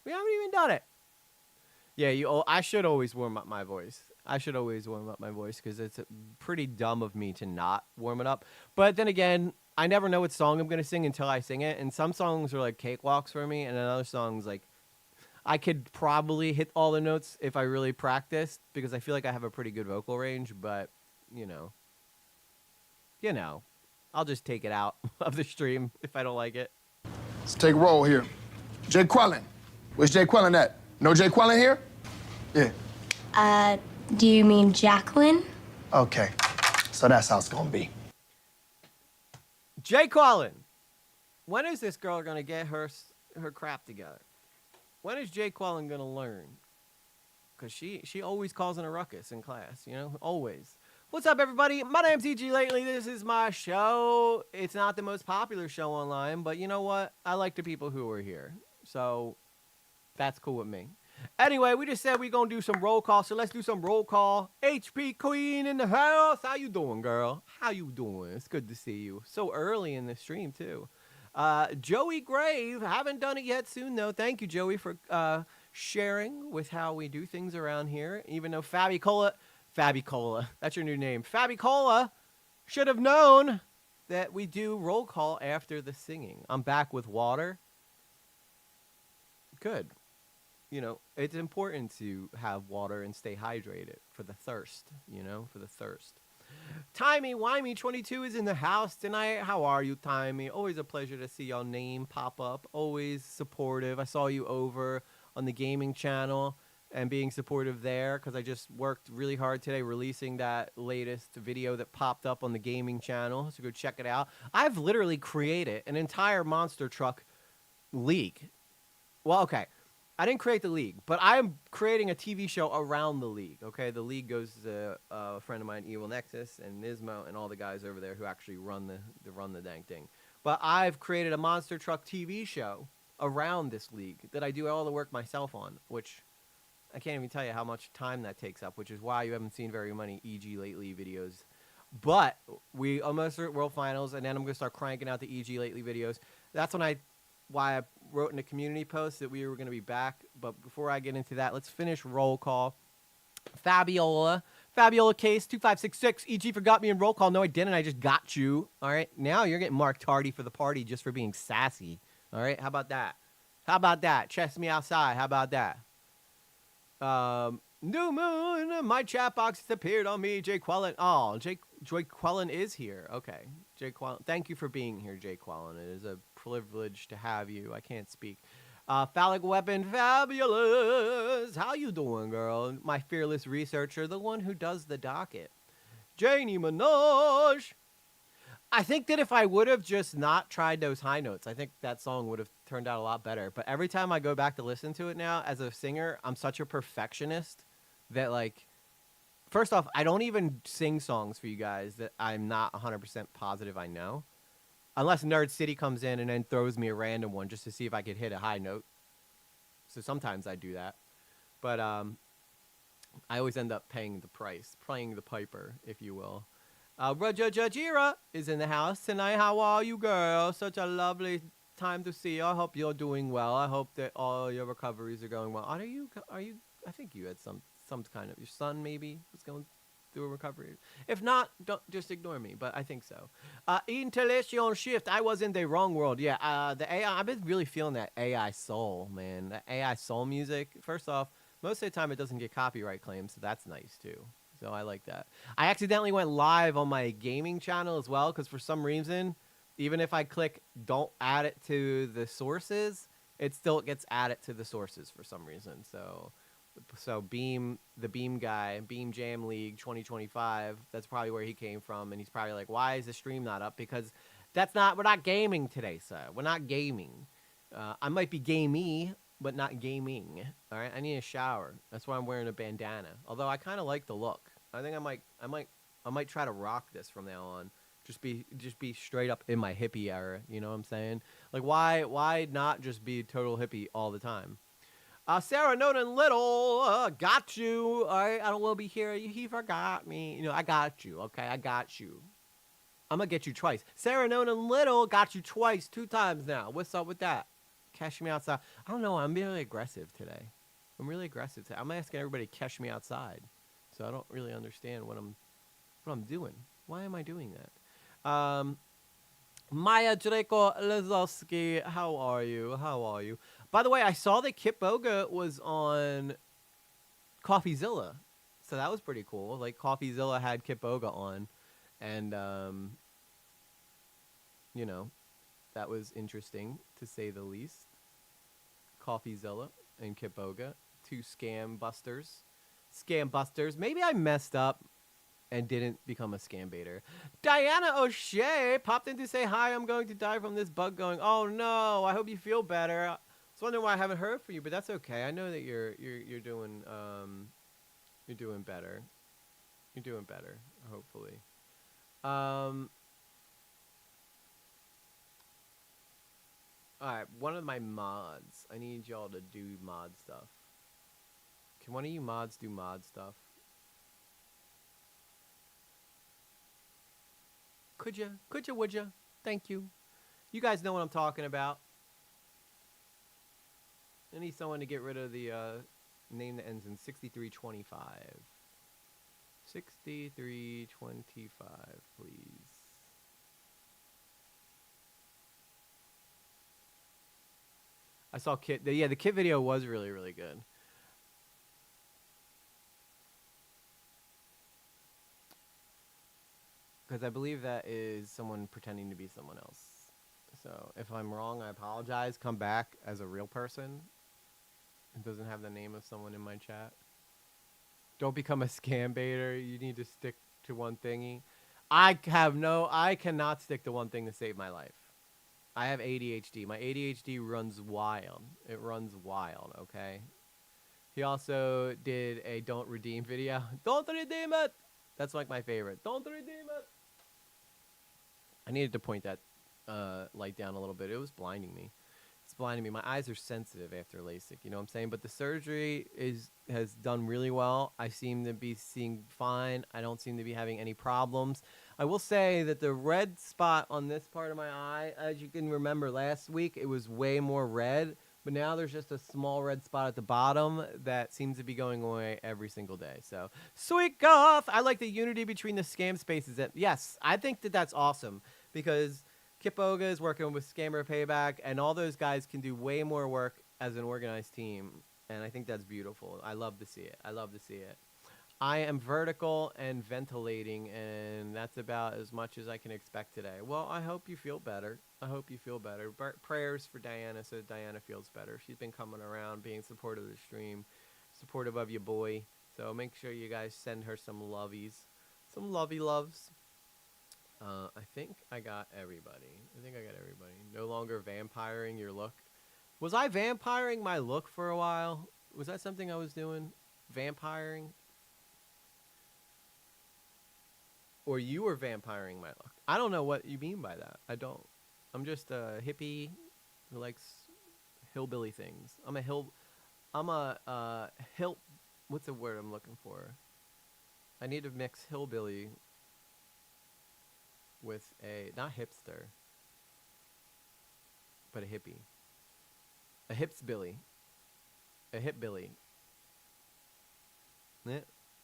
We haven't even done it. Yeah, I should always warm up my voice. I should always warm up my voice because it's pretty dumb of me to not warm it up. But then again, I never know what song I'm gonna sing until I sing it. And some songs are like cakewalks for me, and then other songs like I could probably hit all the notes if I really practiced because I feel like I have a pretty good vocal range. But you know, you know, I'll just take it out of the stream if I don't like it. Let's take a roll here. Jay Quellen. Where's Jay Quellen at? No Jay Quellen here? Yeah. Do you mean Jacqueline? Okay. So that's how it's gonna be. Jay Quellen. When is this girl gonna get her crap together? When is Jay Quellen gonna learn? Because she always causing a ruckus in class, you know? Always. What's up, everybody? My name's E.G. Lately. This is my show. It's not the most popular show online, but you know what? I like the people who are here. So that's cool with me. Anyway, we just said we're going to do some roll call, so let's do some roll call. HP Queen in the house. How you doing, girl? How you doing? It's good to see you. So early in the stream, too. Joey Grave. Haven't done it yet. Soon, though. Thank you, Joey, for sharing with how we do things around here. Even though Fabicola, that's your new name. Fabicola should have known that we do roll call after the singing. I'm back with water. Good. You know, it's important to have water and stay hydrated for the thirst, you know, for the thirst. Timey Wimey 22 is in the house tonight. How are you, Timey? Always a pleasure to see your name pop up. Always supportive. I saw you over on the gaming channel and being supportive there because I just worked really hard today releasing that latest video that popped up on the gaming channel. So go check it out. I've literally created an entire monster truck league. Well, okay. I didn't create the league, but I'm creating a TV show around the league, okay? The league goes to a friend of mine, Evil Nexus, and Nismo, and all the guys over there who actually run the dang thing. But I've created a monster truck TV show around this league that I do all the work myself on, which I can't even tell you how much time that takes up, which is why you haven't seen very many EG Lately videos. But we almost are at World Finals, and then I'm going to start cranking out the EG Lately videos. That's why I wrote in a community post that we were going to be back. But before I get into that, let's finish roll call. Fabiola case 2566. EG forgot me in roll call. No, I didn't. I just got you. All right. Now you're getting marked tardy for the party just for being sassy. All right. How about that? How about that? Chest me outside. How about that? New Moon. My chat box has appeared on me. Jay Quellen. Oh, Jay Quellen is here. Okay. Jay Quellen. Thank you for being here, Jay Quellen. It is a privilege to have you. I can't speak. Phallic Weapon Fabulous. How you doing, girl? My fearless researcher, the one who does the docket. Janie Minaj. I think that if I would have just not tried those high notes, I think that song would have turned out a lot better. But every time I go back to listen to it now, as a singer, I'm such a perfectionist that, like, first off, I don't even sing songs for you guys that I'm not 100% positive I know. Unless Nerd City comes in and then throws me a random one just to see if I could hit a high note. So sometimes I do that. But I always end up paying the price, playing the piper, if you will. Rajajajira is in the house tonight. How are you, girl? Such a lovely time to see you. I hope you're doing well. I hope that all your recoveries are going well. Are you? I think you had some kind of, your son maybe was going through a recovery. If not, don't just ignore me, but I think so. Intelligent Shift. I was in the wrong world. Yeah, the AI, I've been really feeling that AI soul, man. That AI soul music. First off, most of the time it doesn't get copyright claims, so that's nice too. So I like that. I accidentally went live on my gaming channel as well, because for some reason, even if I click don't add it to the sources, it still gets added to the sources for some reason. So Beam, the Beam guy, Beam Jam League 2025, that's probably where he came from. And he's probably like, why is the stream not up? Because we're not gaming today, sir. We're not gaming. I might be gamey, but not gaming. All right, I need a shower. That's why I'm wearing a bandana. Although I kind of like the look. I think I might try to rock this from now on. Just be straight up in my hippie era. You know what I'm saying? Like, why not just be total hippie all the time? Sarah Nolan Little, got you. All right, I don't will be here. He forgot me. You know, I got you. Okay, I got you. I'm gonna get you twice. Sarah Nolan Little got you twice, 2 times now. What's up with that? Catch me outside. I don't know. I'm really aggressive today. I'm really aggressive today. I'm asking everybody to catch me outside. So I don't really understand what I'm doing. Why am I doing that? Maya Draco Lazowski, how are you? How are you? By the way, I saw that Kip Boga was on CoffeeZilla. So that was pretty cool. Like CoffeeZilla had Kip Boga on. And you know, that was interesting to say the least. CoffeeZilla and Kip Boga, two scam busters. Scam busters. Maybe I messed up and didn't become a scam baiter. Diana O'Shea popped in to say hi. I'm going to die from this bug. Going, oh no, I hope you feel better. I was wondering why I haven't heard from you, but that's okay. I know that you're doing better. You're doing better, hopefully. Alright, one of my mods. I need y'all to do mod stuff. Can one of you mods do mod stuff? Could ya? Could ya? Would ya? Thank you. You guys know what I'm talking about. I need someone to get rid of the name that ends in 6325. 6325, please. I saw Kit. Yeah, the Kit video was really, really good. Because I believe that is someone pretending to be someone else. So if I'm wrong, I apologize. Come back as a real person. It doesn't have the name of someone in my chat. Don't become a scam baiter. You need to stick to one thingy. I cannot stick to one thing to save my life. I have ADHD. My ADHD runs wild. It runs wild, okay? He also did a don't redeem video. Don't redeem it! That's like my favorite. Don't redeem it! I needed to point that light down a little bit. It was blinding me. It's blinding me. My eyes are sensitive after LASIK, you know what I'm saying? But the surgery has done really well. I seem to be seeing fine. I don't seem to be having any problems. I will say that the red spot on this part of my eye, as you can remember last week, it was way more red. But now there's just a small red spot at the bottom that seems to be going away every single day. So, sweet goth! I like the unity between the scam spaces. Yes, I think that that's awesome. Because Kip Boga is working with Scammer Payback, and all those guys can do way more work as an organized team. And I think that's beautiful. I love to see it. I love to see it. I am vertical and ventilating, and that's about as much as I can expect today. Well, I hope you feel better. I hope you feel better. Prayers for Diana so Diana feels better. She's been coming around, being supportive of the stream, supportive of your boy. So make sure you guys send her some lovies. Some lovey loves. I think I got everybody. No longer vampiring your look. Was I vampiring my look for a while? Was that something I was doing? Vampiring? Or you were vampiring my look? I don't know what you mean by that. I don't. I'm just a hippie who likes hillbilly things. I'm a hill... What's the word I'm looking for? I need to mix hillbilly with a, not hipster, but a hippie. A hipsbilly. A hipbilly. I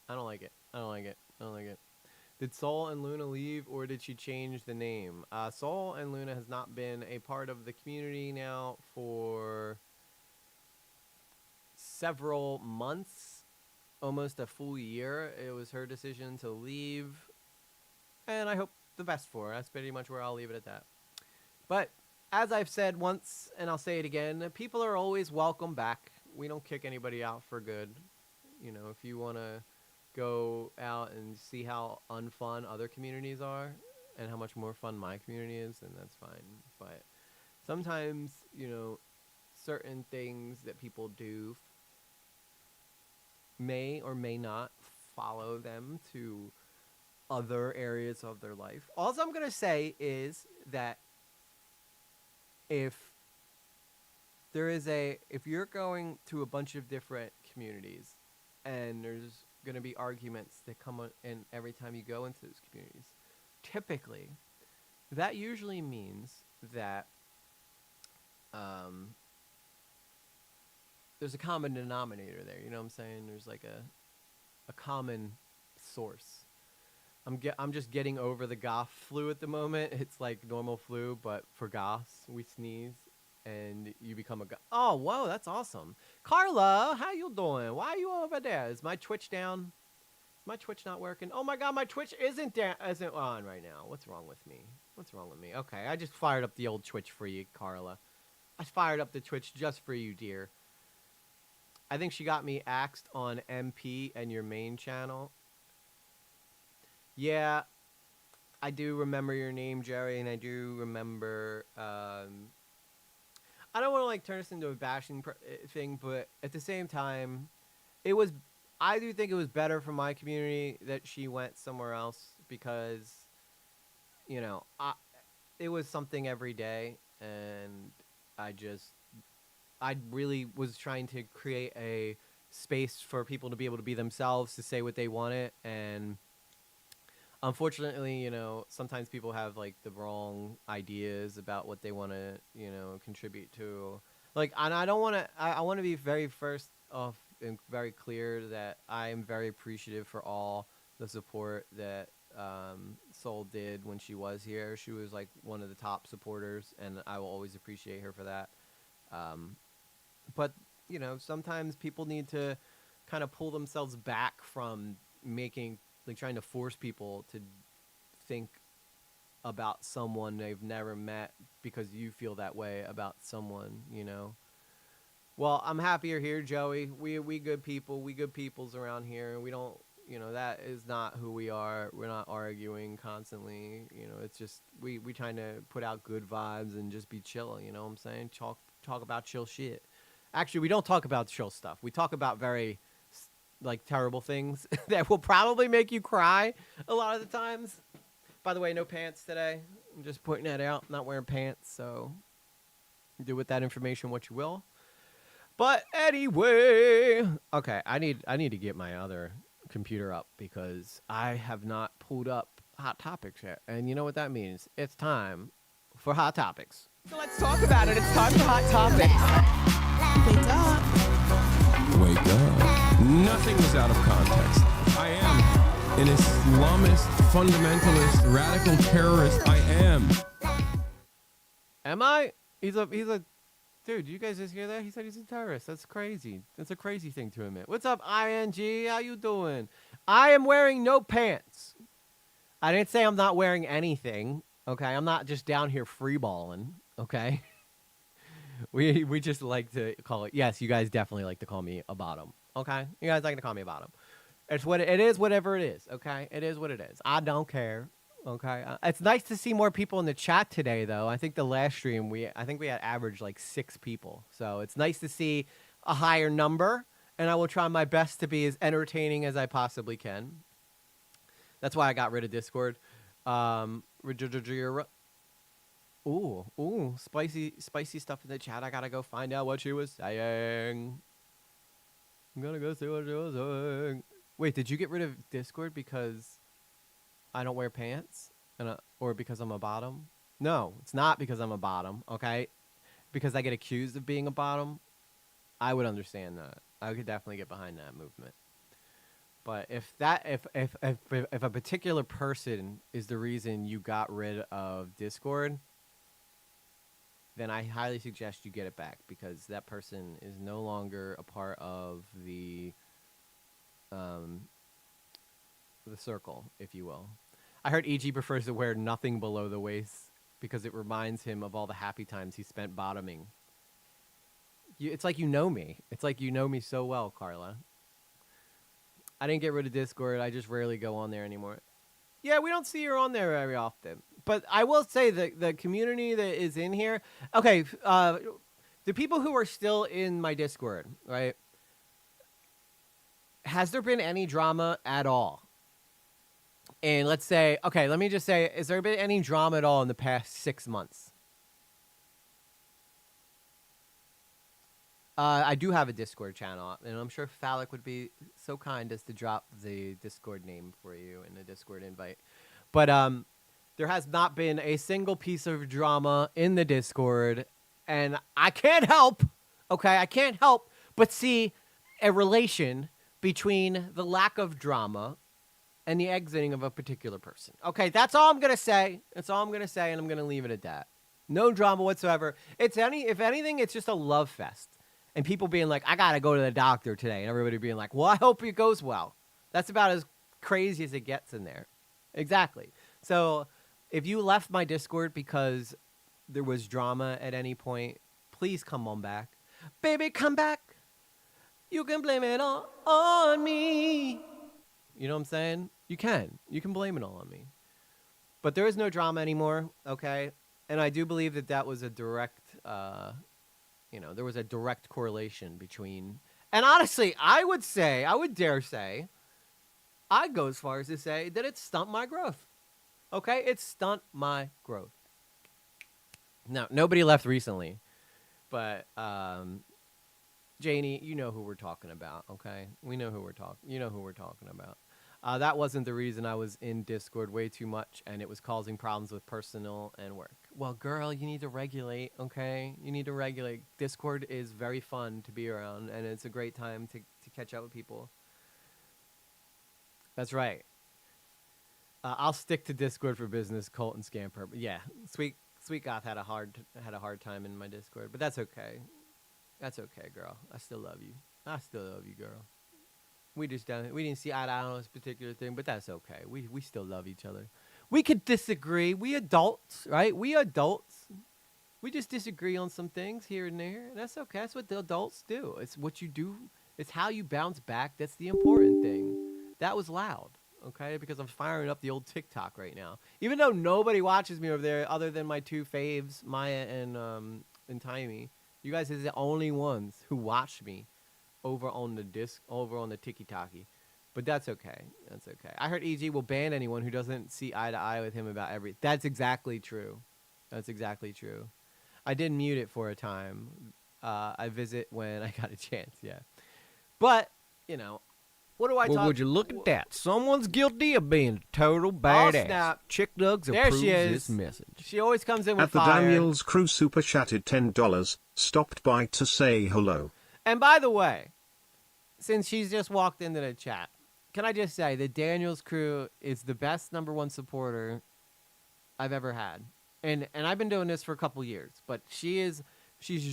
don't like it. I don't like it. I don't like it. Did Soul and Luna leave, or did she change the name? Soul and Luna has not been a part of the community now for several months, almost a full year. It was her decision to leave, and I hope the best for her. That's pretty much where I'll leave it at that. But as I've said once, and I'll say it again, people are always welcome back. We don't kick anybody out for good. You know, if you want to go out and see how unfun other communities are and how much more fun my community is, then that's fine. But sometimes, you know, certain things that people do may or may not follow them to other areas of their life. All I'm going to say is that if you're going to a bunch of different communities and there's going to be arguments that come in every time you go into those communities, typically that usually means that there's a common denominator there. You know what I'm saying? There's like a common source. I'm just getting over the goth flu at the moment. It's like normal flu, but for goths, we sneeze and you become a goth. Oh, whoa, that's awesome. Carla, how you doing? Why are you over there? Is my Twitch down? Is my Twitch not working? Oh my God, my Twitch isn't on right now. What's wrong with me? What's wrong with me? Okay, I just fired up the old Twitch for you, Carla. I fired up the Twitch just for you, dear. I think she got me axed on MP and your main channel. Yeah, I do remember your name, Jerry, and I do remember. I don't want to like turn this into a bashing thing, but at the same time, it was. I do think it was better for my community that she went somewhere else because, you know, it was something every day, and I really was trying to create a space for people to be able to be themselves, to say what they wanted, and unfortunately, you know, sometimes people have like the wrong ideas about what they want to, you know, contribute to. Like, and I don't want to. I want to be very first off and very clear that I am very appreciative for all the support that Soul did when she was here. She was like one of the top supporters, and I will always appreciate her for that. But you know, sometimes people need to kind of pull themselves back from making, like, trying to force people to think about someone they've never met because you feel that way about someone, you know. Well, I'm happy you're here, Joey. We good people. We good peoples around here. We don't, you know, that is not who we are. We're not arguing constantly. You know, it's just we trying to put out good vibes and just be chill. You know what I'm saying? Talk about chill shit. Actually, we don't talk about chill stuff. We talk about very like terrible things that will probably make you cry a lot of the times. By the way, no pants today. I'm just pointing that out. I'm not wearing pants, so do with that information what you will. But anyway, okay, I need to get my other computer up because I have not pulled up Hot Topics yet. And you know what that means? It's time for Hot Topics. So let's talk about it. It's time for Hot Topics. Wake up. Wake up. Nothing was out of context. I am an Islamist, fundamentalist, radical terrorist. I am. Am I? He's a dude. You guys just hear that? He said he's a terrorist. That's crazy. That's a crazy thing to admit. What's up, ING? How you doing? I am wearing no pants. I didn't say I'm not wearing anything. Okay, I'm not just down here freeballing. Okay. We just like to call it. Yes, you guys definitely like to call me a bottom. Okay, you guys like to call me a bottom. It's what it is. Whatever it is. Okay, it is what it is. I don't care. Okay, it's nice to see more people in the chat today, though. I think the last stream I think we had averaged like 6 people, so it's nice to see a higher number. And I will try my best to be as entertaining as I possibly can. That's why I got rid of Discord. Ooh, spicy stuff in the chat. I gotta go find out what she was saying. I'm gonna go see what she was saying. Wait, did you get rid of Discord because I don't wear pants? Or because I'm a bottom? No, it's not because I'm a bottom, okay? Because I get accused of being a bottom? I would understand that. I could definitely get behind that movement. But if a particular person is the reason you got rid of Discord, then I highly suggest you get it back because that person is no longer a part of the circle, if you will. I heard EG prefers to wear nothing below the waist because it reminds him of all the happy times he spent bottoming. It's like you know me. It's like you know me so well, Carla. I didn't get rid of Discord. I just rarely go on there anymore. Yeah, we don't see her on there very often. But I will say that the community that is in here... Okay, the people who are still in my Discord, right? Has there been any drama at all? And let's say... Okay, let me just say, has there been any drama at all in the past 6 months? I do have a Discord channel, and I'm sure Phallic would be so kind as to drop the Discord name for you in the Discord invite. But there has not been a single piece of drama in the Discord, and I can't help, okay, I can't help but see a relation between the lack of drama and the exiting of a particular person. Okay, that's all I'm gonna say. That's all I'm gonna say, and I'm gonna leave it at that. No drama whatsoever. If anything, it's just a love fest. And people being like, I gotta go to the doctor today, and everybody being like, well, I hope it goes well. That's about as crazy as it gets in there. Exactly. So if you left my Discord because there was drama at any point, please come on back. Baby, come back. You can blame it all on me. You know what I'm saying? You can. You can blame it all on me. But there is no drama anymore, okay? And I do believe that was a direct, there was a direct correlation between... And honestly, I would dare say, I'd go as far as to say that it stumped my growth. Okay? It stunt my growth. Now, nobody left recently, but Janie, you know who we're talking about, okay? We know who we're talking. You know who we're talking about. That wasn't the reason I was in Discord way too much, and it was causing problems with personal and work. Well, girl, you need to regulate, okay? You need to regulate. Discord is very fun to be around, and it's a great time to catch up with people. That's right. I'll stick to Discord for business, cult, and scam purpose. Yeah, Sweet Goth had a hard time in my Discord, but that's okay. That's okay, girl. I still love you. I still love you, girl. We didn't see eye to eye on this particular thing, but that's okay. We still love each other. We could disagree. We adults, right? We adults. We just disagree on some things here and there, and that's okay. That's what the adults do. It's what you do. It's how you bounce back. That's the important thing. That was loud, okay? Because I'm firing up the old TikTok right now. Even though nobody watches me over there other than my two faves, Maya and Timey. You guys are the only ones who watch me over on the Tiki-Taki. But that's okay. That's okay. I heard EG will ban anyone who doesn't see eye to eye with him about everything. That's exactly true. That's exactly true. I did mute it for a time. I visit when I got a chance, yeah. But, what do I talk? Well, would you look at that? Someone's guilty of being a total badass. Snap. Chick Dugs There approves she is. this message. She always comes in with At the fire. Daniels Crew super chatted $10. Stopped by to say hello. And by the way, since she's just walked into the chat, can I just say that Daniel's Crew is the best #1 supporter I've ever had. And I've been doing this for a couple years, but she's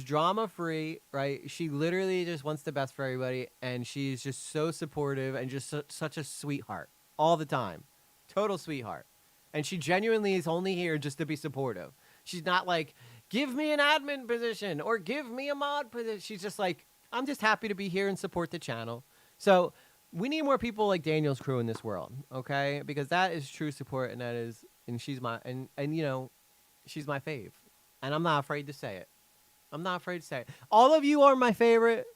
drama free, right? She literally just wants the best for everybody, and she's just so supportive and just such a sweetheart all the time. Total sweetheart. And she genuinely is only here just to be supportive. She's not like, give me an admin position or give me a mod position. She's just like, I'm just happy to be here and support the channel. So we need more people like Daniel's Crew in this world, okay? Because that is true support, and she's my she's my fave, and I'm not afraid to say it. I'm not afraid to say it. All of you are my favorite,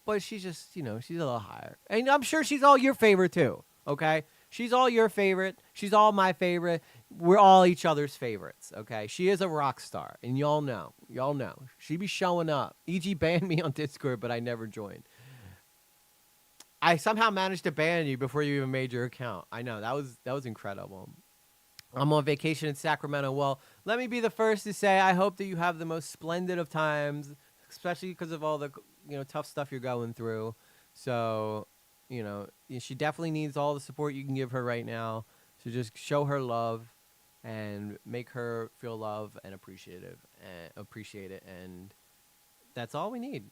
but she's just she's a little higher, and I'm sure she's all your favorite too. Okay, she's all your favorite. She's all my favorite. We're all each other's favorites, okay? She is a rock star, and y'all know. She be showing up. EG banned me on Discord, but I never joined. I somehow managed to ban you before you even made your account. I know, that was incredible. I'm on vacation in Sacramento. Well, let me be the first to say I hope that you have the most splendid of times, especially because of all the tough stuff you're going through. So, she definitely needs all the support you can give her right now. So just show her love and make her feel love and appreciate it. And that's all we need.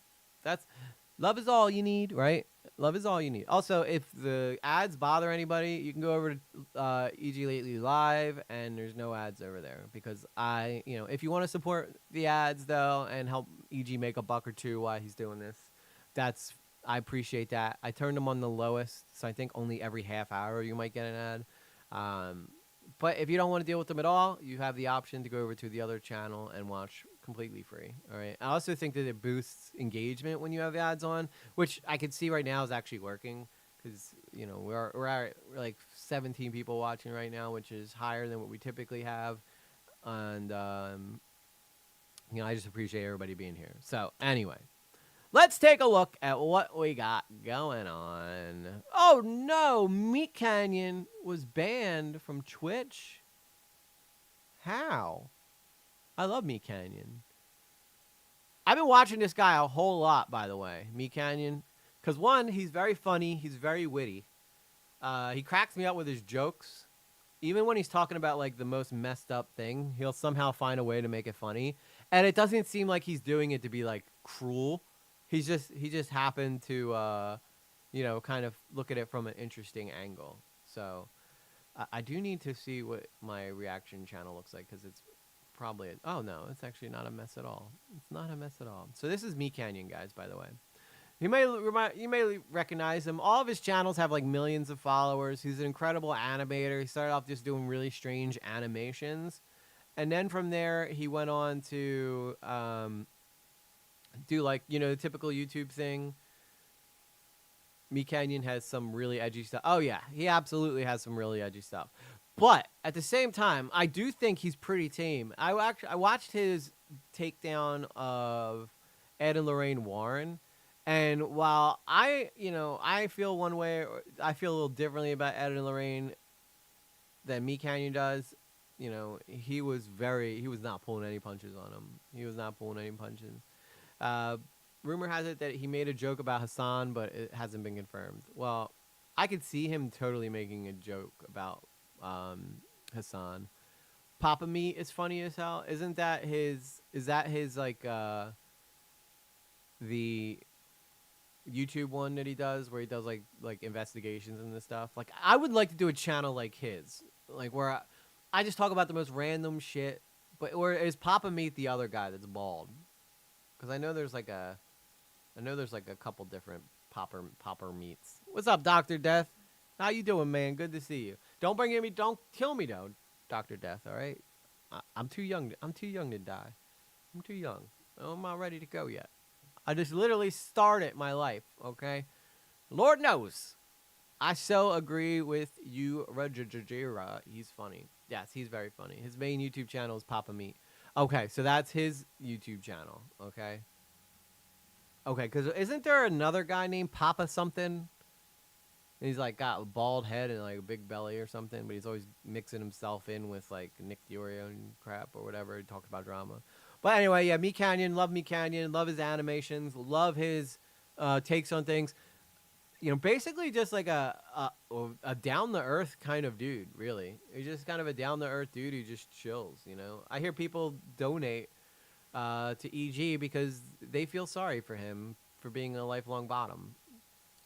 Love is all you need, right? Love is all you need. Also, if the ads bother anybody, you can go over to EG Lately Live, and there's no ads over there. Because if you want to support the ads, though, and help EG make $1 or $2 while he's doing this, I appreciate that. I turned them on the lowest, so I think only every half hour you might get an ad. But if you don't want to deal with them at all, you have the option to go over to the other channel and watch completely free. All right. I also think that it boosts engagement when you have ads on, which I can see right now is actually working because we're at like 17 people watching right now, which is higher than what we typically have, and I just appreciate everybody being here. So anyway, let's take a look at what we got going on. Oh no, Meat Canyon was banned from Twitch. How? I love Meat Canyon. I've been watching this guy a whole lot, by the way, Me Canyon, because one, he's very funny, he's very witty. He cracks me up with his jokes. Even when he's talking about like the most messed up thing, he'll somehow find a way to make it funny, and it doesn't seem like he's doing it to be like cruel. He just happened to, kind of look at it from an interesting angle. So I do need to see what my reaction channel looks like because it's probably oh no, it's actually not a mess at all. It's not a mess at all. So this is Me Canyon, guys. By the way. You may recognize him. All of his channels have like millions of followers. He's an incredible animator. He started off just doing really strange animations, and then from there he went on to do like the typical YouTube thing. Me Canyon has some really edgy stuff. Oh yeah, he absolutely has some really edgy stuff. But at the same time, I do think he's pretty tame. I watched his takedown of Ed and Lorraine Warren. And while I feel one way, I feel a little differently about Ed and Lorraine than Me Canyon does. He was not pulling any punches on him. He was not pulling any punches. Rumor has it that he made a joke about Hassan, but it hasn't been confirmed. Well, I could see him totally making a joke about Hassan. Papa Meat is funny as hell. Isn't that his? Is that his like the YouTube one that he does where he does like investigations and this stuff? Like I would like to do a channel like his, like where I just talk about the most random shit. But or is Papa Meat the other guy that's bald? Because I know there's like a couple different Popper Meats. What's up, Dr. Death? How you doing, man? Good to see you. Don't kill me though, Dr. Death. All right, I'm too young. I'm too young to die. I'm too young. I'm not ready to go yet. I just literally started my life, okay? Lord knows. I so agree with you, Rajajajira. He's funny. Yes, he's very funny. His main YouTube channel is Papa Meat. Okay, so that's his YouTube channel, okay? Okay, because isn't there another guy named Papa something? And he's like got a bald head and like a big belly or something, but he's always mixing himself in with like Nick Diorio and crap or whatever. He talks about drama. But anyway, yeah, Me Canyon, love his animations, love his takes on things. Basically just like a down the earth kind of dude. Really, he's just kind of a down the earth dude who just chills. I hear people donate to EG because they feel sorry for him for being a lifelong bottom.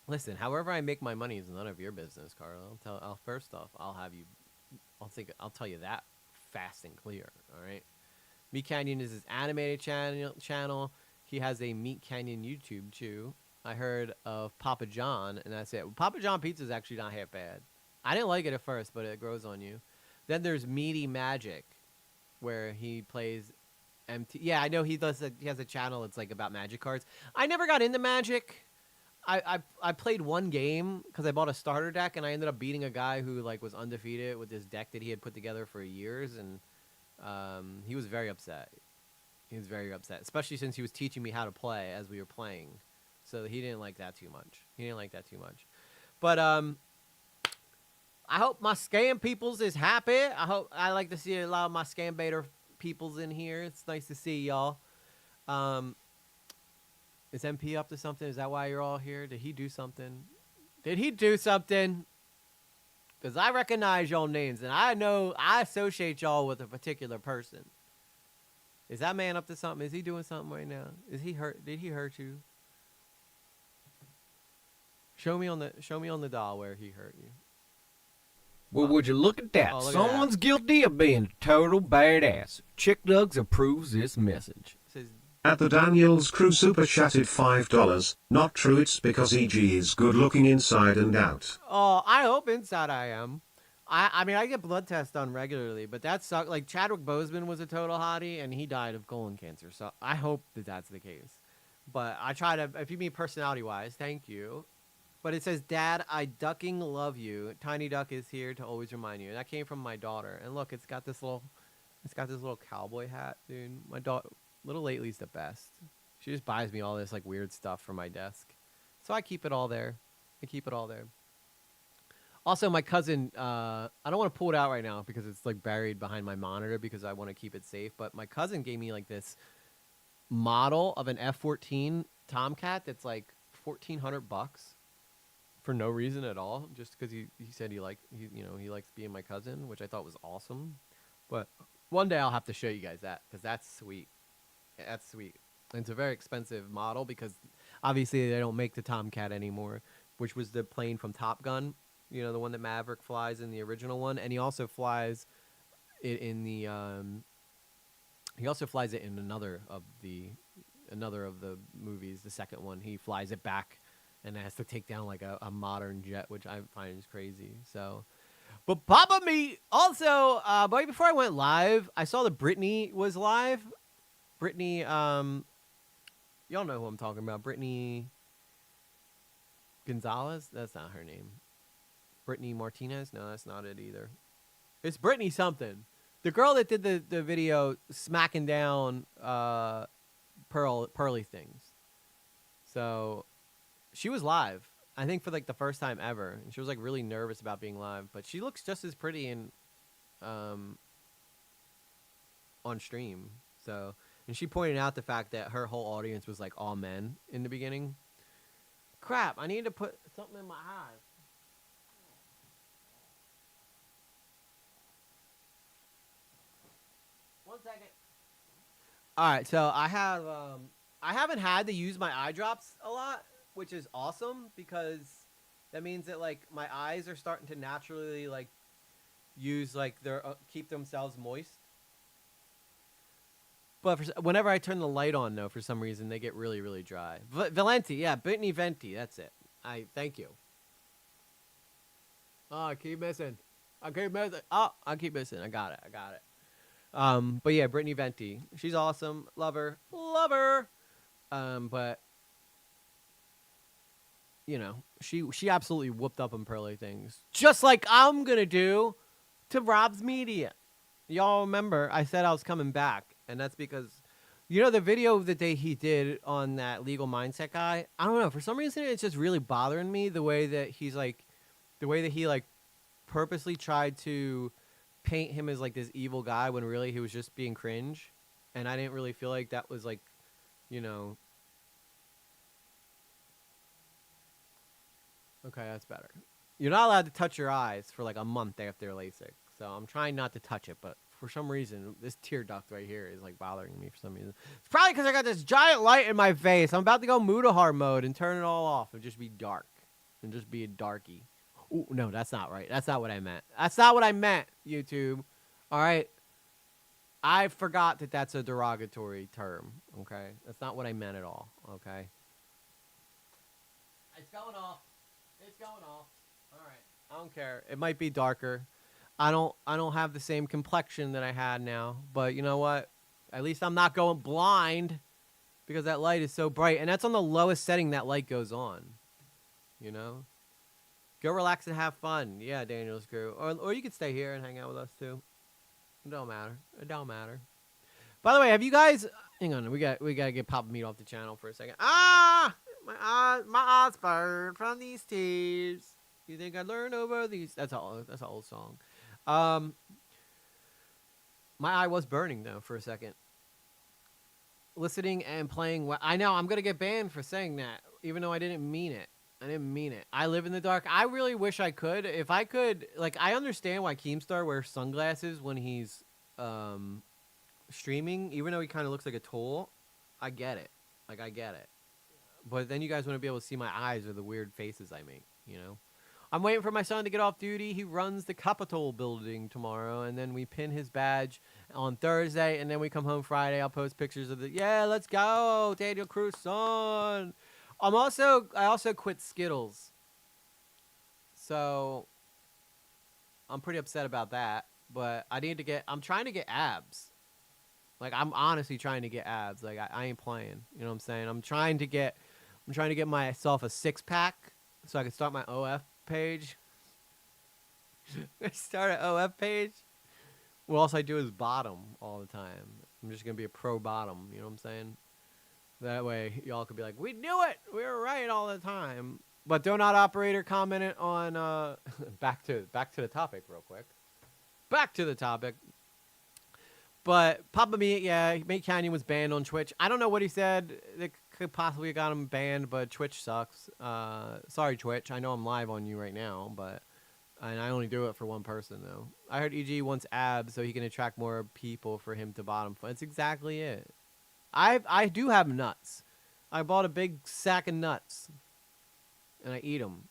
Listen, however I make my money is none of your business, Carl. First off, I'll tell you that fast and clear. All right. Me Canyon is his animated channel. He has a Meat Canyon YouTube too. I heard of Papa John, and that's it. Papa John pizza is actually not half bad. I didn't like it at first, but it grows on you. Then there's Meaty Magic, where he plays MT. Yeah, I know he does. He has a channel that's like about magic cards. I never got into Magic. I played one game because I bought a starter deck, and I ended up beating a guy who like was undefeated with this deck that he had put together for years, and he was very upset. He was very upset, especially since he was teaching me how to play as we were playing. So he didn't like that too much. But I hope my scam peoples is happy. I like to see a lot of my scam baiter peoples in here. It's nice to see y'all. Is MP up to something? Is that why you're all here? Did he do something? Because I recognize y'all names, and I know I associate y'all with a particular person. Is that man up to something? Is he doing something right now? Is he hurt? Did he hurt you? Show me on the doll where he hurt you. Well, would you look at that? Oh, look at Someone's guilty of being a total badass. Chick Dugs approves this message. It says, At the Daniels Crew super chatted $5. Not true, it's because EG is good looking inside and out. oh, I hope inside I am. I mean, I get blood tests done regularly, but that sucks. Like, Chadwick Boseman was a total hottie, and he died of colon cancer. So I hope that that's the case. But I try to, if you mean personality-wise, thank you. But it says, Dad, I ducking love you. Tiny Duck is here to always remind you. And that came from my daughter. And look, it's got this little cowboy hat, dude. My daughter, Little Lately's the best. She just buys me all this like weird stuff for my desk. So I keep it all there. Also, my cousin, I don't want to pull it out right now because it's like buried behind my monitor because I want to keep it safe. But my cousin gave me like this model of an F-14 Tomcat that's like $1,400 for no reason at all, just because he said he likes being my cousin, which I thought was awesome. But one day I'll have to show you guys that because that's sweet. That's sweet. And it's a very expensive model because obviously they don't make the Tomcat anymore, which was the plane from Top Gun, you know, the one that Maverick flies in the original one, and he also flies it in the another of the movies, the second one. He flies it back and has to take down like a modern jet, which I find is crazy. So, but Papa Me also, right before I went live, I saw that Brittany was live. Brittany, y'all know who I'm talking about. Brittany Gonzalez? That's not her name. Brittany Martinez? No, that's not it either. It's Brittany something. The girl that did the video smacking down pearly things. So she was live, I think, for like the first time ever, and she was like really nervous about being live, but she looks just as pretty in on stream. So, and she pointed out the fact that her whole audience was like all men in the beginning. Crap, I need to put something in my eyes. One second. All right, so I haven't had to use my eye drops a lot, which is awesome because that means that like my eyes are starting to naturally like use like their keep themselves moist. But whenever I turn the light on, though, for some reason they get really, really dry. Valenti, yeah, Brittany Venti, that's it. I thank you. Oh, I keep missing. I keep missing. I got it. But yeah, Brittany Venti, she's awesome. Love her. But you know, she absolutely whooped up on Pearly Things, just like I'm gonna do to Rob's Media. Y'all remember I said I was coming back, and that's because, you know, the video that he did on that legal mindset guy. I don't know, for some reason it's just really bothering me the way that he purposely tried to paint him as like this evil guy when really he was just being cringe, and I didn't really feel like that was like, you know. Okay, that's better. You're not allowed to touch your eyes for like a month after LASIK, so I'm trying not to touch it, but for some reason this tear duct right here is like bothering me for some reason. It's probably because I got this giant light in my face. I'm about to go Mudahar mode and turn it all off and just be dark and just be a darkie. Ooh, no, that's not right. That's not what I meant. That's not what I meant, YouTube. All right. I forgot that that's a derogatory term, okay? That's not what I meant at all, okay? It's going off. All right. I don't care. It might be darker. I don't have the same complexion that I had now, but you know what? At least I'm not going blind because that light is so bright, and that's on the lowest setting that light goes on, you know? Go relax and have fun. Yeah, Daniel's crew. Or you could stay here and hang out with us, too. It don't matter. By the way, have you guys... Hang on, we got to get Papa Meat off the channel for a second. Ah! My eyes burn from these tears. You think I'd learn over these... That's an old song. My eye was burning, though, for a second. Listening and playing... I know, I'm going to get banned for saying that, even though I didn't mean it. I live in the dark. I really wish I could. If I could, like, I understand why Keemstar wears sunglasses when he's streaming, even though he kind of looks like a tool. I get it. But then you guys want to be able to see my eyes or the weird faces I make, you know? I'm waiting for my son to get off duty. He runs the Capitol building tomorrow, and then we pin his badge on Thursday, and then we come home Friday. I'll post pictures of yeah, let's go, Daniel Cruz son. I also quit Skittles, so I'm pretty upset about that. But I'm trying to get abs. Like, I'm honestly trying to get abs. Like, I ain't playing. You know what I'm saying? I'm trying to get myself a 6-pack so I can start my OF page. Start an OF page. What else I do is bottom all the time. I'm just gonna be a pro bottom. You know what I'm saying? That way, y'all could be like, we knew it! We were right all the time. But Donut Operator commented on, back to the topic real quick. Back to the topic. But Papa Meat, yeah, Meat Canyon was banned on Twitch. I don't know what he said that could possibly have got him banned, but Twitch sucks. Sorry, Twitch. I know I'm live on you right now, but and I only do it for one person though. I heard EG wants abs so he can attract more people for him to bottom. That's exactly it. I do have nuts. I bought a big sack of nuts, and I eat them.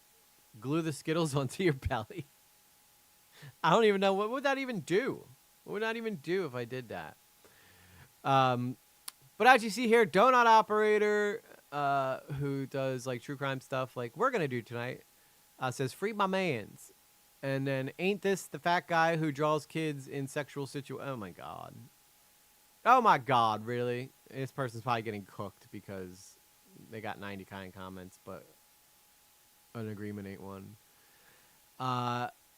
Glue the Skittles onto your belly. I don't even know what would that even do. What would that even do if I did that? But as you see here, Donut Operator, who does like true crime stuff, like we're gonna do tonight, says free my mans, and then ain't this the fat guy who draws kids in sexual situations? Oh my god, really? This person's probably getting cooked because they got 90 kind comments, but an agreement ain't one.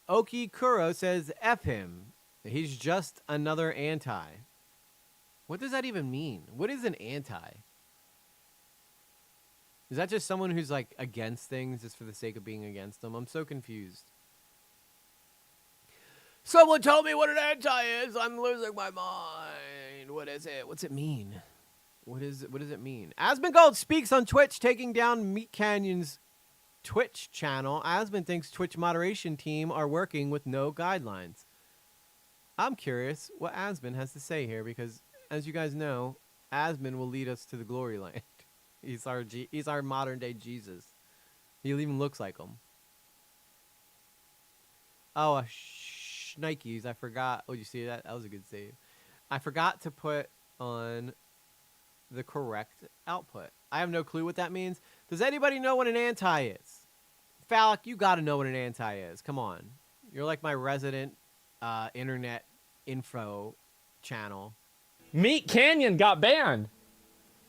Oki Kuro says F him. He's just another anti. What does that even mean? What is an anti? Is that just someone who's like against things just for the sake of being against them? I'm so confused. Someone tell me what an anti is. I'm losing my mind. What is it? What's it mean? What does it mean? Aspen Gold speaks on Twitch, taking down Meat Canyon's Twitch channel. Aspen thinks Twitch moderation team are working with no guidelines. I'm curious what Aspen has to say here because, as you guys know, Aspen will lead us to the glory land. He's our modern day Jesus. He even looks like him. Oh, Nikes. I forgot. Oh, you see that? That was a good save. I forgot to put on the correct output. I have no clue what that means. Does anybody know what an anti is? Phallic, you got to know what an anti is. Come on. You're like my resident internet info channel. Meat Canyon got banned.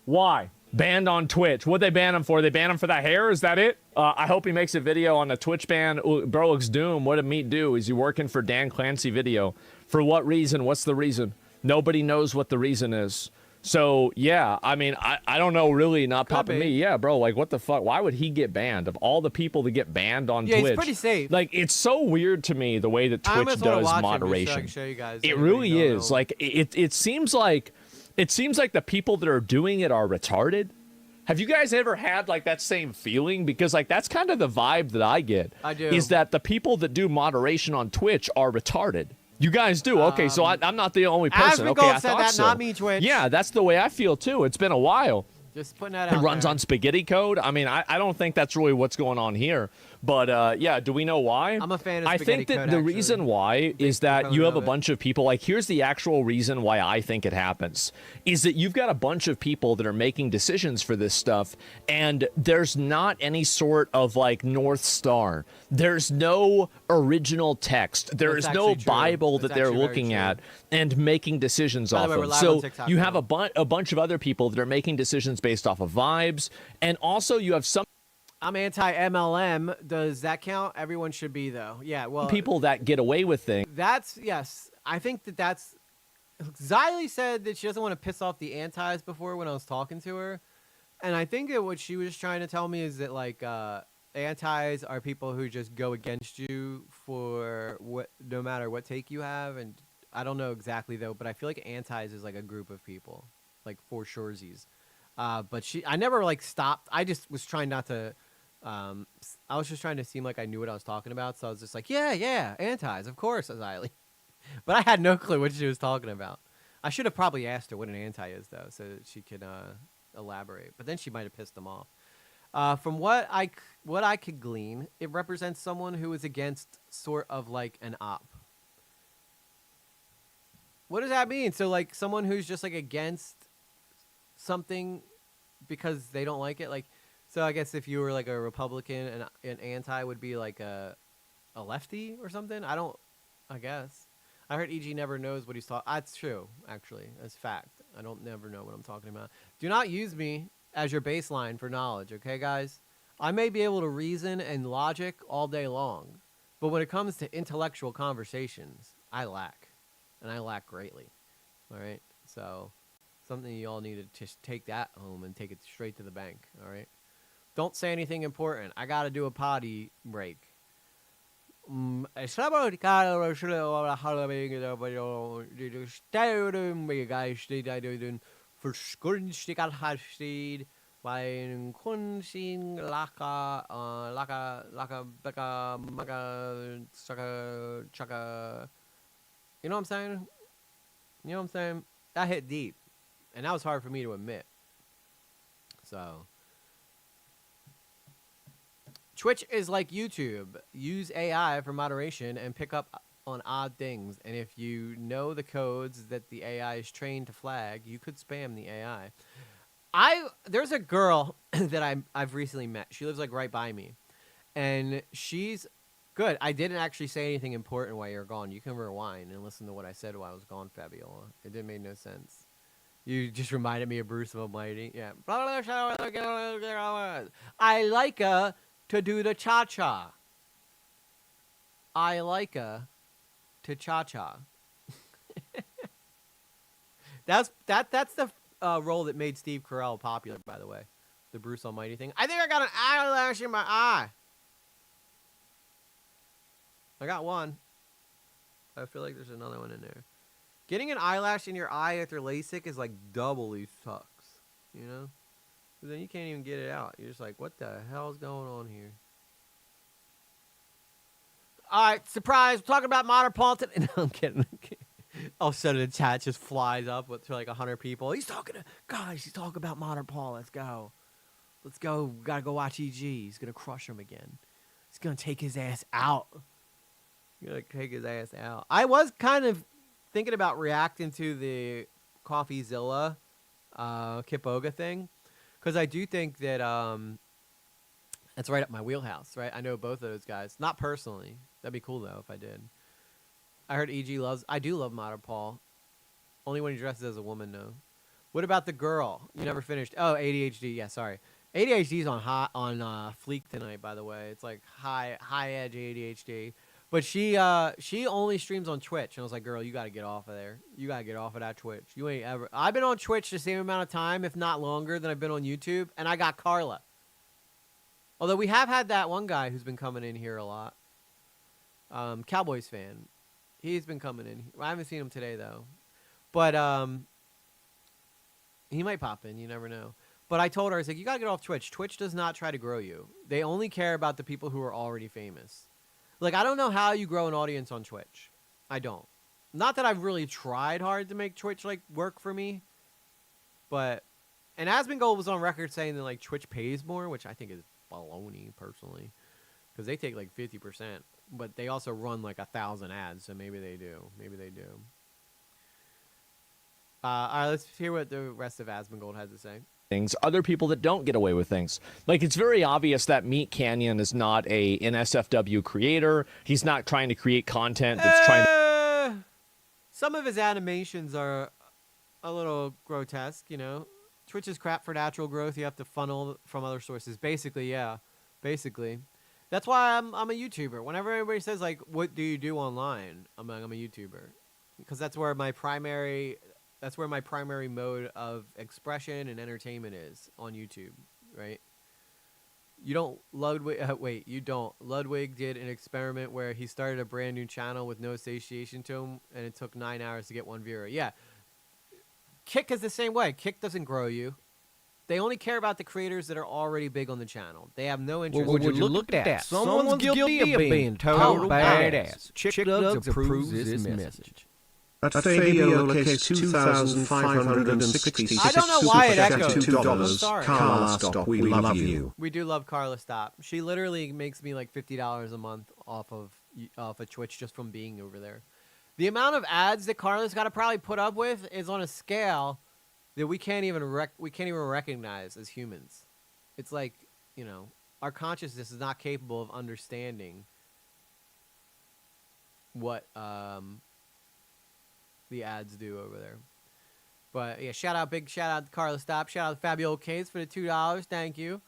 Why? Banned on Twitch. What'd they ban him for? They banned him for that hair? Is that it? I hope he makes a video on a Twitch ban. Ooh, bro looks doomed. What did Meat do? Is he working for Dan Clancy video? For what reason? What's the reason? Nobody knows what the reason is. So, yeah, I mean, I don't know really, not popping me. Yeah, bro, like, what the fuck? Why would he get banned? Of all the people that get banned on Twitch. Yeah, he's pretty safe. Like, it's so weird to me, the way that Twitch does moderation. So I can show you guys. It really is. Like, it seems like the people that are doing it are retarded. Have you guys ever had, like, that same feeling? Because, like, that's kind of the vibe that I get. I do. Is that the people that do moderation on Twitch are retarded. You guys do. Okay, so I'm not the only person. Okay, I thought that, so. not me, Twitch. Yeah, that's the way I feel, too. It's been a while. Just putting that out It runs there. on spaghetti code. I mean, I don't think that's really what's going on here. But, yeah, do we know why? I'm a fan of I spaghetti think that code, the actually. reason why is that you have a bunch of people, like, here's the actual reason why I think it happens, is that you've got a bunch of people that are making decisions for this stuff, and there's not any sort of, like, North Star. There's no original text. There is no Bible that they're looking at and making decisions off of. So you have a bunch of other people that are making decisions based off of vibes, and also you have some I'm anti-MLM. Does that count? Everyone should be, though. Yeah, well... people that get away with things. That's... Yes. I think that's... Xylee said that she doesn't want to piss off the antis before when I was talking to her. And I think that what she was trying to tell me is that, like, antis are people who just go against you for no matter what take you have. And I don't know exactly, though, but I feel like antis is, like, a group of people. Like, for surezies. But I never, like, stopped. I just was trying not to... I was just trying to seem like I knew what I was talking about, so I was just like, yeah, antis, of course, Xylee. But I had no clue what she was talking about. I should have probably asked her what an anti is, though, so that she could elaborate. But then she might have pissed them off. From what I could glean, it represents someone who is against sort of like an op. What does that mean? So, like, someone who's just, like, against something because they don't like it, like... So I guess if you were like a Republican and an anti would be like a lefty or something. I guess. I heard EG never knows what he's talking. That's true, actually. That's fact. I don't never know what I'm talking about. Do not use me as your baseline for knowledge, okay, guys? I may be able to reason and logic all day long, but when it comes to intellectual conversations, I lack. And I lack greatly. All right? So something you all need to just take that home and take it straight to the bank, all right? Don't say anything important. I got to do a potty break. Bei einem Kunstsin Laka, Laka, Becca, Maka, Chaka. You know what I'm saying? You know what I'm saying? That hit deep. And that was hard for me to admit. So, Twitch is like YouTube. Use AI for moderation and pick up on odd things. And if you know the codes that the AI is trained to flag, you could spam the AI. There's a girl that I've recently met. She lives like right by me, and she's good. I didn't actually say anything important while you're gone. You can rewind and listen to what I said while I was gone, Fabiola. It didn't make no sense. You just reminded me of Bruce Almighty. Yeah. I like to do the cha-cha. I like to cha-cha. That's the role that made Steve Carell popular, by the way. The Bruce Almighty thing. I think I got an eyelash in my eye. I got one. I feel like there's another one in there. Getting an eyelash in your eye after LASIK is like doubly sucks, you know? Because then you can't even get it out. You're just like, what the hell is going on here? All right, surprise. We're talking about modern politics. No, I'm kidding. All of a sudden, the chat just flies up with like 100 people. He's talking about modern Paul. Let's go. Let's go. We gotta go watch EG. He's gonna crush him again. He's gonna take his ass out. I was kind of thinking about reacting to the CoffeeZilla Kipoga thing, because I do think that that's right up my wheelhouse, right? I know both of those guys. Not personally. That'd be cool, though, if I did. I heard EG loves... I do love Modern Paul. Only when he dresses as a woman, though. What about the girl? You never finished. Oh, ADHD. Yeah, sorry. ADHD's on fleek tonight, by the way. It's like high edge ADHD. But she only streams on Twitch. And I was like, girl, you got to get off of there. You got to get off of that Twitch. You ain't ever... I've been on Twitch the same amount of time, if not longer, than I've been on YouTube. And I got Carla. Although we have had that one guy who's been coming in here a lot. Cowboys fan. He's been coming in. I haven't seen him today, though. But he might pop in. You never know. But I told her, I was like, you got to get off Twitch. Twitch does not try to grow you. They only care about the people who are already famous. Like, I don't know how you grow an audience on Twitch. I don't. Not that I've really tried hard to make Twitch, like, work for me. But, and Asmongold was on record saying that, like, Twitch pays more, which I think is baloney, personally. Because they take, like, 50%. But they also run, like, 1,000 ads, so maybe they do. Maybe they do. All right, let's hear what the rest of Asmongold has to say. Things, other people that don't get away with things. Like, it's very obvious that Meat Canyon is not an SFW creator. He's not trying to create content that's trying to... Some of his animations are a little grotesque, you know. Twitch is crap for natural growth. You have to funnel from other sources. Basically, yeah. Basically. That's why I'm a YouTuber. Whenever everybody says, like, what do you do online? I'm like, I'm a YouTuber. Because that's where my primary mode of expression and entertainment is, on YouTube, right? You don't Ludwig did an experiment where he started a brand new channel with no satiation to him, and it took 9 hours to get 1 viewer. Yeah. Kick is the same way. Kick doesn't grow you. They only care about the creators that are already big on the channel. They have no interest. Well, would you look at that? Someone's guilty of being total badass. Chick Dugs approves this message. At Fabiola case 2,560. I don't know why it echoes. $2. Sorry. Carla, stop. We love you. We do love Carla. Stop. She literally makes me like $50 a month off of Twitch just from being over there. The amount of ads that Carla's got to probably put up with is on a scale that we can't even recognize as humans. It's like, you know, our consciousness is not capable of understanding what the ads do over there. But yeah, big shout out to Carla Stop. Shout out to Fabio Case for the $2. Thank you.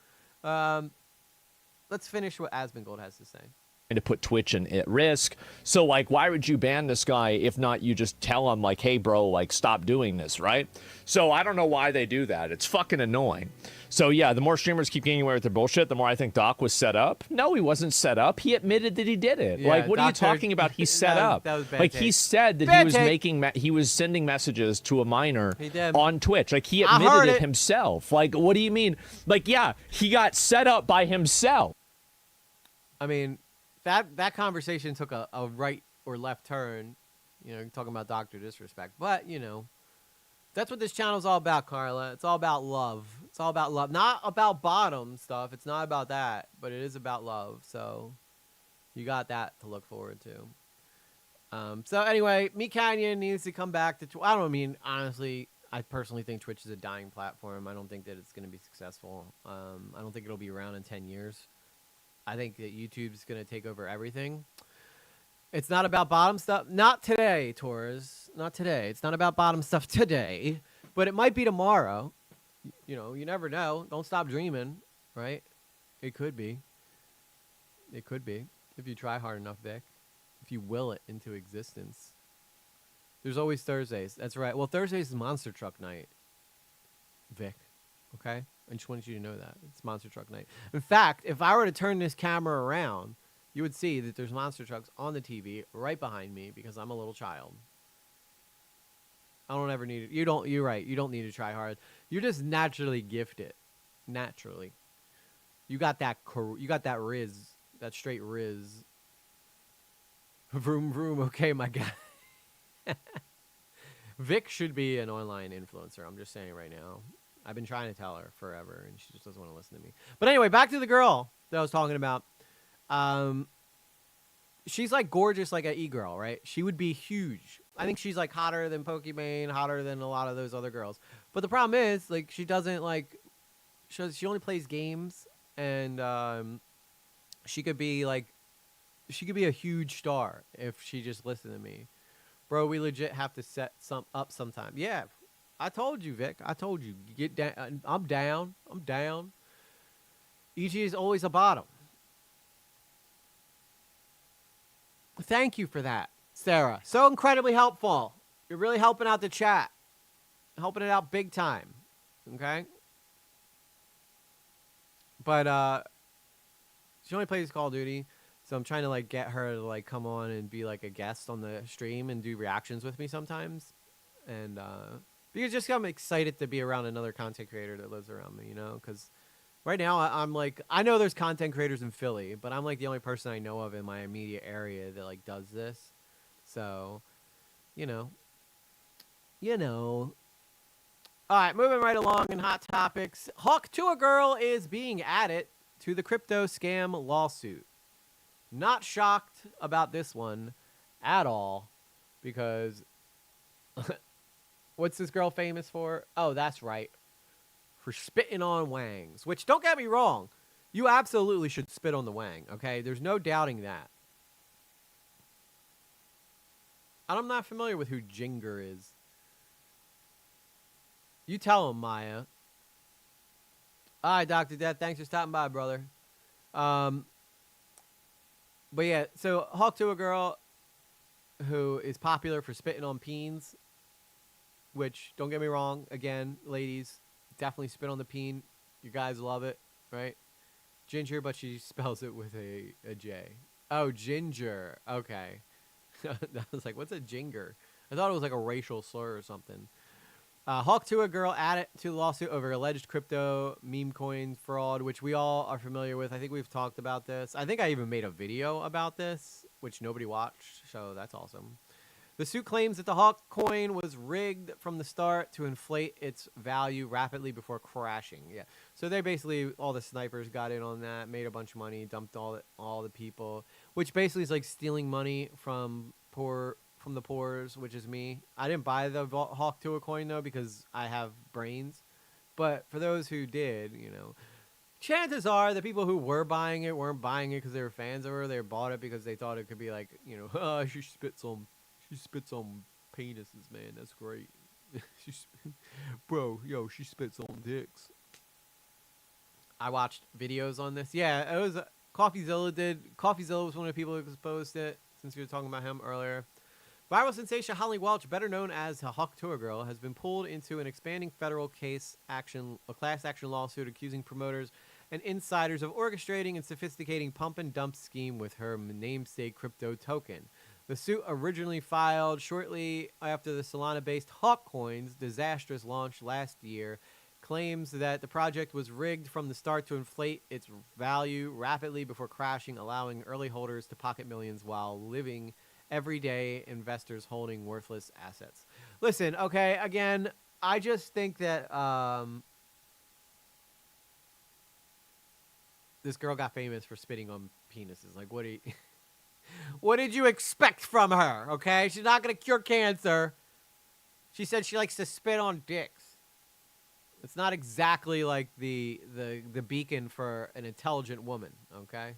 Let's finish what Asmongold has to say. to put Twitch at risk. So like, why would you ban this guy if not you just tell him like, hey bro, like stop doing this, right? So I don't know why they do that. It's fucking annoying. So yeah, the more streamers keep getting away with their bullshit, the more I think Doc was set up. No, he wasn't set up. He admitted that he did it. Yeah, like, what are you Doctor- talking about? He's set up. that was bad like take. he said that Bad he was take. he was sending messages to a minor He did. on Twitch. Like he I heard admitted it it. himself. Like, what do you mean? Like, yeah, he got set up by himself. I mean, that conversation took a right or left turn, you know, talking about Dr. Disrespect. But, you know, that's what this channel's all about, Carla. It's all about love. It's all about love. Not about bottom stuff. It's not about that, but it is about love. So you got that to look forward to. So anyway, Me Canyon needs to come back to I don't mean, honestly, I personally think Twitch is a dying platform. I don't think that it's going to be successful. I don't think it'll be around in 10 years. I think that YouTube's going to take over everything. It's not about bottom stuff. Not today, Torres. Not today. It's not about bottom stuff today. But it might be tomorrow. You know, you never know. Don't stop dreaming, right? It could be. It could be. If you try hard enough, Vic. If you will it into existence. There's always Thursdays. That's right. Well, Thursdays is Monster Truck Night, Vic. Okay? I just wanted you to know that. It's Monster Truck Night. In fact, if I were to turn this camera around, you would see that there's monster trucks on the TV right behind me because I'm a little child. I don't ever need it. You're right. You don't need to try hard. You're just naturally gifted. Naturally. You got that riz. That straight riz. Vroom, vroom. Okay, my guy. Vic should be an online influencer. I'm just saying right now. I've been trying to tell her forever, and she just doesn't want to listen to me. But anyway, back to the girl that I was talking about. She's like gorgeous, like an e-girl, right? She would be huge. I think she's like hotter than Pokimane, hotter than a lot of those other girls. But the problem is, like, she doesn't like. She only plays games, and she could be like, she could be a huge star if she just listened to me, bro. We legit have to set up sometime. Yeah. I told you, Vic. I told you. Get down. I'm down. I'm down. EG is always a bottom. Thank you for that, Sarah. So incredibly helpful. You're really helping out the chat. Helping it out big time. Okay? But, she only plays Call of Duty. So I'm trying to, like, get her to, like, come on and be, like, a guest on the stream and do reactions with me sometimes. And, because just I'm excited to be around another content creator that lives around me, you know? Because right now I'm like, I know there's content creators in Philly, but I'm like the only person I know of in my immediate area that like does this. So, you know. All right, moving right along in hot topics. Hawk to a Girl is being added to the crypto scam lawsuit. Not shocked about this one at all because what's this girl famous for? Oh, that's right. For spitting on wangs. Which, don't get me wrong, you absolutely should spit on the wang, okay? There's no doubting that. I'm not familiar with who Jinger is. You tell him, Maya. All right, Dr. Death, thanks for stopping by, brother. But yeah, so Hawk to a Girl who is popular for spitting on peens. Which, don't get me wrong, again, ladies, definitely spit on the peen. You guys love it, right? Ginger, but she spells it with a J. Oh, ginger. Okay. I was like, what's a jinger? I thought it was like a racial slur or something. Hawk to a Girl added to the lawsuit over alleged crypto meme coin fraud, which we all are familiar with. I think we've talked about this. I think I even made a video about this, which nobody watched, so that's awesome. The suit claims that the Hawk coin was rigged from the start to inflate its value rapidly before crashing. Yeah, so they basically, all the snipers got in on that, made a bunch of money, dumped all the people, which basically is like stealing money from the poors, which is me. I didn't buy the Hawk to a coin though because I have brains, but for those who did, you know, chances are the people who were buying it weren't buying it because they were fans of her. They bought it because they thought it could be like, you know, oh, she spits on penises, man. That's great. Bro, yo, she spits on dicks. I watched videos on this. Yeah, Coffeezilla was one of the people who exposed it, since we were talking about him earlier. Viral sensation Holly Welch, better known as the Hawk Tour Girl, has been pulled into an expanding federal class action lawsuit accusing promoters and insiders of orchestrating and sophisticating pump and dump scheme with her namesake crypto token. The suit, originally filed shortly after the Solana-based Hawk Coin's disastrous launch last year, claims that the project was rigged from the start to inflate its value rapidly before crashing, allowing early holders to pocket millions while living everyday investors holding worthless assets. Listen, okay, again, I just think that this girl got famous for spitting on penises. Like, what did you expect from her, okay? She's not going to cure cancer. She said she likes to spit on dicks. It's not exactly like the beacon for an intelligent woman, okay?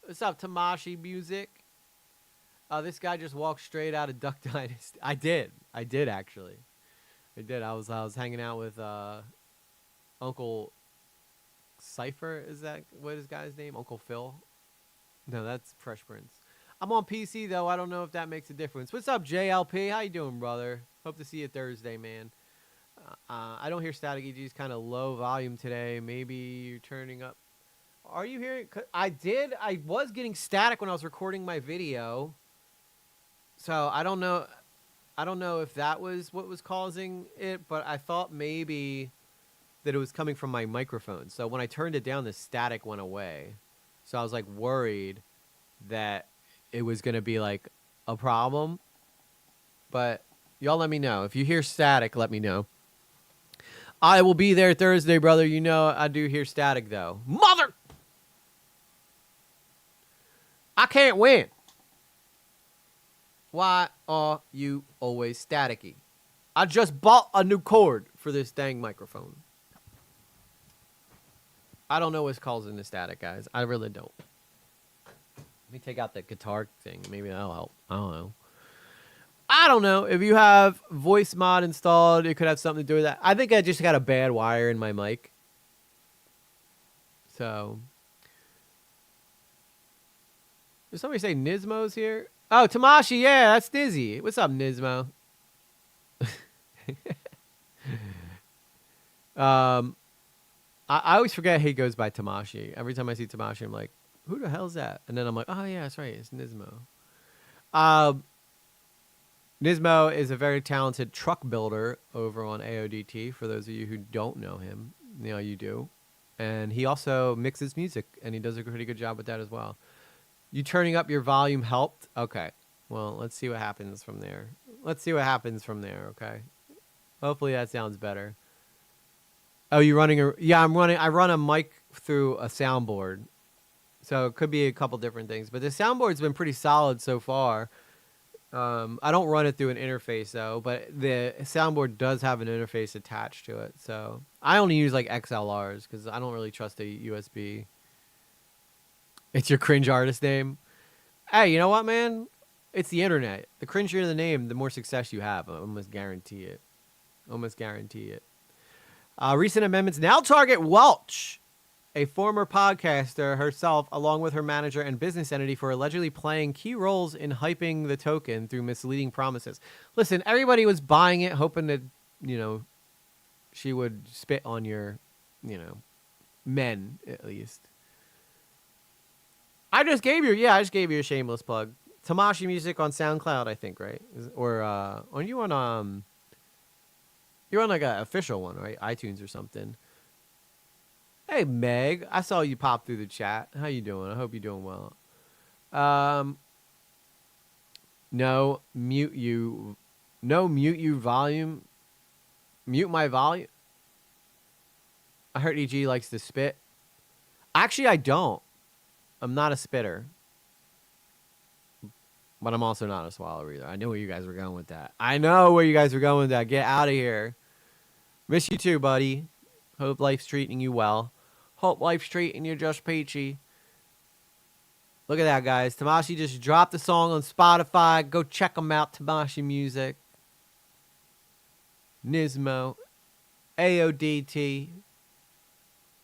What's up, Tamashi Music? This guy just walked straight out of Duck Dynasty. I did actually. I did. I was hanging out with Uncle Cypher. Is that what his guy's name? Uncle Phil? No, that's Fresh Prince. I'm on PC though. I don't know if that makes a difference. What's up, JLP? How you doing, brother? Hope to see you Thursday, man. I don't hear static. EG's kind of low volume today. Maybe you're turning up. Are you hearing? I was getting static when I was recording my video. So I don't know if that was what was causing it, but I thought maybe that it was coming from my microphone. So when I turned it down, the static went away. So I was like worried that it was going to be like a problem. But y'all let me know. If you hear static, let me know. I will be there Thursday, brother. You know I do hear static, though. Mother! I can't win. Why are you always staticky? I just bought a new cord for this dang microphone. I don't know what's causing the static, guys. I really don't. Let me take out the guitar thing. Maybe that'll help. I don't know. If you have voice mod installed, it could have something to do with that. I think I just got a bad wire in my mic. So. Did somebody say Nismo's here? Oh, Tamashi, yeah, that's Nizzy. What's up, Nismo? I always forget he goes by Tamashi. Every time I see Tamashi, I'm like, who the hell's that? And then I'm like, oh, yeah, that's right. It's Nismo. Nismo is a very talented truck builder over on AODT. For those of you who don't know him, you know you do. And he also mixes music, and he does a pretty good job with that as well. You turning up your volume helped? Okay. Well, let's see what happens from there. Okay. Hopefully that sounds better. Oh, you running a... Yeah, I run a mic through a soundboard. So it could be a couple different things. But the soundboard's been pretty solid so far. I don't run it through an interface, though. But the soundboard does have an interface attached to it. So I only use, like, XLRs because I don't really trust a USB. It's your cringe artist name. Hey, you know what, man? It's the internet. The cringier the name, the more success you have. I almost guarantee it. Recent amendments now target Welch, a former podcaster herself, along with her manager and business entity, for allegedly playing key roles in hyping the token through misleading promises. Listen, everybody was buying it, hoping that, she would spit on your, men, at least. I just gave you a shameless plug. Tamashi Music on SoundCloud, I think, right? Or you on you're on like an official one, right? iTunes or something. Hey Meg, I saw you pop through the chat. How you doing? I hope you're doing well. No, mute you volume. Mute my volume. I heard EG likes to spit. Actually, I don't. I'm not a spitter. But I'm also not a swallower either. I know where you guys were going with that. Get out of here. Miss you too, buddy. Hope life's treating you well. Hope life's treating you just peachy. Look at that, guys. Tamashi just dropped the song on Spotify. Go check them out. Tamashi Music. Nismo. AODT.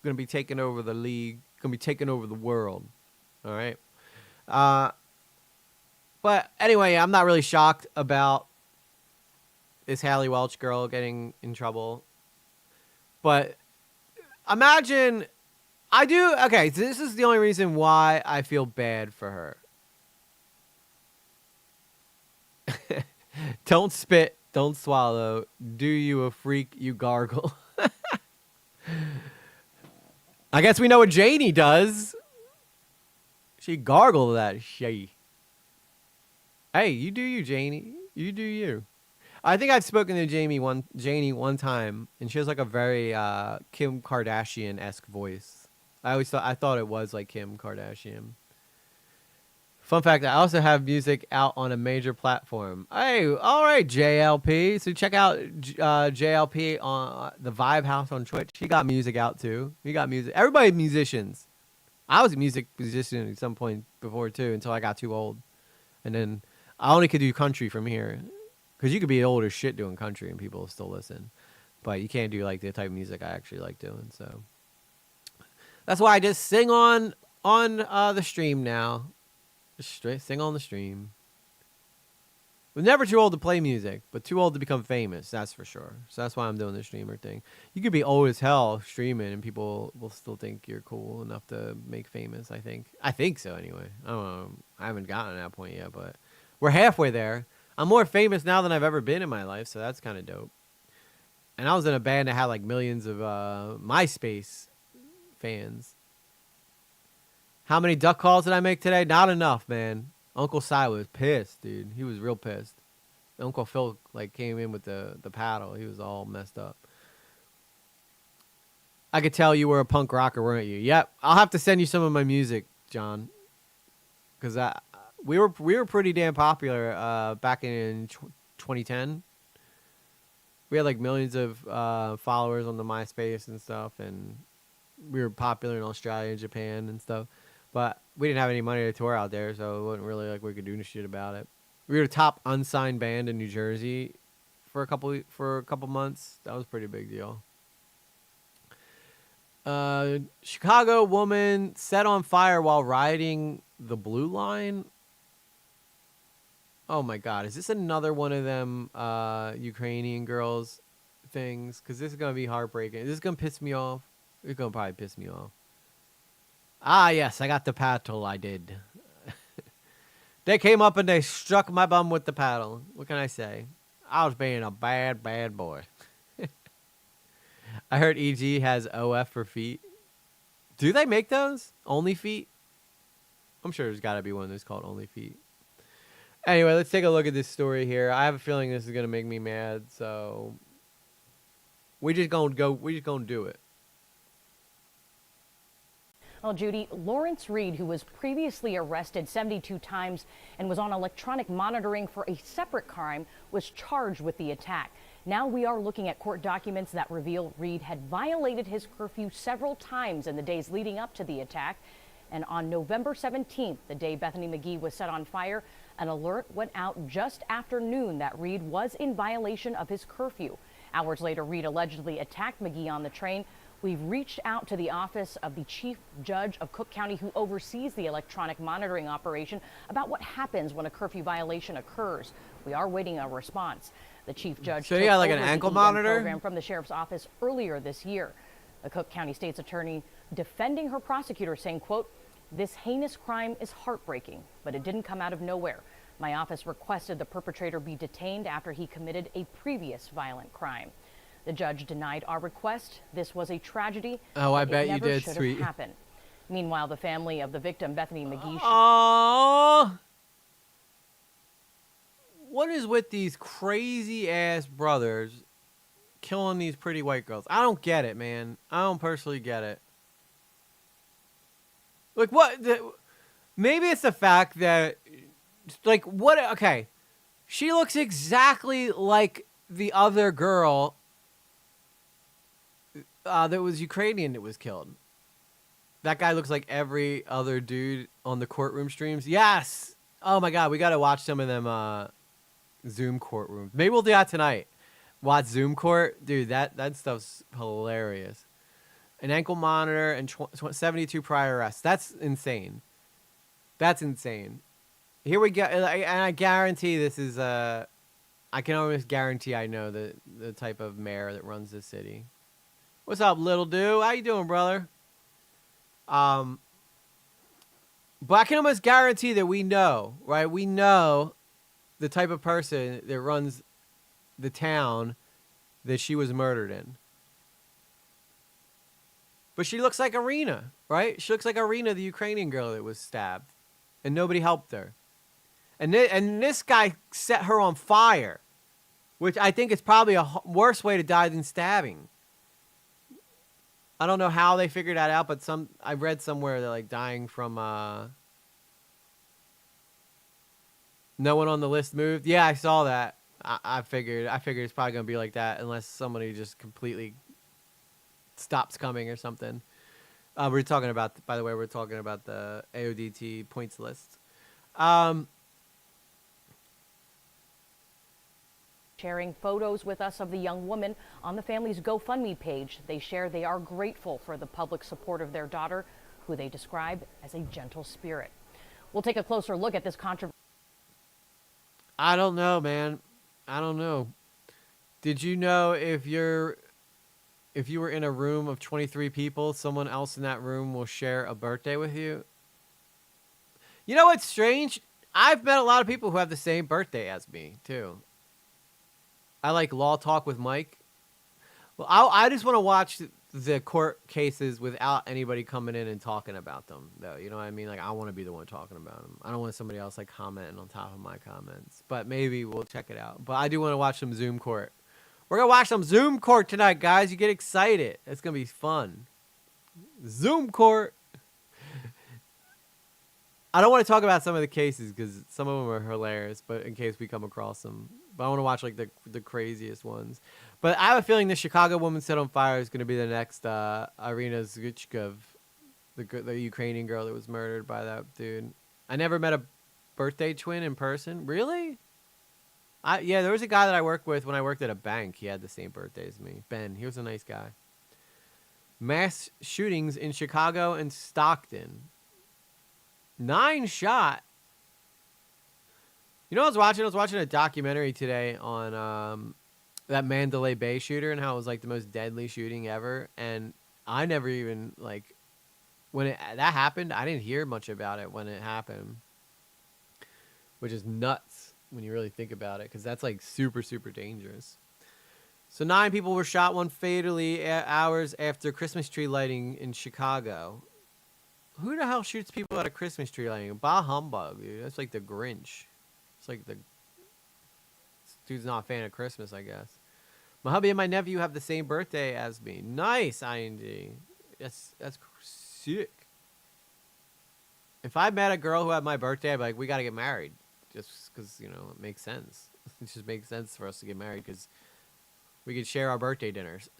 Gonna be taking over the league. gonna be taking over the world. All right. But anyway, I'm not really shocked about this Hallie Welch girl getting in trouble. But imagine, okay, so this is the only reason why I feel bad for her. Don't spit, don't swallow. Do you a freak, you gargle. I guess we know what Janie does. She gargled that shit. Hey, you do you, Janie. You do you. I think I've spoken to Janie one time, and she has like a very Kim Kardashian-esque voice. I thought it was like Kim Kardashian. Fun fact, I also have music out on a major platform. Hey, all right, JLP. So check out JLP on the Vibe House on Twitch. He got music out too. He got music. Everybody musicians. I was a musician at some point before too, until I got too old. And then I only could do country from here. Because you could be old as shit doing country and people still listen. But you can't do like the type of music I actually like doing. So that's why I just sing on the stream now. Just straight sing on the stream. We're never too old to play music, but too old to become famous, that's for sure. So that's why I'm doing the streamer thing. You could be old as hell streaming and people will still think you're cool enough to make famous, I think. I think so anyway. I don't know. I haven't gotten to that point yet, but we're halfway there. I'm more famous now than I've ever been in my life, so that's kind of dope. And I was in a band that had like millions of MySpace fans. How many duck calls did I make today? Not enough, man. Uncle Si was pissed, dude. He was real pissed. Uncle Phil like came in with the paddle. He was all messed up. I could tell you were a punk rocker, weren't you? Yep. I'll have to send you some of my music, John. Because we were pretty damn popular back in 2010. We had like millions of followers on the MySpace and stuff, and we were popular in Australia and Japan and stuff. But we didn't have any money to tour out there, so it wasn't really like we could do shit about it. We were the top unsigned band in New Jersey for a couple months. That was a pretty big deal. Chicago woman set on fire while riding the Blue Line. Oh my God, is this another one of them Ukrainian girls things? Because this is gonna be heartbreaking. This is gonna piss me off. It's gonna probably piss me off. Ah, yes, I got the paddle. I did. They came up and they struck my bum with the paddle. What can I say? I was being a bad, bad boy. I heard EG has OF for feet. Do they make those? Only feet? I'm sure there's got to be one that's called Only Feet. Anyway, let's take a look at this story here. I have a feeling this is going to make me mad, so we just going to do it. Well, Judy, Lawrence Reed, who was previously arrested 72 times and was on electronic monitoring for a separate crime, was charged with the attack. Now we are looking at court documents that reveal Reed had violated his curfew several times in the days leading up to the attack. And on November 17th, the day Bethany McGee was set on fire, an alert went out just after noon that Reed was in violation of his curfew. Hours later, Reed allegedly attacked McGee on the train. We've reached out to the office of the chief judge of Cook County, who oversees the electronic monitoring operation, about what happens when a curfew violation occurs. We are waiting a response. The chief judge so you got like an ankle monitor program from the sheriff's office earlier this year. The Cook County State's attorney defending her prosecutor, saying, quote, "This heinous crime is heartbreaking, but it didn't come out of nowhere. My office requested the perpetrator be detained after he committed a previous violent crime." The judge denied our request. This was a tragedy. Oh, I bet you did, should sweet. have happened. Meanwhile, the family of the victim, Bethany McGee. Aww. What is with these crazy ass brothers killing these pretty white girls? I don't get it, man. I don't personally get it. Like, what? Maybe it's the fact that, like, what? Okay. She looks exactly like the other girl that was Ukrainian that was killed. That guy looks like every other dude on the courtroom streams. Yes. Oh my God, we gotta watch some of them Zoom courtrooms. Maybe we'll do that tonight. Watch Zoom court, dude. That stuff's hilarious. an ankle monitor, and 72 prior arrests. That's insane. That's insane. Here we go, and I guarantee this is I can almost guarantee I know the type of mayor that runs this city. What's up, little dude? How you doing, brother? But I can almost guarantee that we know, right? We know the type of person that runs the town that she was murdered in. But she looks like Irina, right? She looks like Irina, the Ukrainian girl that was stabbed, and nobody helped her. And this guy set her on fire, which I think is probably a worse way to die than stabbing. I don't know how they figured that out, but I read somewhere that like dying from no one on the list moved. Yeah, I saw that. I figured it's probably gonna be like that unless somebody just completely stops coming or something. We're talking about, by the way, we're talking about the AODT points list. Sharing photos with us of the young woman on the family's GoFundMe page. They share they are grateful for the public support of their daughter, who they describe as a gentle spirit. We'll take a closer look at this controversy. I don't know, man. I don't know. Did you know if you were in a room of 23 people, someone else in that room will share a birthday with you? You know what's strange? I've met a lot of people who have the same birthday as me, too. I like Law Talk with Mike. Well, I just want to watch the court cases without anybody coming in and talking about them, though. You know what I mean? Like, I want to be the one talking about them. I don't want somebody else, like, commenting on top of my comments. But maybe we'll check it out. But I do want to watch some Zoom court. We're going to watch some Zoom court tonight, guys. You get excited. It's going to be fun. Zoom court. I don't want to talk about some of the cases because some of them are hilarious, but in case we come across them. But I want to watch like the craziest ones. But I have a feeling the Chicago woman set on fire is going to be the next Irina Zguchkov, the Ukrainian girl that was murdered by that dude. I never met a birthday twin in person. Really? Yeah, there was a guy that I worked with when I worked at a bank. He had the same birthday as me. Ben, he was a nice guy. Mass shootings in Chicago and Stockton. 9 shot. You know what I was watching? I was watching a documentary today on that Mandalay Bay shooter and how it was like the most deadly shooting ever. And I never even like when that happened. I didn't hear much about it when it happened, which is nuts when you really think about it, because that's like super, super dangerous. So 9 people were shot, one fatally hours after Christmas tree lighting in Chicago. Who the hell shoots people at a Christmas tree lighting? Bah humbug, dude. That's like the Grinch. It's like this dude's not a fan of Christmas, I guess. My hubby and my nephew have the same birthday as me. Nice, ING. That's sick. If I met a girl who had my birthday, I'd be like, we got to get married. Just because, you know, it makes sense. It just makes sense for us to get married because we could share our birthday dinners.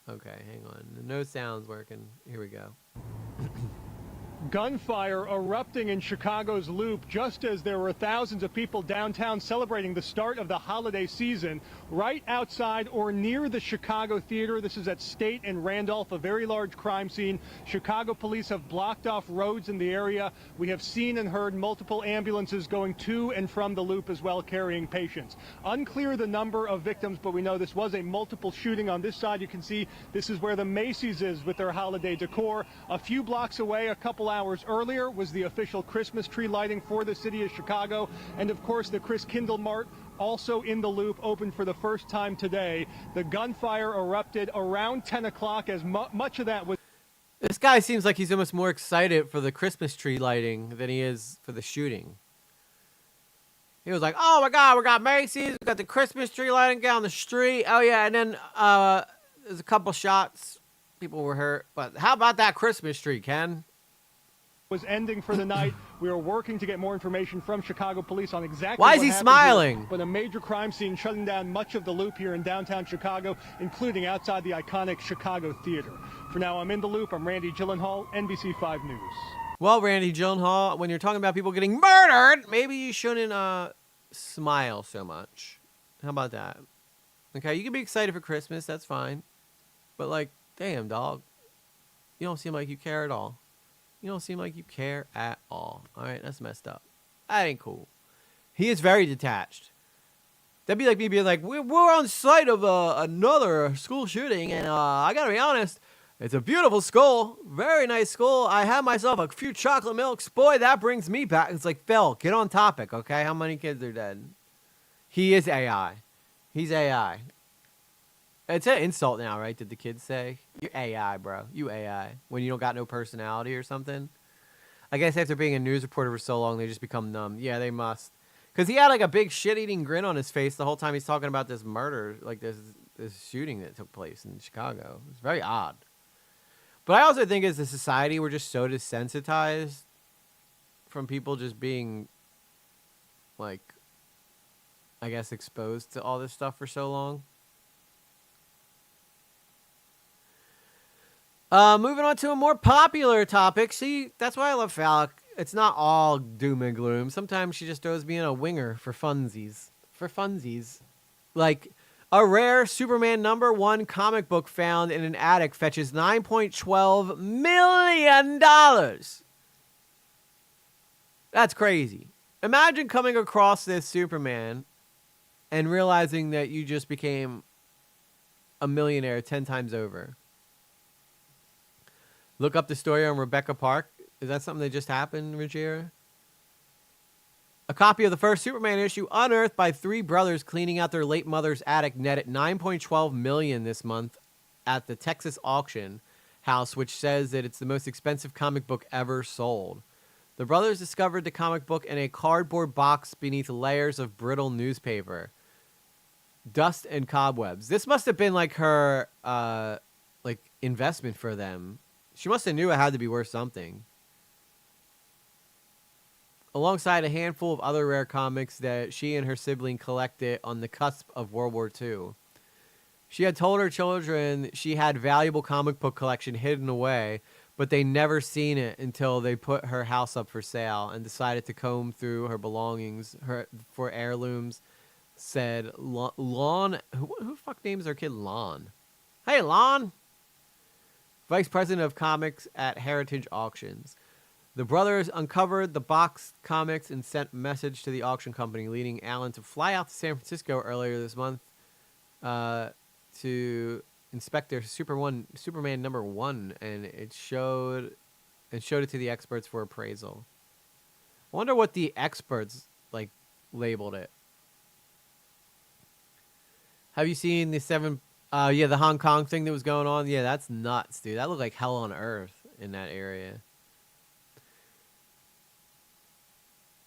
Okay, hang on. No sound's working. Here we go. Gunfire erupting in Chicago's Loop just as there were thousands of people downtown celebrating the start of the holiday season. Right outside or near the Chicago Theater, this is at State and Randolph, a very large crime scene. Chicago police have blocked off roads in the area. We have seen and heard multiple ambulances going to and from the Loop as well, carrying patients. Unclear the number of victims, but we know this was a multiple shooting. On this side, you can see this is where the Macy's is with their holiday decor. A few blocks away, a couple hours earlier, was the official Christmas tree lighting for the city of Chicago. And of course, the Chris Kindle Mart, also in the Loop, opened for the first time today. The gunfire erupted around 10 o'clock as much of that was... This guy seems like he's almost more excited for the Christmas tree lighting than he is for the shooting. He was like, oh my God, we got Macy's, we got the Christmas tree lighting down the street. Oh yeah, and then there's a couple shots. People were hurt. But how about that Christmas tree, Ken? Was ending for the night. We are working to get more information from Chicago police on exactly why is he smiling? Here, but a major crime scene shutting down much of the Loop here in downtown Chicago, including outside the iconic Chicago Theater. For now, I'm in the Loop. I'm Randy Gyllenhaal, NBC 5 News. Well, Randy Gyllenhaal, when you're talking about people getting murdered, maybe you shouldn't smile so much. How about that? Okay, you can be excited for Christmas. That's fine. But, like, damn, dog. You don't seem like you care at all. You don't seem like you care at all. All right, that's messed up. That ain't cool. He is very detached. That'd be like me being like, we're on site of another school shooting, and I gotta be honest, it's a beautiful school. Very nice school. I had myself a few chocolate milks. Boy, that brings me back. It's like, Phil, get on topic, okay? How many kids are dead? He is AI. He's AI. It's an insult now, right? Did the kids say? You're AI, bro. You AI. When you don't got no personality or something. I guess after being a news reporter for so long, they just become numb. Yeah, they must. Because he had like a big shit-eating grin on his face the whole time he's talking about this murder, like this shooting that took place in Chicago. It's very odd. But I also think as a society, we're just so desensitized from people just being, like, I guess, exposed to all this stuff for so long. Moving on to a more popular topic. See, that's why I love Phallic. It's not all doom and gloom. Sometimes she just throws me in a winger for funsies. For funsies. Like, a rare Superman #1 comic book found in an attic fetches $9.12 million. That's crazy. Imagine coming across this Superman and realizing that you just became a millionaire 10 times over. Look up the story on Rebecca Park. Is that something that just happened, Ruggiero? A copy of the first Superman issue unearthed by three brothers cleaning out their late mother's attic netted $9.12 million this month at the Texas auction house, which says that it's the most expensive comic book ever sold. The brothers discovered the comic book in a cardboard box beneath layers of brittle newspaper, dust, and cobwebs. This must have been like her like investment for them. She must have knew it had to be worth something. Alongside a handful of other rare comics that she and her sibling collected on the cusp of World War II. She had told her children she had valuable comic book collection hidden away, but they never seen it until they put her house up for sale and decided to comb through her belongings for heirlooms. Said Lon, who the fuck names their kid Lon? Hey, Lon! Vice President of Comics at Heritage Auctions. The brothers uncovered the boxed comics and sent a message to the auction company, leading Alan to fly out to San Francisco earlier this month to inspect their Superman #1, and it showed it to the experts for appraisal. I wonder what the experts like labeled it. Have you seen the the Hong Kong thing that was going on? Yeah, that's nuts, dude. That looked like hell on earth in that area.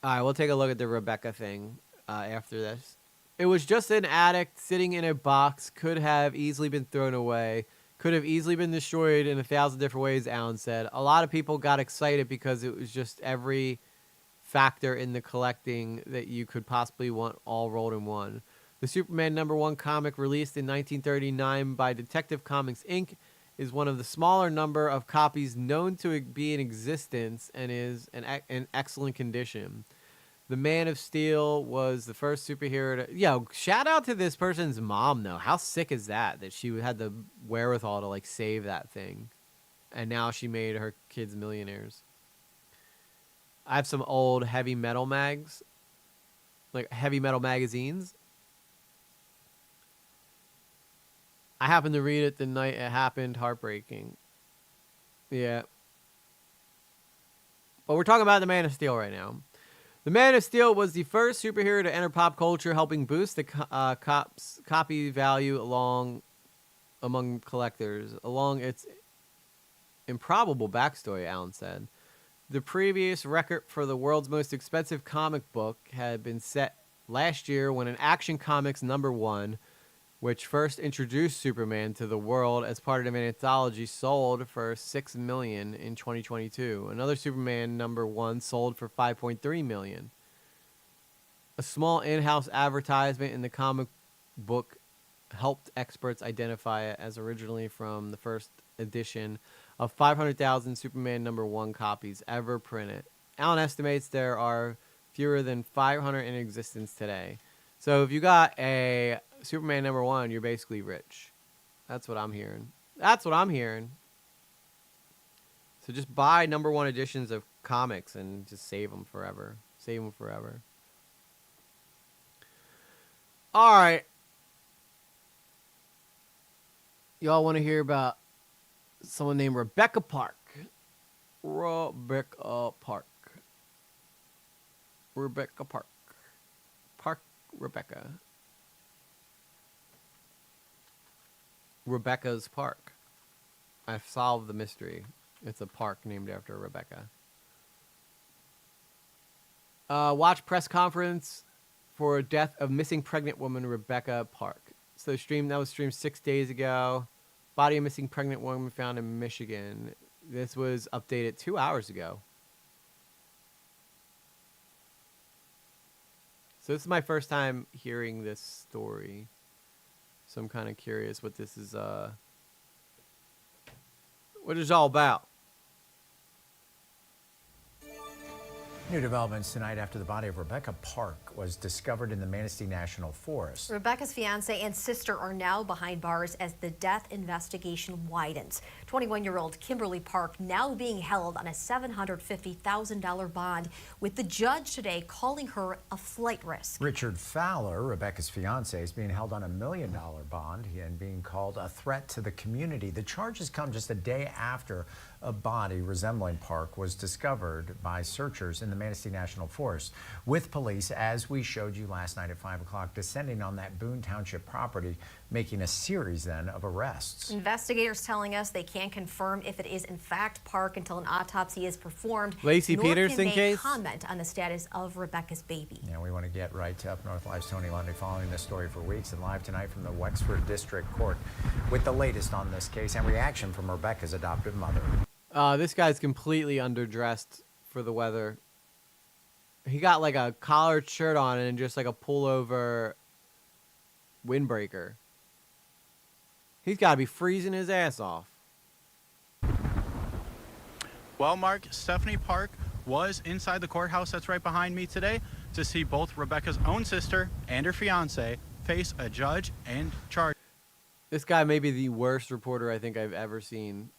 All right, we'll take a look at the Rebecca thing after this. It was just an attic sitting in a box. Could have easily been thrown away. Could have easily been destroyed in 1,000 different ways, Alan said. A lot of people got excited because it was just every factor in the collecting that you could possibly want all rolled in one. The Superman #1 comic, released in 1939 by Detective Comics, Inc., is one of the smaller number of copies known to be in existence and is in excellent condition. The Man of Steel was the first superhero to... Yo, shout out to this person's mom, though. How sick is that she had the wherewithal to, like, save that thing. And now she made her kids millionaires. I have some old heavy metal mags. Like, heavy metal magazines. I happened to read it the night it happened. Heartbreaking. Yeah. But we're talking about the Man of Steel right now. The Man of Steel was the first superhero to enter pop culture, helping boost the copy value among collectors. Along its improbable backstory, Alan said. The previous record for the world's most expensive comic book had been set last year when an Action Comics #1, which first introduced Superman to the world as part of an anthology, sold for $6 million in 2022. Another Superman #1 sold for $5.3 million. A small in-house advertisement in the comic book helped experts identify it as originally from the first edition of 500,000 Superman #1 copies ever printed. Allen estimates there are fewer than 500 in existence today. So if you got a Superman #1, you're basically rich. That's what I'm hearing. That's what I'm hearing. So just buy #1 editions of comics and just save them forever. Save them forever. All right. Y'all want to hear about someone named Rebecca Park? Rebecca Park. Rebecca Park. Park Rebecca. Rebecca's Park. I've solved the mystery. It's a park named after Rebecca. Watch press conference for death of missing pregnant woman Rebecca Park. So that was streamed 6 days ago. Body of missing pregnant woman found in Michigan. This was updated 2 hours ago. So this is my first time hearing this story. So I'm kind of curious what this is, what it's all about. New developments tonight after the body of Rebecca Park was discovered in the Manistee National Forest. Rebecca's fiance and sister are now behind bars as the death investigation widens. 21-year-old Kimberly Park now being held on a $750,000 bond, with the judge today calling her a flight risk. Richard Fowler, Rebecca's fiance, is being held on a $1 million bond and being called a threat to the community. The charges come just a day after a body resembling Park was discovered by searchers in the Manistee National Forest, with police, as we showed you last night at 5 o'clock, descending on that Boone Township property, making a series then of arrests. Investigators telling us they can't confirm if it is in fact Park until an autopsy is performed. Lacey Peterson can case? comment on the status of Rebecca's baby. Yeah, we want to get right to Up North Live's Tony Lundy following this story for weeks, and live tonight from the Wexford District Court with the latest on this case and reaction from Rebecca's adoptive mother. This guy's completely underdressed for the weather. He got like a collared shirt on and just like a pullover windbreaker. He's got to be freezing his ass off. Well, Mark, Stephanie Park was inside the courthouse that's right behind me today to see both Rebecca's own sister and her fiance face a judge and charge. This guy may be the worst reporter I think I've ever seen.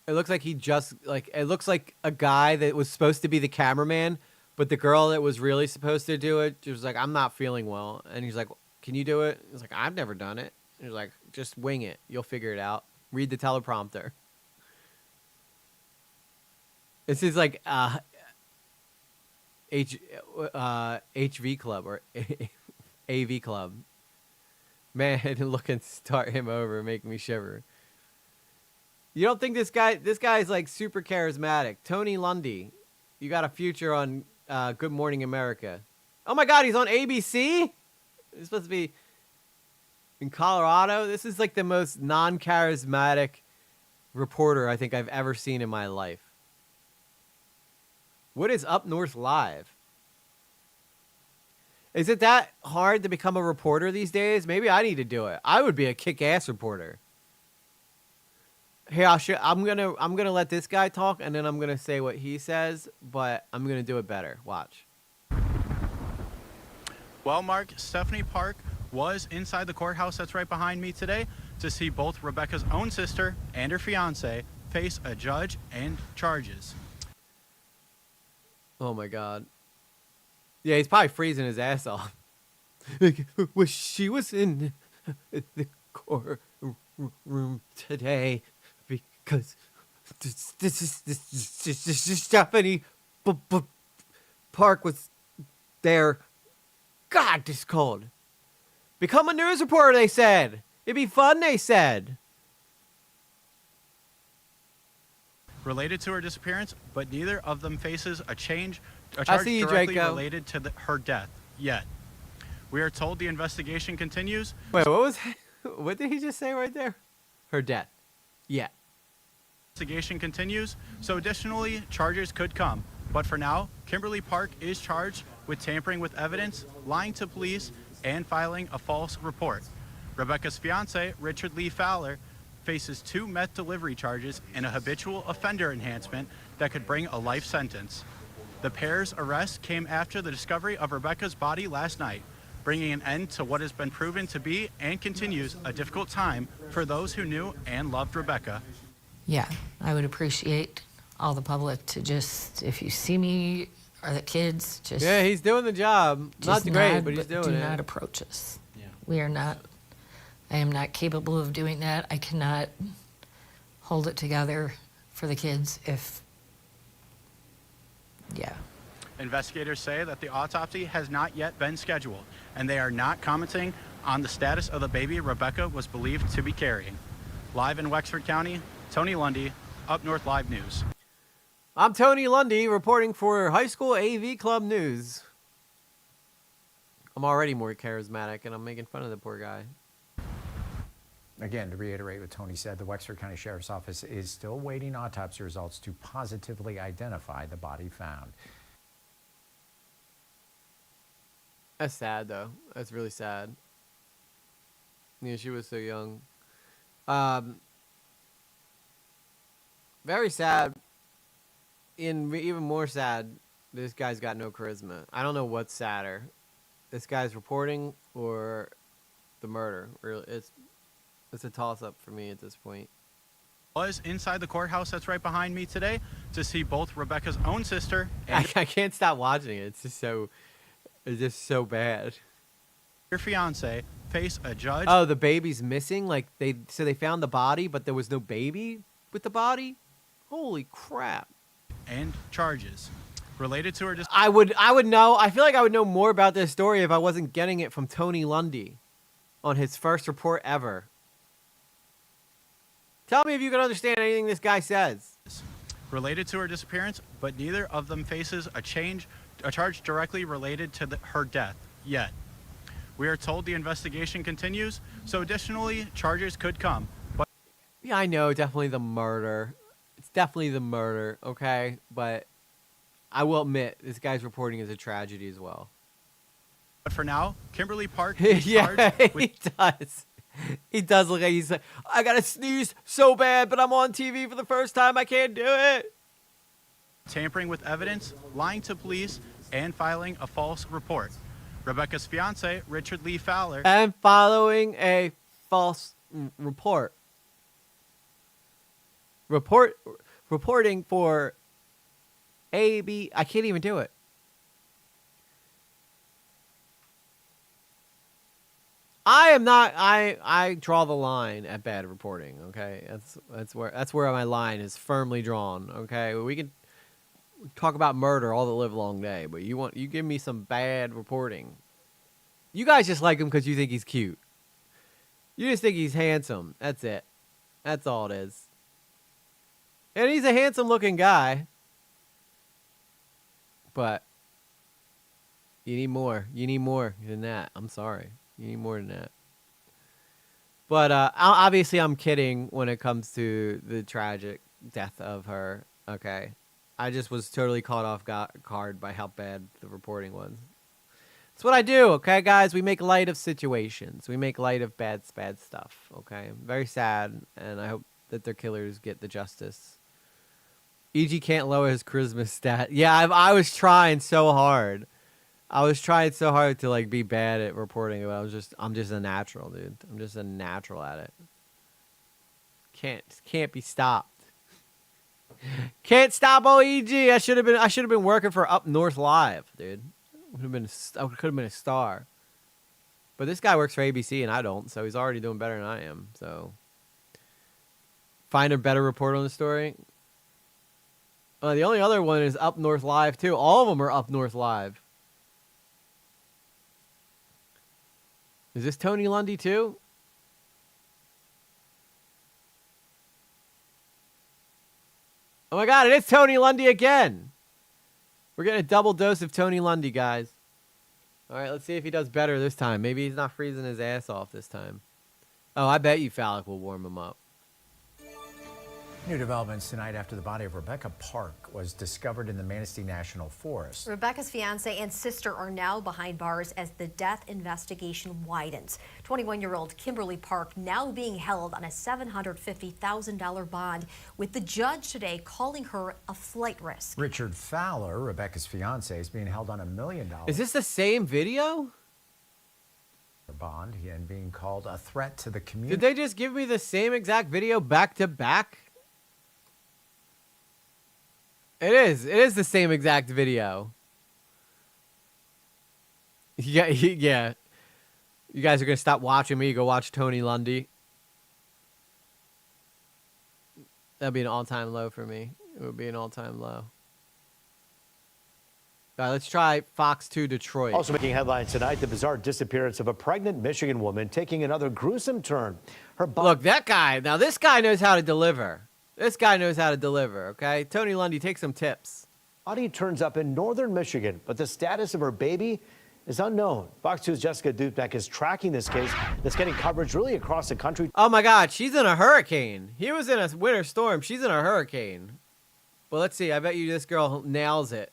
It looks like it looks like a guy that was supposed to be the cameraman, but the girl that was really supposed to do it, she was like, I'm not feeling well. And he's like, can you do it? He's like, I've never done it. And he's like, just wing it. You'll figure it out. Read the teleprompter. This is like HV Club or AV Club. Man, look and start him over, make me shiver. You don't think this guy's like super charismatic? Tony Lundy, you got a future on Good Morning America. Oh my God, he's on ABC? He's supposed to be in Colorado? This is like the most non-charismatic reporter I think I've ever seen in my life. What is Up North Live? Is it that hard to become a reporter these days? Maybe I need to do it. I would be a kick-ass reporter. Hey, I'm gonna let this guy talk, and then I'm gonna say what he says, but I'm gonna do it better. Watch. Well, Mark, Stephanie Park was inside the courthouse that's right behind me today to see both Rebecca's own sister and her fiance face a judge and charges. Oh my God. Yeah, he's probably freezing his ass off. She was in the courtroom today because this is Stephanie Park was there. God, this is cold. Become a news reporter, they said. It'd be fun, they said. Related to her disappearance, but neither of them faces a charge you, directly Draco. related to her death yet. We are told the investigation continues. Wait, what did he just say right there? Her death. Yeah. Investigation continues, so additionally, charges could come. But for now, Kimberly Park is charged with tampering with evidence, lying to police, and filing a false report. Rebecca's fiance, Richard Lee Fowler, faces 2 meth delivery charges and a habitual offender enhancement that could bring a life sentence. The pair's arrest came after the discovery of Rebecca's body last night. bringing an end to what has been proven to be and continues a difficult time for those who knew and loved Rebecca. Yeah, I would appreciate all the public to just, if you see me or the kids, just... Yeah, he's doing the job. Not just great, nod, but he's doing do it. not approach us. We are not... I am not capable of doing that. I cannot hold it together for the kids if... Yeah. Investigators say that the autopsy has not yet been scheduled, and they are not commenting on the status of the baby Rebecca was believed to be carrying. Live in Wexford County, Tony Lundy, Up North Live News. I'm Tony Lundy reporting for High School AV Club News. I'm already more charismatic, and I'm making fun of the poor guy. Again, to reiterate what Tony said, the Wexford County Sheriff's Office is still waiting autopsy results to positively identify the body found. That's sad, though. That's really sad. Yeah, she was so young. Very sad. Even more sad, this guy's got no charisma. I don't know what's sadder. This guy's reporting or the murder. Really, it's a toss-up for me at this point. Was inside the courthouse that's right behind me today to see both Rebecca's own sister and I can't stop watching it. It's just so bad. your fiance face a judge. Oh, the baby's missing? Like they found the body, but there was no baby with the body? Holy crap. And charges related to her I would know. I feel like I would know more about this story if I wasn't getting it from Tony Lundy on his first report ever. Tell me if you can understand anything this guy says. related to her disappearance, but neither of them faces a charge directly related to her death yet. We are told the investigation continues, so additionally charges could come. But yeah, I know, definitely the murder. It's definitely the murder, okay? But I will admit, this guy's reporting is a tragedy as well. But for now, Kimberly Park is yeah, charged with... he does. He does look like he's like, I gotta sneeze so bad, but I'm on TV for the first time. I can't do it. tampering with evidence, lying to police, and filing a false report. Rebecca's fiance, Richard Lee Fowler, And following a false report. Reporting for AB. I can't even do it. I am not. I draw the line at bad reporting. Okay, that's where my line is firmly drawn. Okay, we can talk about murder all the live long day, but you give me some bad reporting. You guys just like him because you think he's cute. You just think he's handsome. That's it. That's all it is. And he's a handsome looking guy. But you need more. You need more than that. I'm sorry. You need more than that. But obviously I'm kidding when it comes to the tragic death of her. Okay. I just was totally caught off guard by how bad the reporting was. That's what I do, okay, guys? We make light of situations. We make light of bad stuff, okay? Very sad, and I hope that their killers get the justice. E.G. can't lower his charisma stat. Yeah, I was trying so hard. I was trying so hard to, like, be bad at reporting, but I'm just a natural, dude. I'm just a natural at it. Can't be stopped. Can't stop OEG. I should have been working for Up North Live, dude. I could have been a star. But this guy works for ABC and I don't, so he's already doing better than I am. So find a better report on the story. The only other one is Up North Live too. All of them are Up North Live. Is this Tony Lundy too? Oh my God, it is Tony Lundy again. We're getting a double dose of Tony Lundy, guys. All right, let's see if he does better this time. Maybe he's not freezing his ass off this time. Oh, I bet you Phallic will warm him up. New developments tonight after the body of Rebecca Park was discovered in the Manistee National Forest. Rebecca's fiance and sister are now behind bars as the death investigation widens. 21-year-old Kimberly Park now being held on a $750,000 bond, with the judge today calling her a flight risk. Richard Fowler, Rebecca's fiance, is being held on $1 million. Is this the same video? bond and being called a threat to the community. Did they just give me the same exact video back to back? It is the same exact video. Yeah. You guys are gonna stop watching me, go watch Tony Lundy. That'd be an all-time low for me. It would be an all-time low. All right, let's try Fox 2 Detroit. Also making headlines tonight, the bizarre disappearance of a pregnant Michigan woman taking another gruesome turn. Look, that guy. Now, this guy knows how to deliver. This guy knows how to deliver, okay? Tony Lundy, take some tips. Body turns up in northern Michigan, but the status of her baby is unknown. Fox 2's Jessica Dupek is tracking this case that's getting coverage really across the country. Oh, my God. She's in a hurricane. He was in a winter storm. She's in a hurricane. Well, let's see. I bet you this girl nails it.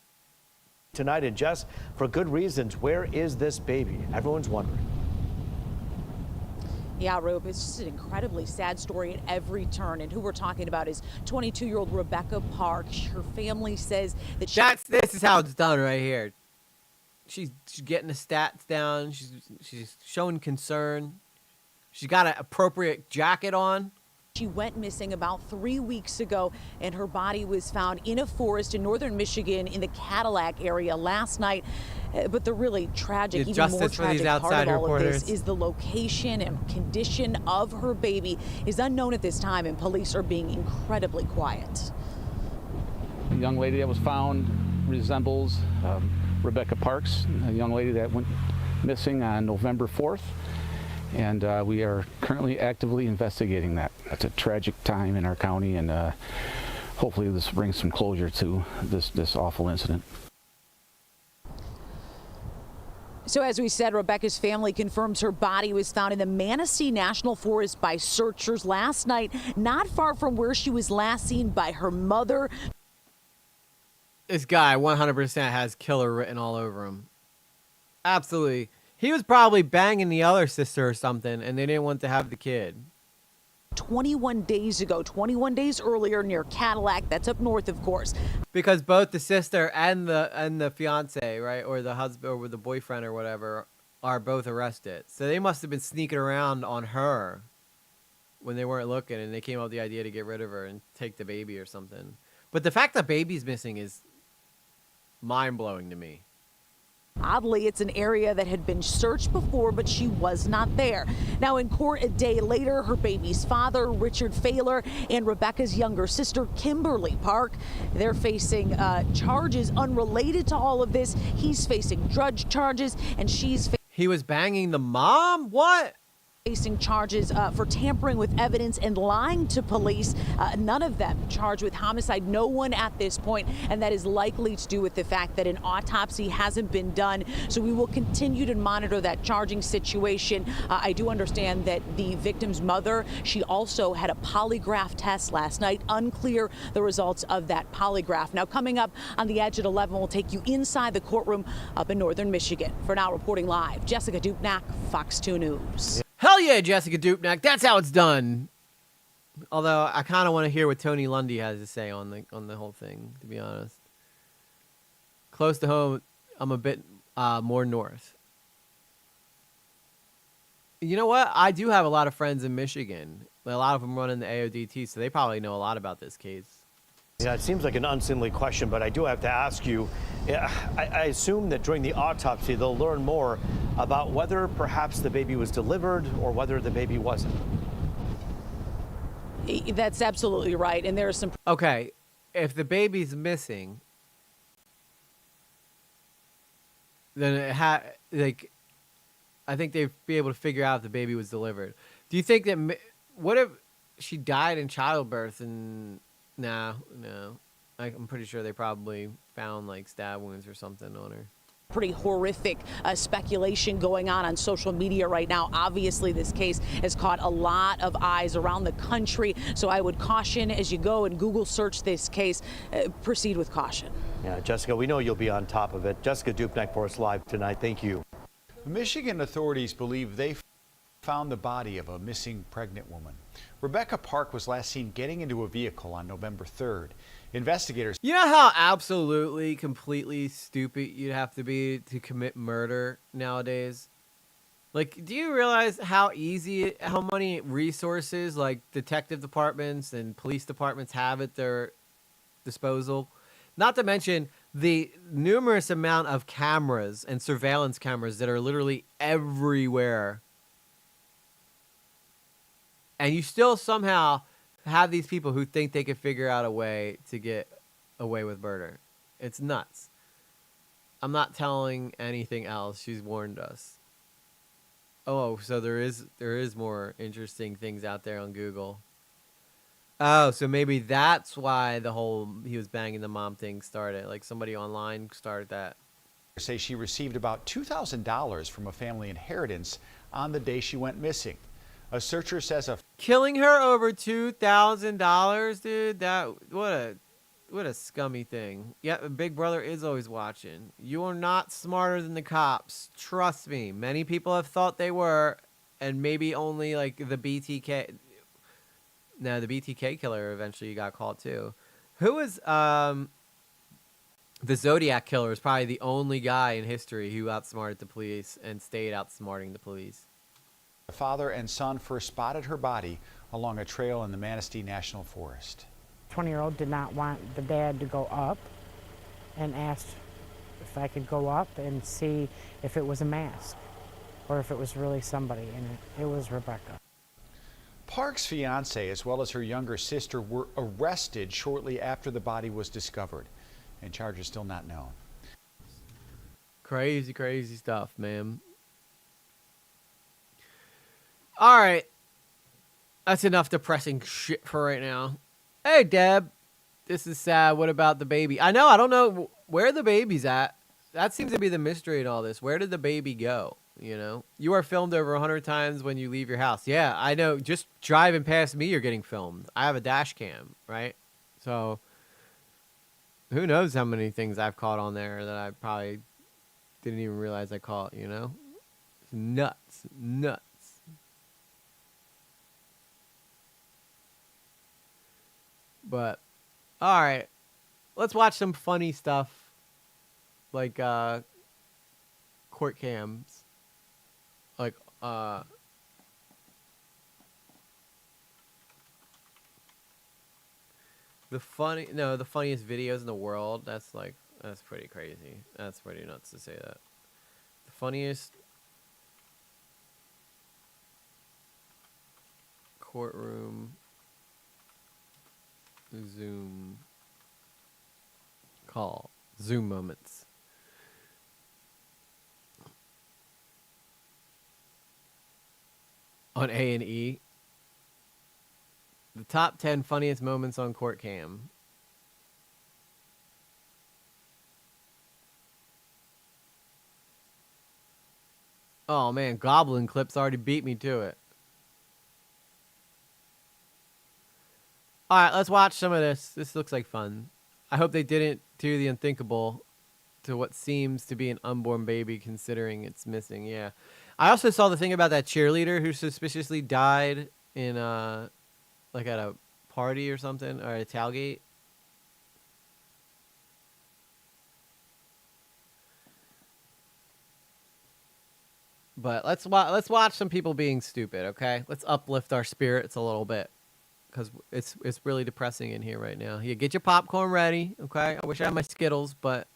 Tonight, and Jess, for good reasons, where is this baby? Everyone's wondering. Yeah, Rube, it's just an incredibly sad story at every turn. And who we're talking about is 22-year-old Rebecca Park. Her family says that this is how it's done right here. She's getting the stats down. She's showing concern. She's got an appropriate jacket on. She went missing about 3 weeks ago, and her body was found in a forest in northern Michigan in the Cadillac area last night. But the really tragic, even more tragic part of all of this is the location and condition of her baby is unknown at this time, and police are being incredibly quiet. The young lady that was found resembles Rebecca Parks, a young lady that went missing on November 4th. And we are currently actively investigating that. It's a tragic time in our county, and hopefully this brings some closure to this awful incident. So as we said, Rebecca's family confirms her body was found in the Manistee National Forest by searchers last night, not far from where she was last seen by her mother. This guy 100% has killer written all over him. Absolutely. He was probably banging the other sister or something, and they didn't want to have the kid. 21 days ago, 21 days earlier near Cadillac, that's up north, of course. Because both the sister and the fiance, right, or the husband or the boyfriend or whatever, are both arrested. So they must have been sneaking around on her when they weren't looking, and they came up with the idea to get rid of her and take the baby or something. But the fact that baby's missing is mind-blowing to me. Oddly, it's an area that had been searched before, but she was not there. Now in court a day later, her baby's father, Richard Failer, and Rebecca's younger sister, Kimberly Park, they're facing charges unrelated to all of this. He's facing drug charges, and she's He was banging the mom? What? Facing charges for tampering with evidence and lying to police. None of them charged with homicide. No one at this point, and that is likely to do with the fact that an autopsy hasn't been done. So we will continue to monitor that charging situation. I do understand that the victim's mother, she also had a polygraph test last night. Unclear the results of that polygraph. Now coming up on The Edge at 11, we'll take you inside the courtroom up in northern Michigan. For now, reporting live, Jessica Dupek, Fox 2 News. Hell yeah, Jessica Dupek. That's how it's done. Although I kind of want to hear what Tony Lundy has to say on the whole thing, to be honest. Close to home, I'm a bit more north. You know what? I do have a lot of friends in Michigan. A lot of them run in the AODT, so they probably know a lot about this case. Yeah, it seems like an unseemly question, but I do have to ask you, I assume that during the autopsy, they'll learn more about whether perhaps the baby was delivered or whether the baby wasn't. That's absolutely right. And there's some... Okay, if the baby's missing, then I think they'd be able to figure out if the baby was delivered. Do you think that... What if she died in childbirth and... No. I'm pretty sure they probably found like stab wounds or something on her. Pretty horrific speculation going on social media right now. Obviously, this case has caught a lot of eyes around the country. So I would caution as you go and Google search this case, proceed with caution. Yeah, Jessica, we know you'll be on top of it. Jessica Dupek for us live tonight. Thank you. Michigan authorities believe they found the body of a missing pregnant woman. Rebecca Park was last seen getting into a vehicle on November 3rd. Investigators... You know how absolutely, completely stupid you'd have to be to commit murder nowadays? Like, do you realize how many resources like detective departments and police departments have at their disposal? Not to mention the numerous amount of cameras and surveillance cameras that are literally everywhere. And you still somehow have these people who think they can figure out a way to get away with murder. It's nuts. I'm not telling anything else. She's warned us. Oh, so there is more interesting things out there on Google. Oh, so maybe that's why the whole he was banging the mom thing started. Like somebody online started that. Say she received about $2,000 from a family inheritance on the day she went missing. A searcher says killing her over $2,000, dude. What a scummy thing. Yeah, Big Brother is always watching. You are not smarter than the cops. Trust me. Many people have thought they were, and maybe only like the BTK. No, the BTK killer eventually got caught too. Who was the Zodiac killer is probably the only guy in history who outsmarted the police and stayed outsmarting the police. the father and son first spotted her body along a trail in the Manistee National Forest. 20-year-old did not want the dad to go up and asked if I could go up and see if it was a mask or if it was really somebody, and it was Rebecca. Park's fiance, as well as her younger sister, were arrested shortly after the body was discovered, and charges still not known. Crazy, crazy stuff, man. All right. That's enough depressing shit for right now. Hey, Deb. This is sad. What about the baby? I know. I don't know where the baby's at. That seems to be the mystery in all this. Where did the baby go? You know, you are filmed over 100 times when you leave your house. Yeah, I know. Just driving past me, you're getting filmed. I have a dash cam, right? So who knows how many things I've caught on there that I probably didn't even realize I caught, you know? It's nuts. Nuts. But, all right. Let's watch some funny stuff like court cams. Like, the funniest videos in the world. That's pretty crazy. That's pretty nuts to say that. The funniest courtroom Zoom call. Zoom moments. On A&E. The top 10 funniest moments on court cam. Oh man, Goblin Clips already beat me to it. Alright, let's watch some of this. This looks like fun. I hope they didn't do the unthinkable to what seems to be an unborn baby considering it's missing. Yeah. I also saw the thing about that cheerleader who suspiciously died in like at a party or something, or a tailgate. But let's watch some people being stupid, okay? Let's uplift our spirits a little bit, because it's really depressing in here right now. Yeah, get your popcorn ready, okay? I wish I had my Skittles, but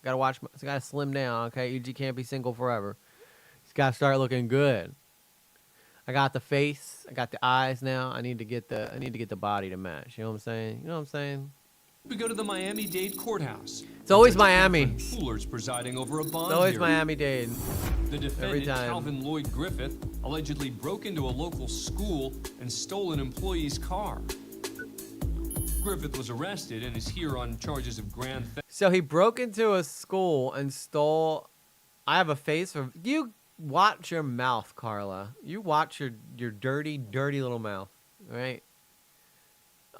gotta slim down, okay? EG can't be single forever. He's gotta start looking good. I got the face, I got the eyes now. I need to get the body to match. You know what I'm saying? You know what I'm saying? We go to the Miami-Dade courthouse. It's always Miami. Coolers presiding over a bond. It's always hearing. Miami-Dade. The Every defendant, time. Calvin Lloyd Griffith, allegedly broke into a local school and stole an employee's car. Griffith was arrested and is here on charges of grand theft. So he broke into a school and stole. I have a face for you. Watch your mouth, Carla. You watch your dirty, dirty little mouth. All right.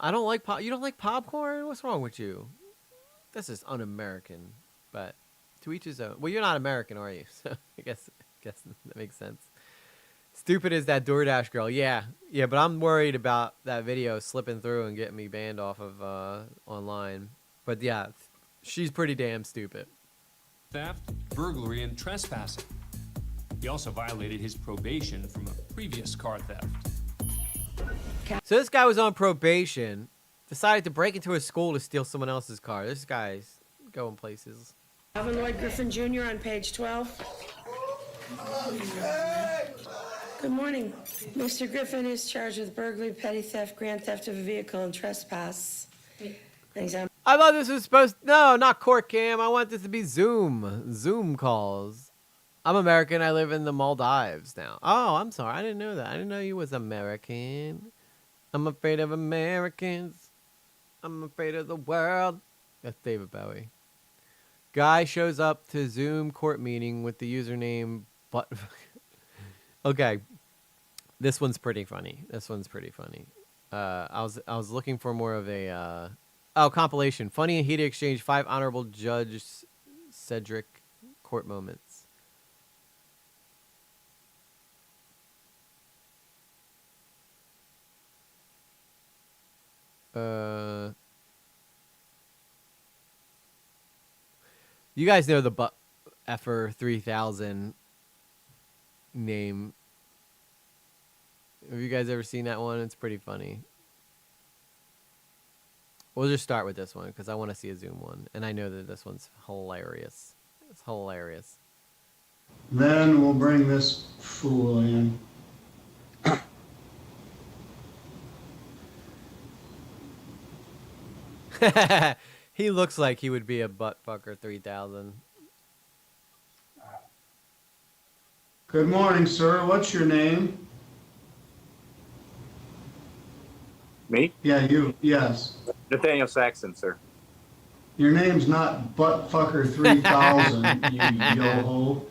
I don't like You don't like popcorn? What's wrong with you? This is un-American, but to each his own. Well, you're not American, are you? So I guess that makes sense. Stupid is that DoorDash girl. Yeah, but I'm worried about that video slipping through and getting me banned off of online. But yeah, she's pretty damn stupid. Theft, burglary, and trespassing. He also violated his probation from a previous car theft. So this guy was on probation, decided to break into a school to steal someone else's car. This guy's going places. Alvin Lloyd Griffin Jr. on page 12. Good morning. Mr. Griffin is charged with burglary, petty theft, grand theft of a vehicle, and trespass. I thought this was supposed... No, not court cam. I want this to be Zoom calls. I'm American. I live in the Maldives now. Oh, I'm sorry. I didn't know that. I didn't know you was American. I'm afraid of Americans. I'm afraid of the world. That's David Bowie. Guy shows up to Zoom court meeting with the username but okay. This one's pretty funny. I was looking for more of a compilation. Funny and heated exchange, 5 honorable Judge Cedric court moments. You guys know the butt effer 3000 name. Have you guys ever seen that one? It's pretty funny. We'll just start with this one because I want to see a Zoom one. And I know that this one's hilarious. It's hilarious. Then we'll bring this fool in. He looks like he would be a butt fucker 3000. Good morning, sir. What's your name? Me? Yeah, you. Yes. Nathaniel Saxon, sir. Your name's not Buttfucker 3000, you yo-ho.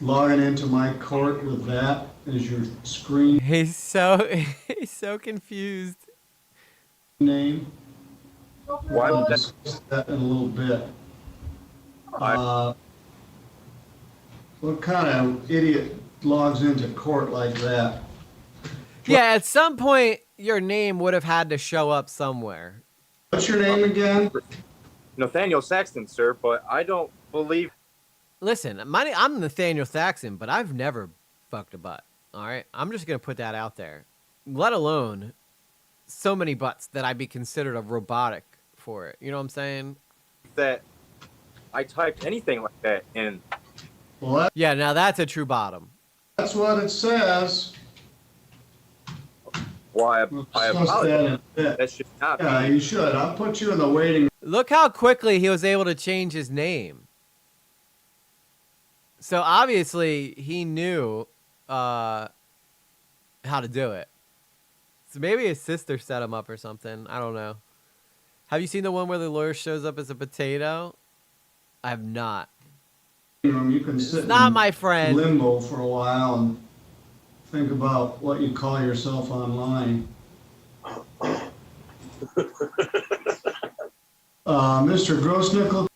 Logging into my court with that as your screen He's so confused. name. Why We'll would that- discuss that in a little bit. What kind of idiot logs into court like that? Yeah, at some point, your name would have had to show up somewhere. What's your name again? Nathaniel Saxon, sir, but I don't believe... Listen, I'm Nathaniel Saxon, but I've never fucked a butt. All right? I'm just going to put that out there. Let alone so many butts that I'd be considered a robotic for it. You know what I'm saying? that I typed anything like that in. Well, yeah, now that's a true bottom. That's what it says. Well, I apologize. That That should not yeah, be. you should. I'll put you in the waiting. Look how quickly he was able to change his name. So obviously he knew how to do it. So maybe his sister set him up or something. I don't know. Have you seen the one where the lawyer shows up as a potato? I have not. You can sit not in my friend. limbo for a while and think about what you call yourself online. Mr. Grossnickel.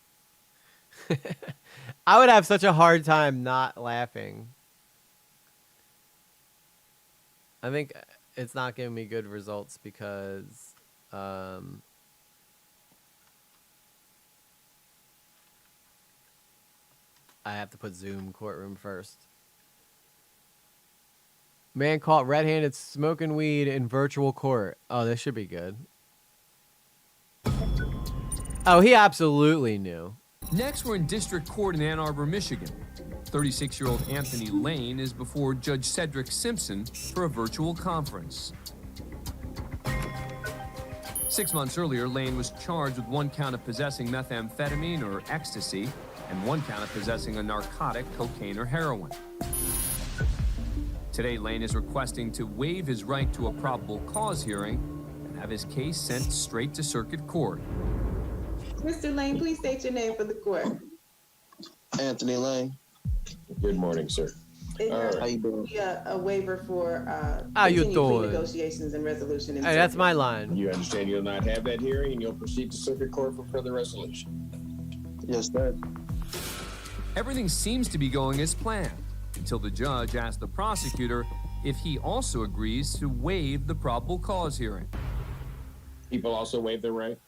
I would have such a hard time not laughing. I think it's not giving me good results because I have to put Zoom courtroom first. Man caught red-handed smoking weed in virtual court. Oh, this should be good. Oh, he absolutely knew. Next, we're in District Court in Ann Arbor, Michigan. 36-year-old Anthony Lane is before Judge Cedric Simpson for a virtual conference. 6 months earlier, Lane was charged with 1 count of possessing methamphetamine or ecstasy and 1 count of possessing a narcotic, cocaine, or heroin. Today, Lane is requesting to waive his right to a probable cause hearing and have his case sent straight to circuit court. Mr. Lane, please state your name for the court. Anthony Lane. Good morning, sir. Is All right. there be a waiver for How you continued plea doing? negotiations and resolution? in Hey, that's circuit? my line. You understand you'll not have that hearing and you'll proceed to circuit court for further resolution? Yes, sir. Everything seems to be going as planned until the judge asked the prosecutor if he also agrees to waive the probable cause hearing. People also waive their right?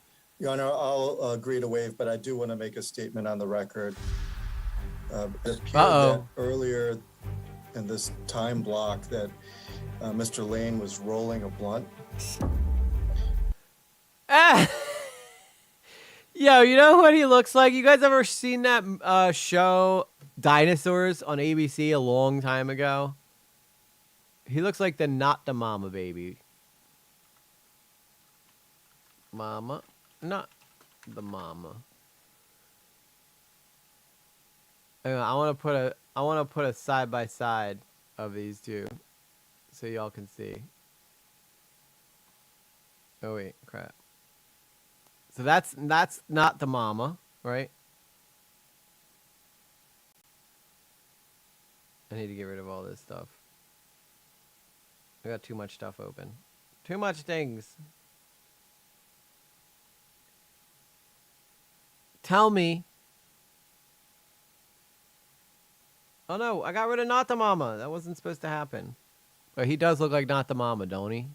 Your Honor, I'll agree to waive, but I do want to make a statement on the record. It appeared that earlier in this time block that Mr. Lane was rolling a blunt. Yo, you know what he looks like? You guys ever seen that show Dinosaurs on ABC a long time ago? He looks like the Not the Mama baby. Mama, not the mama. Hang on, I want to put a side by side of these two so y'all can see. Oh wait, crap. So that's not the mama, right? I need to get rid of all this stuff. I got too much stuff open. Too much things. Tell me. Oh no, I got rid of not the mama. That wasn't supposed to happen. But he does look like not the mama, don't he?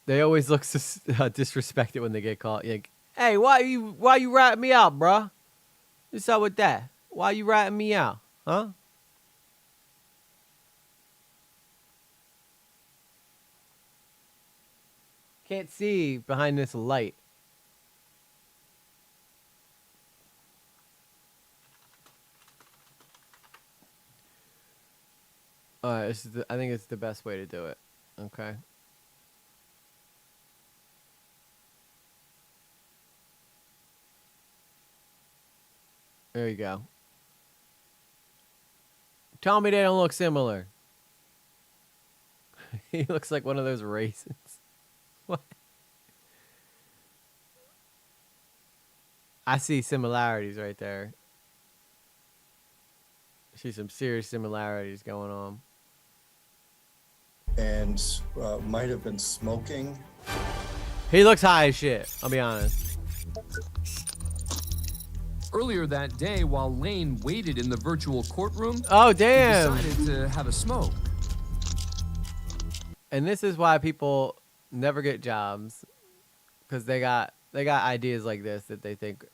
They always look disrespected when they get caught. Like, hey, why you ratting me out, bruh? What's up with that? Why you ratting me out, huh? Can't see behind this light. I think it's the best way to do it. Okay. There you go. Tell me they don't look similar. He looks like one of those raisins. What? I see similarities right there. I see some serious similarities going on. And might have been smoking. He looks high as shit, I'll be honest. Earlier that day, while Lane waited in the virtual courtroom, oh damn, he decided to have a smoke. And this is why people never get jobs, because they got ideas like this that they think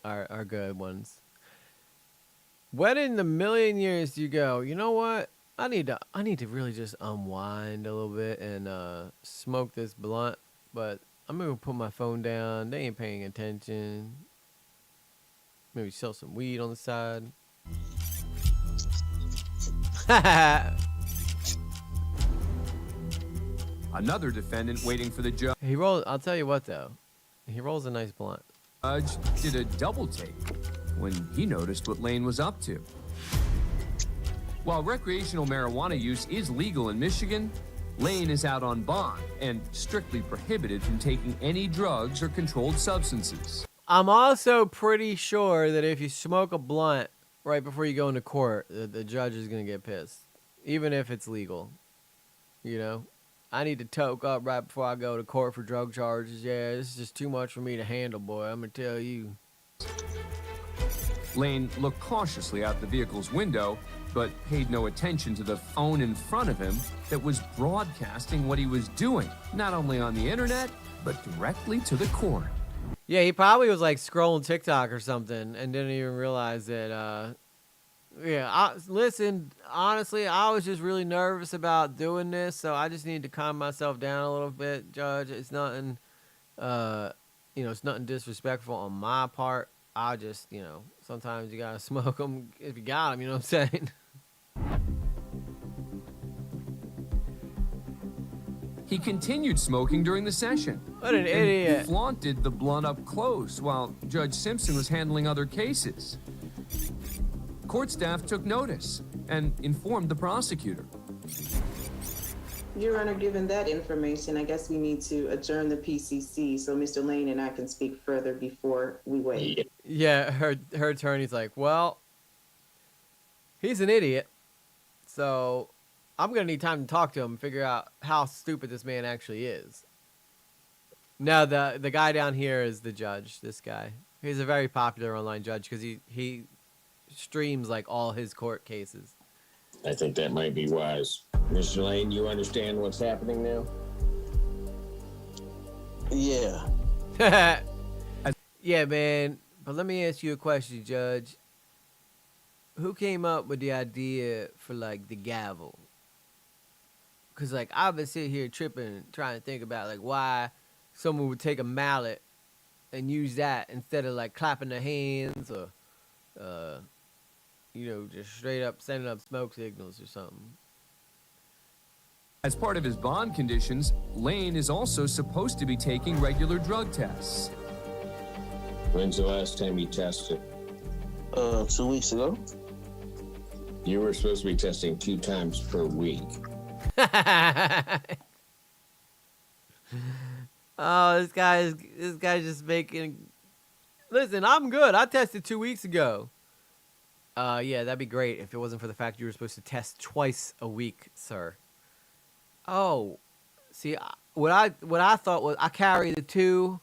are good ones. When in the million years do you go, you know what? I need to really just unwind a little bit and smoke this blunt, but I'm gonna put my phone down. They ain't paying attention. Maybe sell some weed on the side. Another defendant waiting for the judge. I'll tell you what though, he rolls a nice blunt. Judge did a double take when he noticed what Lane was up to. While recreational marijuana use is legal in Michigan, Lane is out on bond and strictly prohibited from taking any drugs or controlled substances. I'm also pretty sure that if you smoke a blunt right before you go into court, the judge is going to get pissed, even if it's legal. You know, I need to toke up right before I go to court for drug charges. Yeah, this is just too much for me to handle, boy. I'm going to tell you. Lane looked cautiously out the vehicle's window, but paid no attention to the phone in front of him that was broadcasting what he was doing, not only on the internet, but directly to the court. Yeah, he probably was like scrolling TikTok or something and didn't even realize that, listen, honestly, I was just really nervous about doing this, so I just need to calm myself down a little bit, Judge. It's nothing, it's nothing disrespectful on my part. I just, sometimes you gotta smoke them if you got them, you know what I'm saying? He continued smoking during the session. What an idiot. Flaunted the blunt up close while Judge Simpson was handling other cases. Court staff took notice and informed the prosecutor. Your Honor, given that information, I guess we need to adjourn the PCC so Mr. Lane and I can speak further before we wait. Yeah, her attorney's like, well, he's an idiot, so I'm going to need time to talk to him and figure out how stupid this man actually is. No, the guy down here is the judge, this guy. He's a very popular online judge because he streams like all his court cases. I think that might be wise. Mr. Lane, you understand what's happening now? Yeah. Yeah, man. But let me ask you a question, Judge. who came up with the idea for like the gavel? Cause like I've been sitting here tripping, trying to think about like why someone would take a mallet and use that instead of like clapping their hands or, just straight up sending up smoke signals or something. As part of his bond conditions, Lane is also supposed to be taking regular drug tests. When's the last time you tested? 2 weeks ago. You were supposed to be testing 2 times per week. Oh, this guy's just making. Listen, I'm good. I tested 2 weeks ago. Yeah, that'd be great if it wasn't for the fact you were supposed to test twice a week, sir. Oh, see, what I thought was I carry the 2,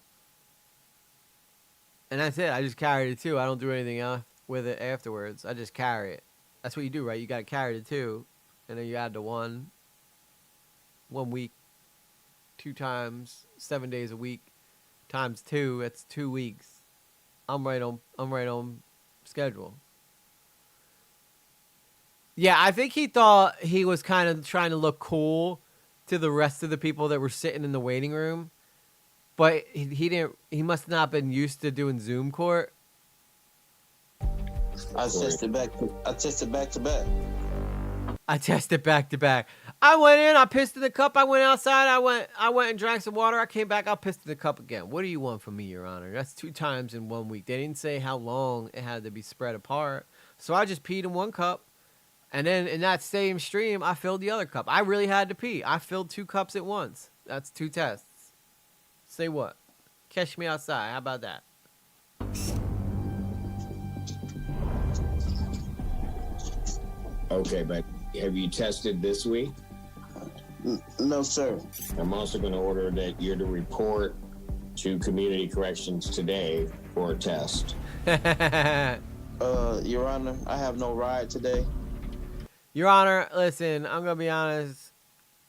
and that's it. I just carry the 2. I don't do anything else with it afterwards. I just carry it. That's what you do, right? You got to carry the 2, and then you add the 1 week, 2 times, 7 days a week, times 2. That's 2 weeks. I'm right on schedule. Yeah, I think he thought he was kind of trying to look cool to the rest of the people that were sitting in the waiting room, but he didn't. He must not have been used to doing Zoom court. I tested back to back. I tested back to back. I went in, I pissed in the cup, I went outside, I went and drank some water, I came back, I pissed in the cup again. What do you want from me, Your Honor? That's 2 times in 1 week. They didn't say how long it had to be spread apart. So I just peed in 1 cup, and then in that same stream, I filled the other cup. I really had to pee. I filled 2 cups at once. That's 2 tests. Say what? Catch me outside. How about that? Okay, but have you tested this week? No, sir. I'm also going to order that you're to report to community corrections today for a test. Your Honor, I have no ride today. Your Honor, listen, I'm going to be honest.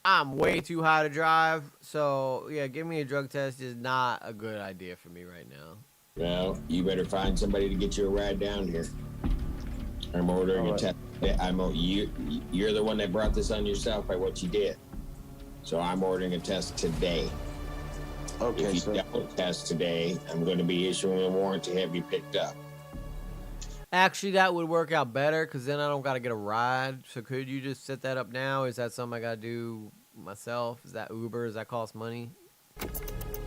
I'm way too high to drive. So, yeah, giving me a drug test is not a good idea for me right now. Well, you better find somebody to get you a ride down here. I'm ordering a test. You're the one that brought this on yourself by what you did. So I'm ordering a test today. Okay, if you sir. don't test today, I'm going to be issuing a warrant to have you picked up. Actually, that would work out better because then I don't got to get a ride. So could you just set that up now? Is that something I got to do myself? Is that Uber? Does that cost money?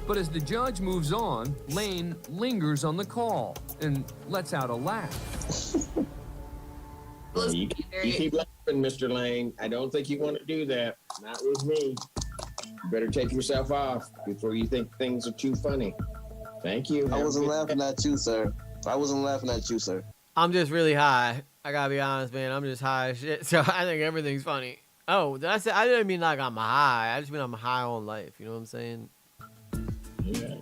But as the judge moves on, Lane lingers on the call and lets out a laugh. You keep laughing, Mr. Lane. I don't think you want to do that. Not with me. You better take yourself off before you think things are too funny. Thank you. I wasn't laughing at you, sir. I'm just really high. I gotta be honest, man. I'm just high as shit. So I think everything's funny. Oh, that's it. I didn't mean like I'm high. I just mean I'm high on life. You know what I'm saying? Yeah.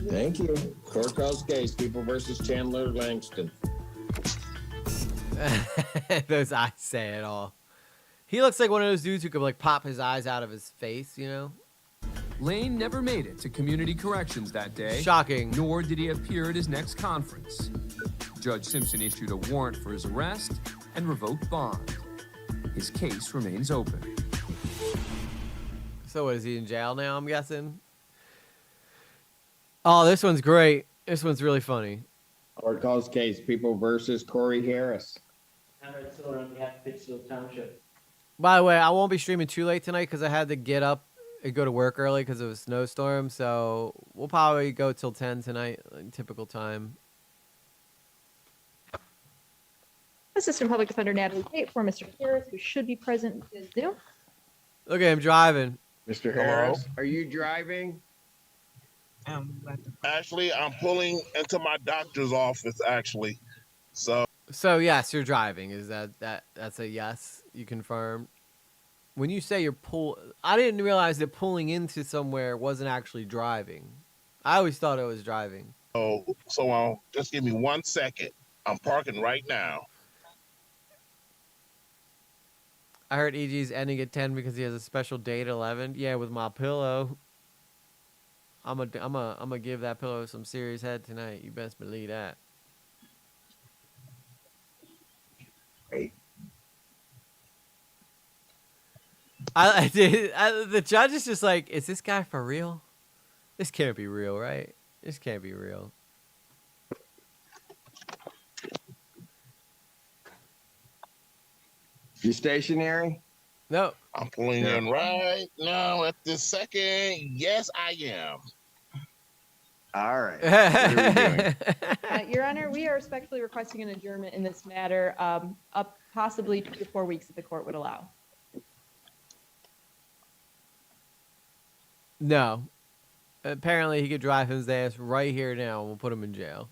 Thank you. Court calls case, People versus Chandler Langston. Those eyes say it all. He looks like one of those dudes who could like pop his eyes out of his face, you know? Lane never made it to community corrections that day. Shocking. Nor did he appear at his next conference. Judge Simpson issued a warrant for his arrest and revoked bond. His case remains open. So what, is he in jail now, I'm guessing? Oh, this one's great. This one's really funny. Court calls case, People versus Corey Harris. By the way, I won't be streaming too late tonight because I had to get up and go to work early because of a snowstorm. So we'll probably go till 10 tonight, typical time. Assistant Public Defender Natalie Tate for Mr. Harris, who should be present in Zoom. Look at him driving. Mr. Harris, are you driving? Actually, I'm pulling into my doctor's office, actually. So yes, you're driving. Is that's a yes? You confirm? When you say I didn't realize that pulling into somewhere wasn't actually driving. I always thought it was driving. So just give me 1 second. I'm parking right now. I heard EG's ending at 10 because he has a special date at 11. Yeah, with my pillow. I'm gonna give that pillow some serious head tonight. You best believe that. The judge is just like, is this guy for real? This can't be real, right? This can't be real. You stationary? No. I'm pulling in right now at this second. Yes, I am. All right. What are we doing? Your Honor, we are respectfully requesting an adjournment in this matter, up possibly 2 to 4 weeks if the court would allow. No. Apparently, he could drive his ass right here now, and we'll put him in jail.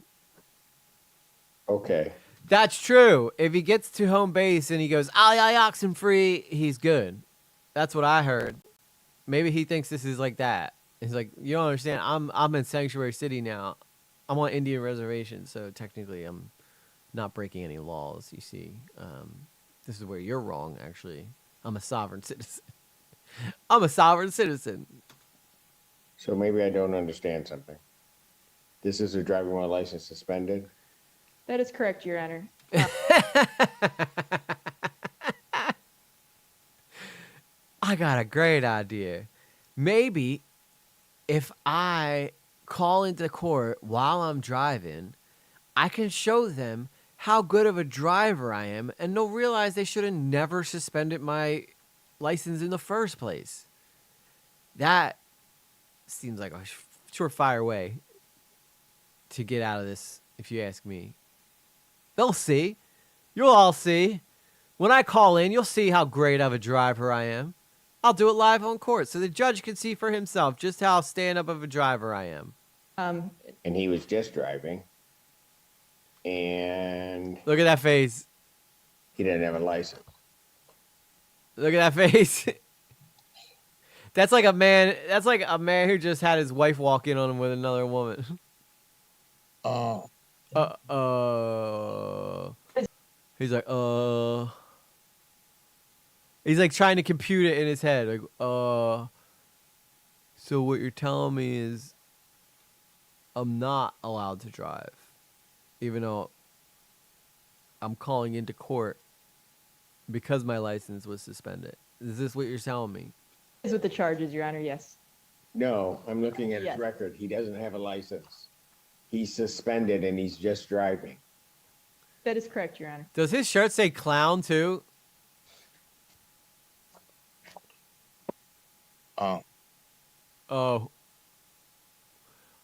Okay. That's true. If he gets to home base and he goes, aye, oxen free, he's good. That's what I heard. Maybe he thinks this is like that. He's like, you don't understand. I'm in Sanctuary City now. I'm on Indian reservation, so technically I'm not breaking any laws, you see. This is where you're wrong, actually. I'm a sovereign citizen. I'm a sovereign citizen. So maybe I don't understand something. This is a driving while license suspended? That is correct, Your Honor. I got a great idea. Maybe if I call into court while I'm driving, I can show them how good of a driver I am, and they'll realize they should have never suspended my license in the first place. That seems like a surefire way to get out of this, if you ask me. They'll see. You'll all see. When I call in, you'll see how great of a driver I am. I'll do it live on court so the judge can see for himself just how stand-up of a driver I am. And he was just driving. And look at that face. He didn't have a license. Look at that face. That's like a man who just had his wife walk in on him with another woman. He's like, he's like trying to compute it in his head. Like, so what you're telling me is I'm not allowed to drive, even though I'm calling into court because my license was suspended. Is this what you're telling me? Is with the charges, Your Honor, yes. No, I'm looking at Yes. his record. He doesn't have a license. He's suspended and he's just driving. That is correct, Your Honor. Does his shirt say clown too? Oh.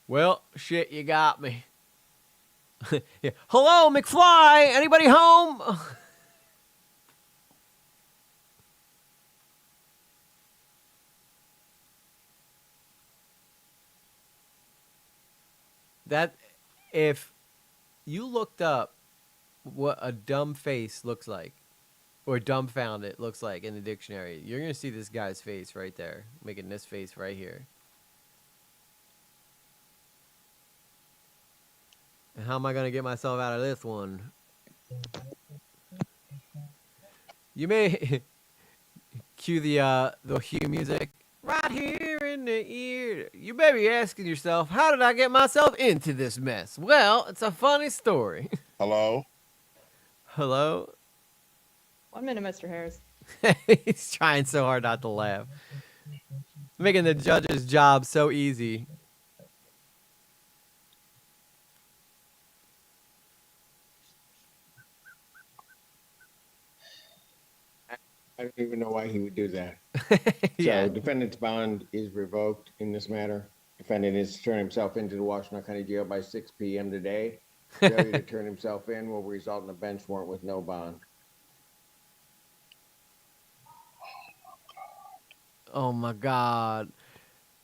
Well, shit, you got me. Yeah. Hello, McFly. Anybody home? That, if you looked up what a dumb face looks like, or dumbfounded looks like in the dictionary, you're going to see this guy's face right there, making this face right here. And how am I going to get myself out of this one? You may cue the Hue music. Right here in the ear. You may be asking yourself, how did I get myself into this mess? Well, it's a funny story. Hello? Hello? 1 minute, Mr. Harris. He's trying so hard not to laugh. Making the judge's job so easy. I don't even know why he would do that. Yeah. So defendant's bond is revoked in this matter. Defendant is to turn himself into the Washtenaw County Jail by 6 p.m. today. Failure to turn himself in will result in a bench warrant with no bond. Oh my God.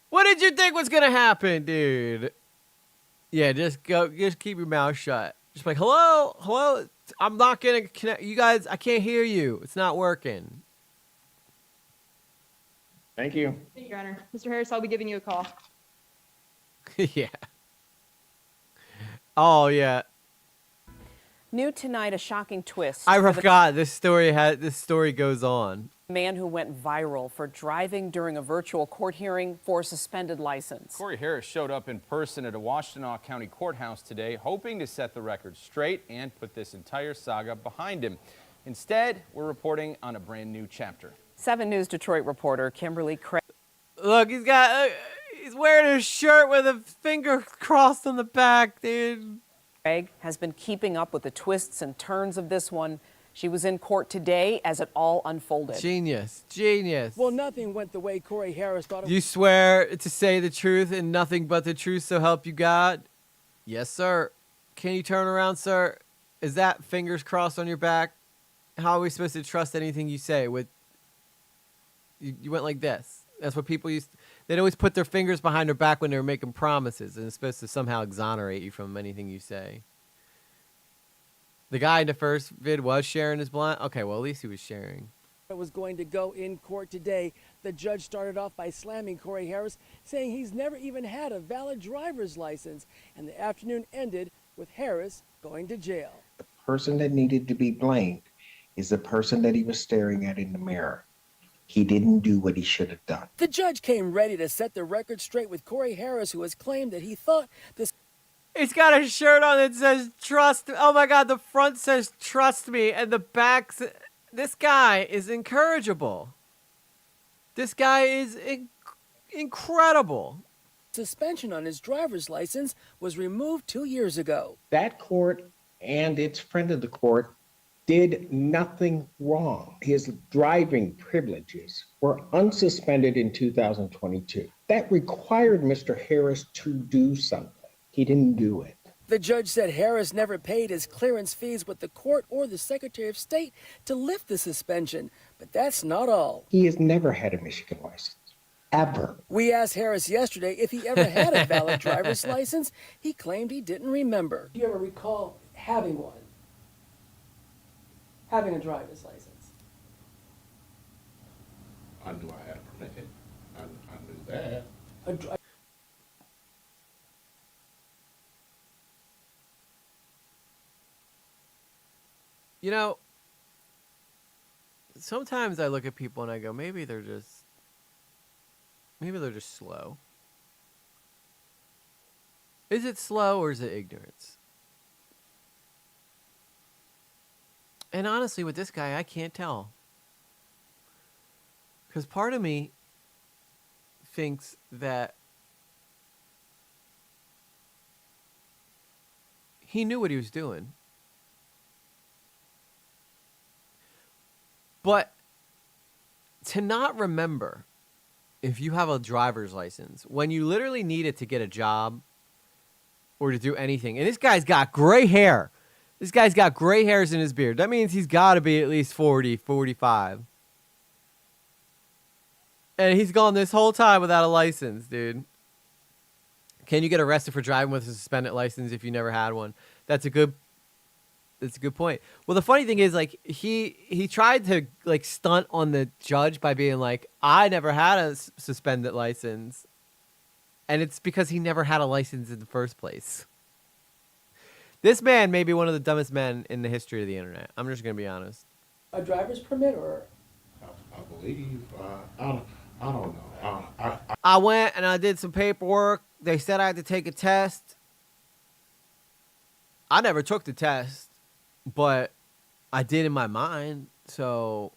What did you think was gonna happen, dude? Yeah, just keep your mouth shut. Just like, hello, I'm not gonna connect. You guys, I can't hear you. It's not working. Thank you. Thank you, Your Honor. Mr. Harris, I'll be giving you a call. Yeah. Oh yeah. New tonight, a shocking twist. I forgot this story goes on. A man who went viral for driving during a virtual court hearing for a suspended license. Corey Harris showed up in person at a Washtenaw County courthouse today, hoping to set the record straight and put this entire saga behind him. Instead, we're reporting on a brand new chapter. 7 News Detroit reporter Kimberly Craig. Look, he's wearing a shirt with a finger crossed on the back, dude. Craig has been keeping up with the twists and turns of this one. She was in court today as it all unfolded. Genius. Genius. Well, nothing went the way Corey Harris thought it would. You swear to say the truth and nothing but the truth, so help you God? Yes, sir. Can you turn around, sir? Is that fingers crossed on your back? How are we supposed to trust anything you say? You went like this. That's what people used to, they'd always put their fingers behind their back when they were making promises, and it's supposed to somehow exonerate you from anything you say. The guy in the first vid was sharing his blind. Okay, well, at least he was sharing. It was going to go in court today. The judge started off by slamming Corey Harris, saying he's never even had a valid driver's license, and the afternoon ended with Harris going to jail. The person that needed to be blamed is the person that he was staring at in the mirror. He didn't do what he should have done. The judge came ready to set the record straight with Corey Harris, who has claimed that he thought this. He's got a shirt on that says trust. Oh my God, the front says trust me, and the back. This guy is incorrigible. This guy is incredible. Suspension on his driver's license was removed 2 years ago. That court and its friend of the court did nothing wrong. His driving privileges were unsuspended in 2022. That required Mr. Harris to do something. He didn't do it. The judge said Harris never paid his clearance fees with the court or the Secretary of State to lift the suspension, but that's not all. He has never had a Michigan license, ever. We asked Harris yesterday if he ever had a valid driver's license. He claimed he didn't remember. Do you ever recall having one? Having a driver's license? I knew I had a permit. I knew that. You know, sometimes I look at people and I go, maybe they're just slow. Is it slow or is it ignorance? And honestly, with this guy, I can't tell. Because part of me thinks that he knew what he was doing. But to not remember if you have a driver's license when you literally need it to get a job or to do anything. And this guy's got gray hair. This guy's got gray hairs in his beard. That means he's got to be at least 40, 45. And he's gone this whole time without a license, dude. Can you get arrested for driving with a suspended license if you never had one? That's a good point. Well, the funny thing is, like, he tried to, like, stunt on the judge by being like, I never had a suspended license. And it's because he never had a license in the first place. This man may be one of the dumbest men in the history of the internet. I'm just going to be honest. A driver's permit or? I believe, I don't know. I went and I did some paperwork. They said I had to take a test. I never took the test, but I did in my mind. So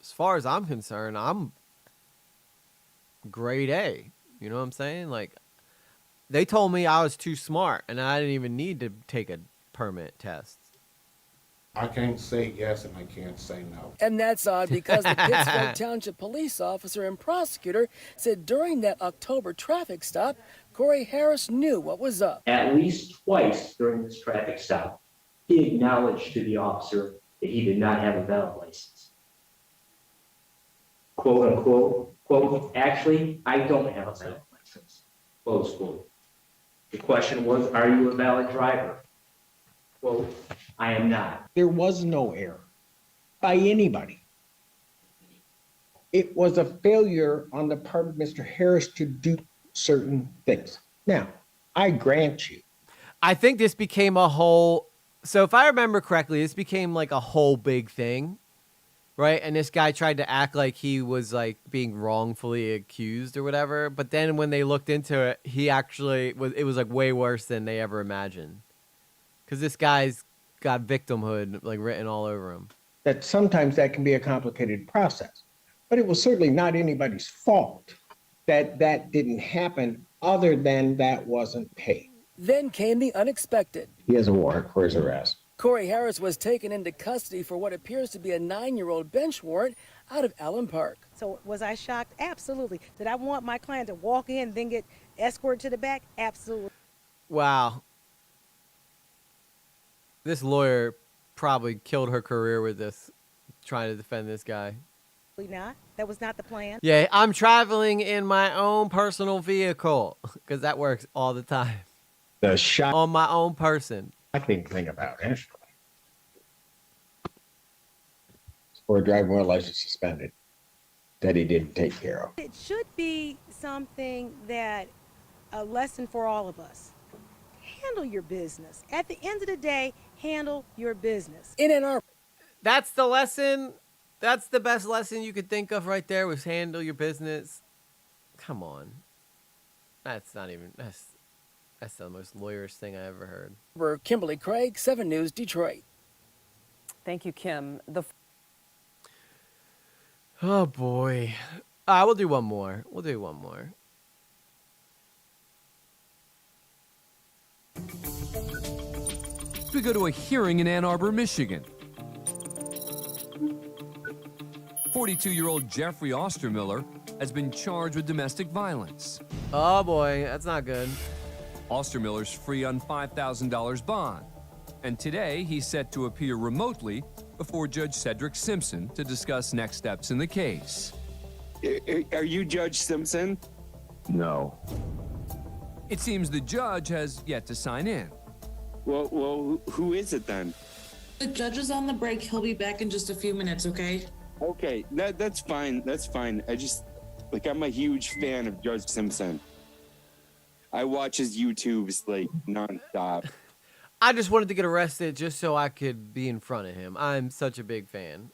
as far as I'm concerned, I'm grade A. You know what I'm saying? Like, they told me I was too smart and I didn't even need to take a permit test. I can't say yes and I can't say no. And that's odd because the Pittsburgh Township police officer and prosecutor said during that October traffic stop, Corey Harris knew what was up. At least twice during this traffic stop, he acknowledged to the officer that he did not have a valid license. Quote unquote, quote, actually, I don't have a valid license, close quote. The question was, are you a valid driver? Quote, I am not. There was no error by anybody. It was a failure on the part of Mr. Harris to do certain things. Now, I grant you. I think this became a whole... So if I remember correctly, this became like a whole big thing, right? And this guy tried to act like he was like being wrongfully accused or whatever. But then when they looked into it, he actually was... It was like way worse than they ever imagined. Because this guy's got victimhood like written all over him. That sometimes that can be a complicated process. But it was certainly not anybody's fault that that didn't happen, other than that wasn't paid. Then came the unexpected. He has a warrant for his arrest. Corey Harris was taken into custody for what appears to be a 9-year-old bench warrant out of Allen Park. So was I shocked? Absolutely. Did I want my client to walk in, then get escorted to the back? Absolutely. Wow. This lawyer probably killed her career with this, trying to defend this guy. Not. That was not the plan. Yeah, I'm traveling in my own personal vehicle, because that works all the time. The shot on my own person. Shocking thing about it, for a driving while license suspended, that he didn't take care of. It should be something that a lesson for all of us. Handle your business. At the end of the day, handle your business. In Ann Arbor. That's the lesson. That's the best lesson you could think of right there, was handle your business. Come on. That's not even, that's the most lawyerish thing I ever heard. Kimberly Craig, 7 News, Detroit. Thank you, Kim. Oh, boy. We'll do one more. We'll do one more. We go to a hearing in Ann Arbor, Michigan. 42-year-old Jeffrey Ostermiller has been charged with domestic violence. Oh, boy. That's not good. Ostermiller's free on $5,000 bond. And today, he's set to appear remotely before Judge Cedric Simpson to discuss next steps in the case. Are you Judge Simpson? No. It seems the judge has yet to sign in. Well, who is it then? The judge is on the break. He'll be back in just a few minutes, okay? Okay, that's fine. That's fine. I'm a huge fan of Judge Simpson. I watch his YouTubes nonstop. I just wanted to get arrested just so I could be in front of him. I'm such a big fan.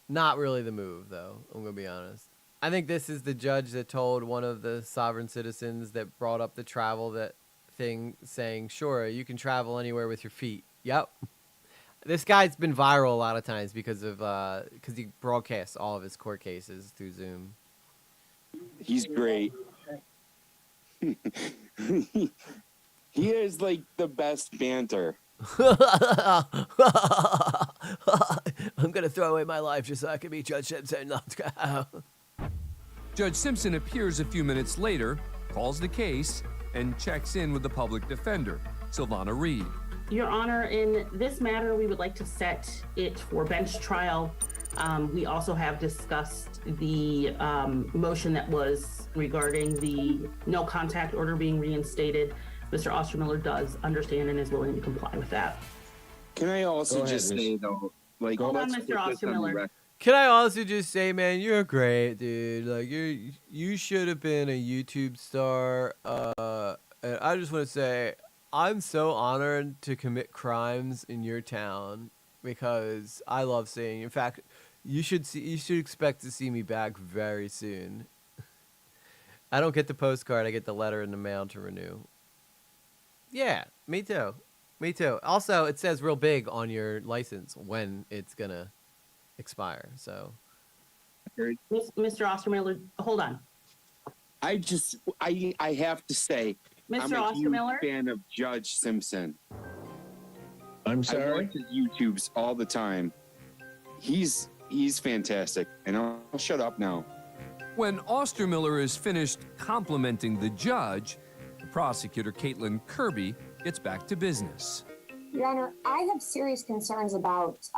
Not really the move, though. I'm going to be honest. I think this is the judge that told one of the sovereign citizens that brought up the travel thing, saying, sure, you can travel anywhere with your feet. Yep. This guy's been viral a lot of times because he broadcasts all of his court cases through Zoom. He's great. He is the best banter. I'm going to throw away my life just so I can be Judge Simpson. Let's go. Judge Simpson appears a few minutes later, calls the case, and checks in with the public defender, Silvana Reed. Your Honor, in this matter, we would like to set it for bench trial. We also have discussed the motion that was regarding the no contact order being reinstated. Mr. Ostermiller does understand and is willing to comply with that. Can I also just say, though, hold on, Mr. Ostermiller. Can I also just say, man, you're great, dude. You should have been a YouTube star. And I just want to say, I'm so honored to commit crimes in your town because I love seeing. In fact, you should expect to see me back very soon. I don't get the postcard; I get the letter in the mail to renew. Yeah, me too. Me too. Also, it says real big on your license when it's gonna expire. So, Mr. Ostermiller, hold on. I have to say, Mr. I'm a huge Ostermiller? fan of Judge Simpson. I'm I sorry? watch his YouTubes all the time. He's fantastic, and I'll shut up now. When Ostermiller is finished complimenting the judge, the prosecutor, Caitlin Kirby, gets back to business. Your Honor, I have serious concerns about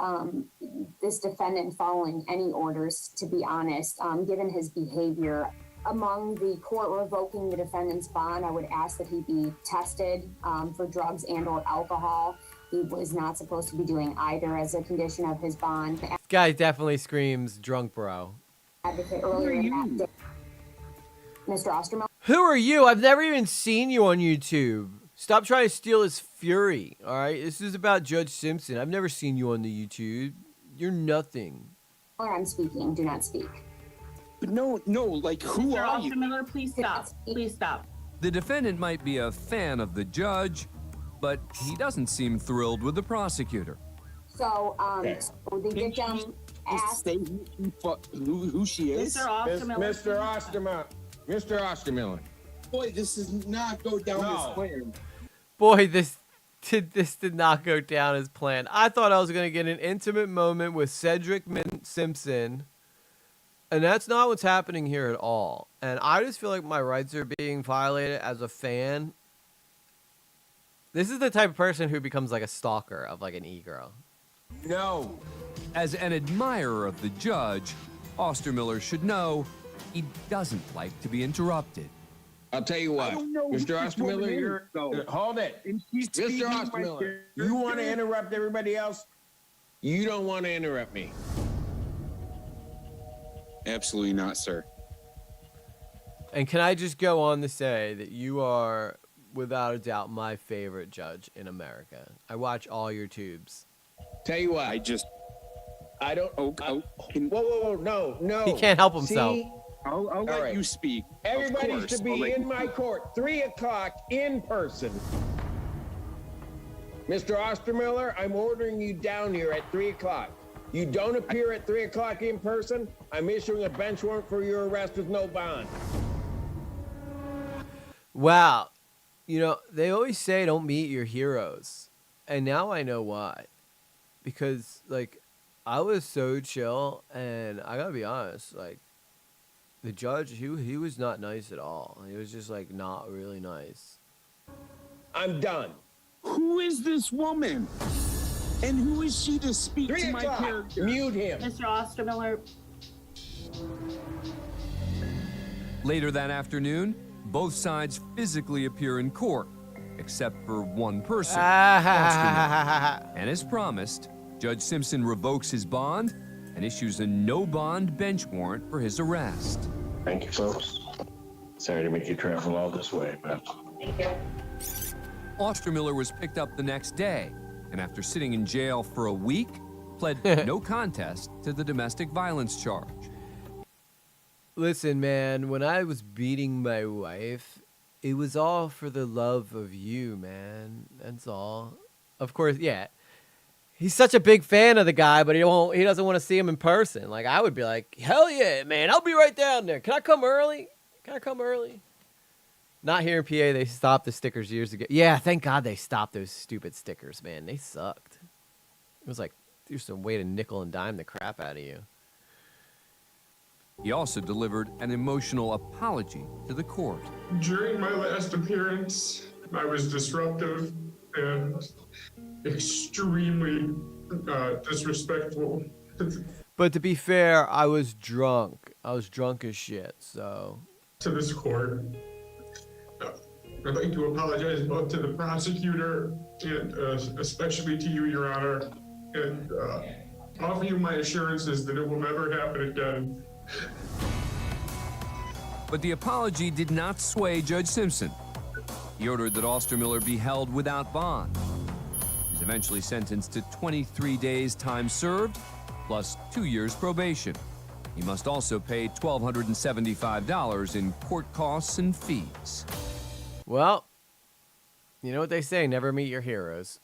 this defendant following any orders, to be honest, given his behavior. Among the court revoking the defendant's bond, I would ask that he be tested for drugs and or alcohol. He was not supposed to be doing either as a condition of his bond. this guy definitely screams drunk bro. Advocate earlier in that day. Mr. Ostermiller. Who are you? I've never even seen you on YouTube. Stop trying to steal his fury, all right? This is about Judge Simpson. I've never seen you on the YouTube. You're nothing. I'm speaking. Do not speak. No, who Mr. are you? Ostermiller, please stop. Please stop. The defendant might be a fan of the judge, but he doesn't seem thrilled with the prosecutor. So, so the victim ask. say who she is? Mr. Ostermiller. Mr. Ostermiller. Boy, this does not go down this plan. Boy, this did not go down as planned. I thought I was going to get an intimate moment with Cedric Simpson, and that's not what's happening here at all. And I just feel like my rights are being violated as a fan. This is the type of person who becomes like a stalker of like an e-girl. No. As an admirer of the judge, Ostermiller should know he doesn't like to be interrupted. I'll tell you what, Mr. Ostermiller, hold it. Mr. Ostermiller, you want to interrupt everybody else? You don't want to interrupt me. Absolutely not, sir. And can I just go on to say that you are, without a doubt, my favorite judge in America. I watch all your tubes. Tell you what, I don't. Whoa, no. He can't help himself. See? I'll let you speak. Everybody should be in my court, 3 o'clock in person. Mr. Ostermiller, I'm ordering you down here at 3 o'clock. You don't appear at 3 o'clock in person, I'm issuing a bench warrant for your arrest with no bond. Wow. You know, they always say don't meet your heroes. And now I know why. Because, like, I was so chill, and I gotta be honest, like, the judge, he was not nice at all. He was just, like, not really nice. I'm done. Who is this woman? And who is she to speak to my character? Mute him. Mr. Ostermiller. Later that afternoon, both sides physically appear in court, except for one person, Ostermiller. And as promised, Judge Simpson revokes his bond and issues a no-bond bench warrant for his arrest. Thank you, folks. Sorry to make you travel all this way, but... Ostermiller was picked up the next day, and after sitting in jail for a week, pled no contest to the domestic violence charge. Listen, man, when I was beating my wife, it was all for the love of you, man. That's all. Of course, yeah. He's such a big fan of the guy, but he doesn't want to see him in person. Like, I would be like, hell yeah, man, I'll be right down there. Can I come early? Not here in PA, they stopped the stickers years ago. Yeah, thank God they stopped those stupid stickers, man. They sucked. It was like, there's some way to nickel and dime the crap out of you. He also delivered an emotional apology to the court. During my last appearance, I was disruptive and extremely disrespectful. But to be fair, I was drunk. I was drunk as shit, so. To this court, I'd like to apologize both to the prosecutor and especially to you, Your Honor, and offer you my assurances that it will never happen again. But the apology did not sway Judge Simpson. He ordered that Ostermiller be held without bond. He was eventually sentenced to 23 days time served, plus 2 years probation. He must also pay $1,275 in court costs and fees. Well, you know what they say, never meet your heroes.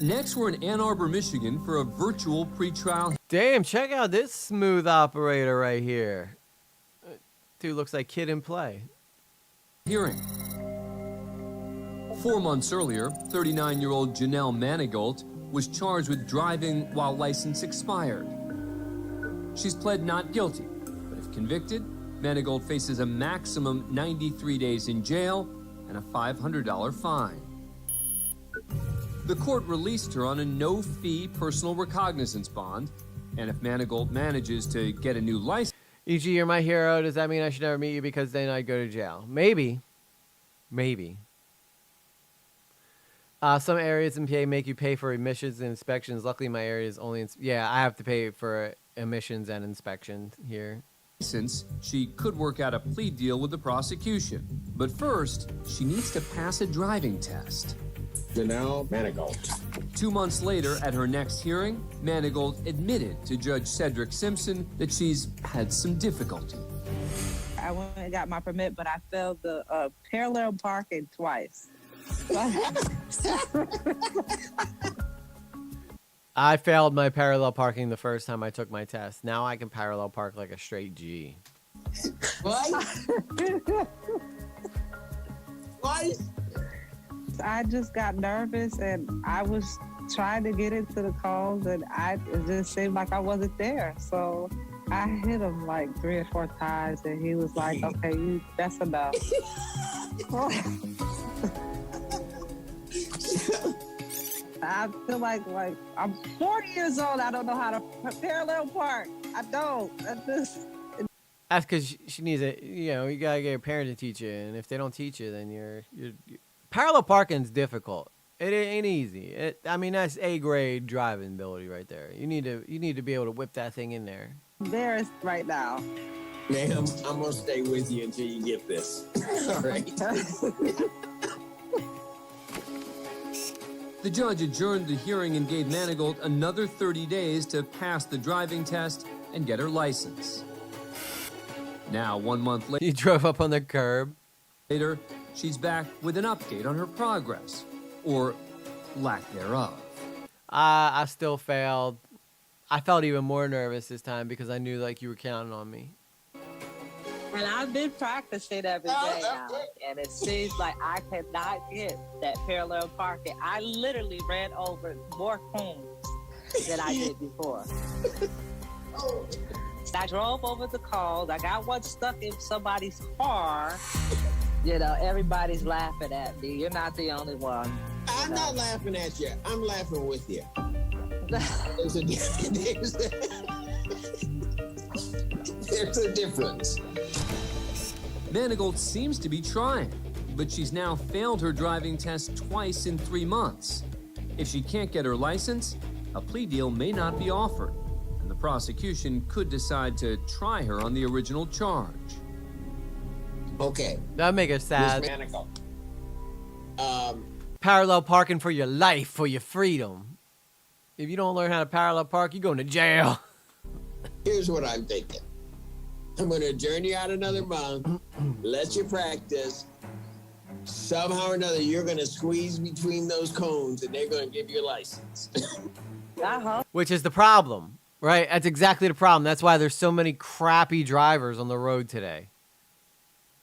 Next, we're in Ann Arbor, Michigan for a virtual pretrial. Damn, check out this smooth operator right here. Dude looks like Kid in Play. Hearing. 4 months earlier, 39-year-old Janelle Manigault was charged with driving while license expired. She's pled not guilty, but if convicted, Manigault faces a maximum 93 days in jail and a $500 fine. The court released her on a no-fee personal recognizance bond, and if Manigault manages to get a new license... E.g., you're my hero. Does that mean I should never meet you because then I'd go to jail? Maybe. Maybe. Some areas in PA make you pay for admissions and inspections. Luckily, my area is only... yeah, I have to pay for admissions and inspection here. Since she could work out a plea deal with the prosecution. But first, she needs to pass a driving test. Janelle Manigault. 2 months later, at her next hearing, Manigault admitted to Judge Cedric Simpson that she's had some difficulty. I went and got my permit, but I failed the parallel parking twice. I failed my parallel parking the first time I took my test. Now I can parallel park like a straight G. What? What? I just got nervous and I was trying to get into the calls and it just seemed like I wasn't there. So I hit him like 3 or 4 times and he was like, okay, that's enough. I feel like I'm 40 years old. I don't know how to parallel park. I don't. That's because she needs it. You know, you gotta get your parents to teach you, and if they don't teach you, then you're parallel parking's difficult. It ain't easy. I mean, that's A-grade driving ability right there. You need to be able to whip that thing in there. Embarrassed right now. Ma'am, I'm gonna stay with you until you get this. All right. The judge adjourned the hearing and gave Manigault another 30 days to pass the driving test and get her license. Now, 1 month later, he drove up on the curb. Later, she's back with an update on her progress, or lack thereof. I still failed. I felt even more nervous this time because I knew like you were counting on me. And I've been practicing every day now, and it seems like I cannot get that parallel parking. I literally ran over more cones than I did before. I drove over the calls. I got one stuck in somebody's car. You know, everybody's laughing at me. You're not the only one. I'm not laughing at you. I'm laughing with you. There's a difference. Manigault seems to be trying, but she's now failed her driving test twice in 3 months. If she can't get her license, a plea deal may not be offered, and the prosecution could decide to try her on the original charge. Okay. That'd make her sad. Miss Manigault. Parallel parking for your life, for your freedom. If you don't learn how to parallel park, you're going to jail. Here's what I'm thinking. I'm going to adjourn you out another month, let you practice. Somehow or another, you're going to squeeze between those cones, and they're going to give you a license. Which is the problem, right? That's exactly the problem. That's why there's so many crappy drivers on the road today.